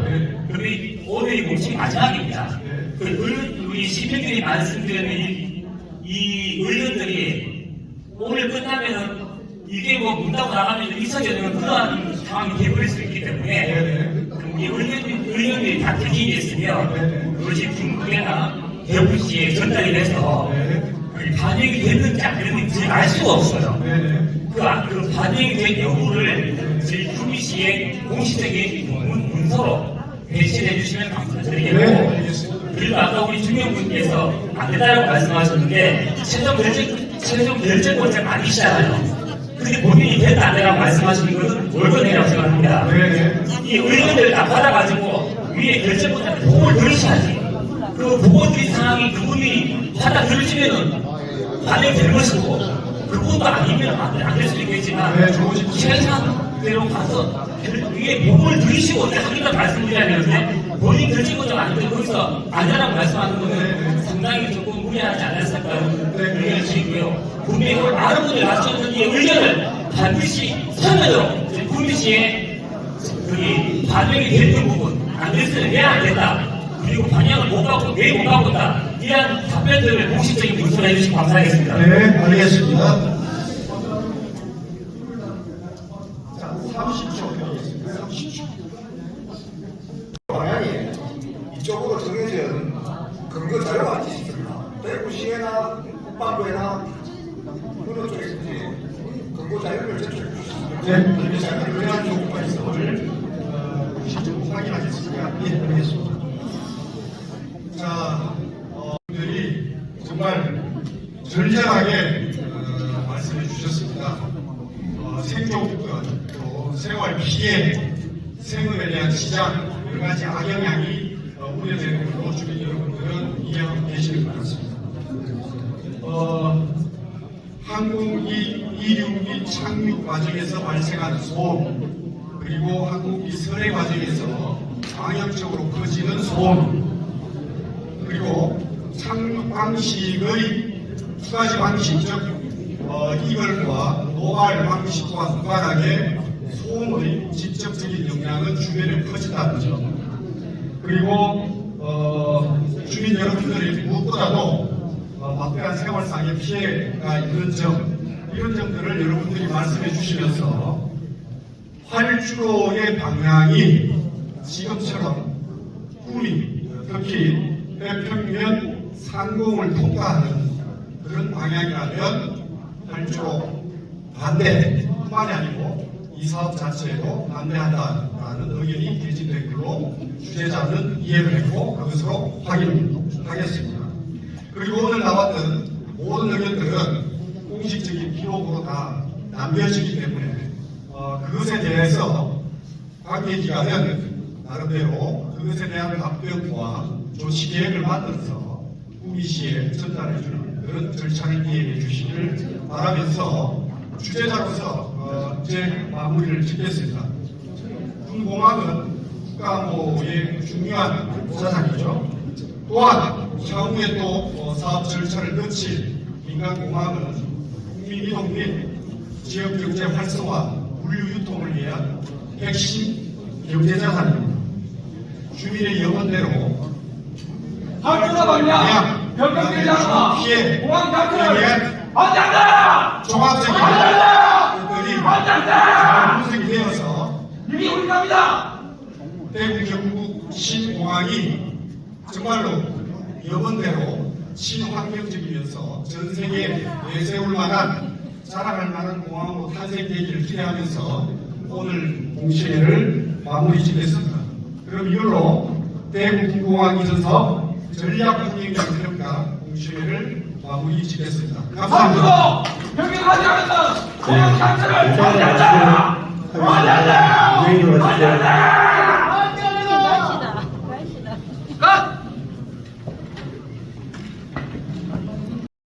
그리고 오늘이 공식 마지막입니다. 우리 시민들이 말씀드리는 이 의견들이 오늘 끝나면은 이게 뭐 문다고 나가면 이사전은 그러한 상황이 되어버릴 수 있기 때문에 이 의견들이 다 대기돼 있으며 그것이 중국이나 대구시에 전달이 돼서 반영이 됐는지 안 됐는지 알 수가 없어요. 그 반영이 된 여부를 저희 구미시에 공식적인 문서로 배치해 주시면 감사드리겠고 그리고 아까 우리 중명분께서 안 되다라고 말씀하셨는데 최종 결정권자 아니시잖아요. 근데 본인이 됐다 안 되라고 말씀하시는 것은 월권이라고 생각합니다. 이 의견들을 다 받아가지고 위에 결정권자한테 보고를 들으셔야지. 그 보고 드린 상황이 그분이 받아들으시면은 반영되는 것이고 그분도 아니면 안 될 수도 있겠지만 최상대로 가서 위에 보고를 들으시고 하기가 말씀드려야 되는데 본인 결정권자가 아닌데 거기서 안 되라고 말씀하는 것은 상당히 조금 무리하지 않았을까요? 의견을 드리고요. 국민이 많은 분들이 맞춰준 이 의견을 반드시 서면으로 구미시에 반영이 되는 부분 안 됐으면 왜 안 된다. 그리고 반영을 못 받고 왜 못 받고 있다. 이러한 답변들을 공식적인 문서로 해주시면 감사하겠습니다. 네, 알겠습니다. 자, 30초 드리겠습니다. 30초. 방향이 이쪽으로 정해진 근거 자료가 있습니다. 대구시에나 국방부에나 어느 쪽에든지 근거 자료를 제출해 주십시오. 네, 알겠습니다. 그러한 조건가 있음을 확인하겠습니다. 네, 알겠습니다. 자, 분들이 정말 절절하게 말씀해 주셨습니다. 생존권, 또 생활 피해, 생업에 대한 지장, 여러 가지 악영향이 우려되는 걸로 주민 여러분들은 이해하고 계시는 것 같습니다. 항공기 이륙이 착륙 과정에서 발생한 소음, 그리고 항공기 선 선회 과정에서 방역적으로 커지는 소음, 그리고 착륙 방식의 두 가지 방식, 즉 이별과 노발 방식과 무관하게 소음의 직접적인 영향은 주변에 커진다는 점. 그리고 주민 여러분들이 무엇보다도 막대한 생활상의 피해가 있는 점, 이런 점들을 여러분들이 말씀해 주시면서 활주로의 방향이 지금처럼 꿈이 특히 해평면 상공을 통과하는 그런 방향이라면 활주로 반대뿐만이 아니고 이 사업 자체에도 반대한다라는 의견이 개진된 걸로 주재자는 이해를 했고 그것으로 확인하겠습니다. 그리고 오늘 나왔던 모든 의견들은 공식적인 기록으로 다 남겨지기 때문에 그것에 대해서 관계기관은 나름대로 그것에 대한 답변과 조치 계획을 만들어서 구미시에 전달해주는 그런 절차를 이해해 주시기를 바라면서 주재자로서 이제 마무리를 짓겠습니다. 군공학은 국가안보의 중요한 자산이죠. 또한 향후에 또 사업 절차를 거칠 민간공학은 국민 이동 및 지역경제 활성화, 물류 유통을 위한 핵심 경제자산입니다. 주민의 영혼대로 활주로 방향 변경되지 않아 공항 자체를 반대한다! 종합적인 반대한다! 분석이 되어서 이게 우리 겁니다! 대구 경북 신공항이 정말로 영혼대로 친환경적이면서 전 세계에 내세울 만한 자랑할 만한 공항으로 탄생되기를 기대하면서 오늘 공시회를 마무리 짓겠습니다. 그럼 이걸로 대구 군공항 이전사업 전략분위기랑 평가 공시회를 마무리 짓겠습니다. 감사합니다. 변경하지 않는다! 공항 자체를 반대한다! 반대한다! 반대한다!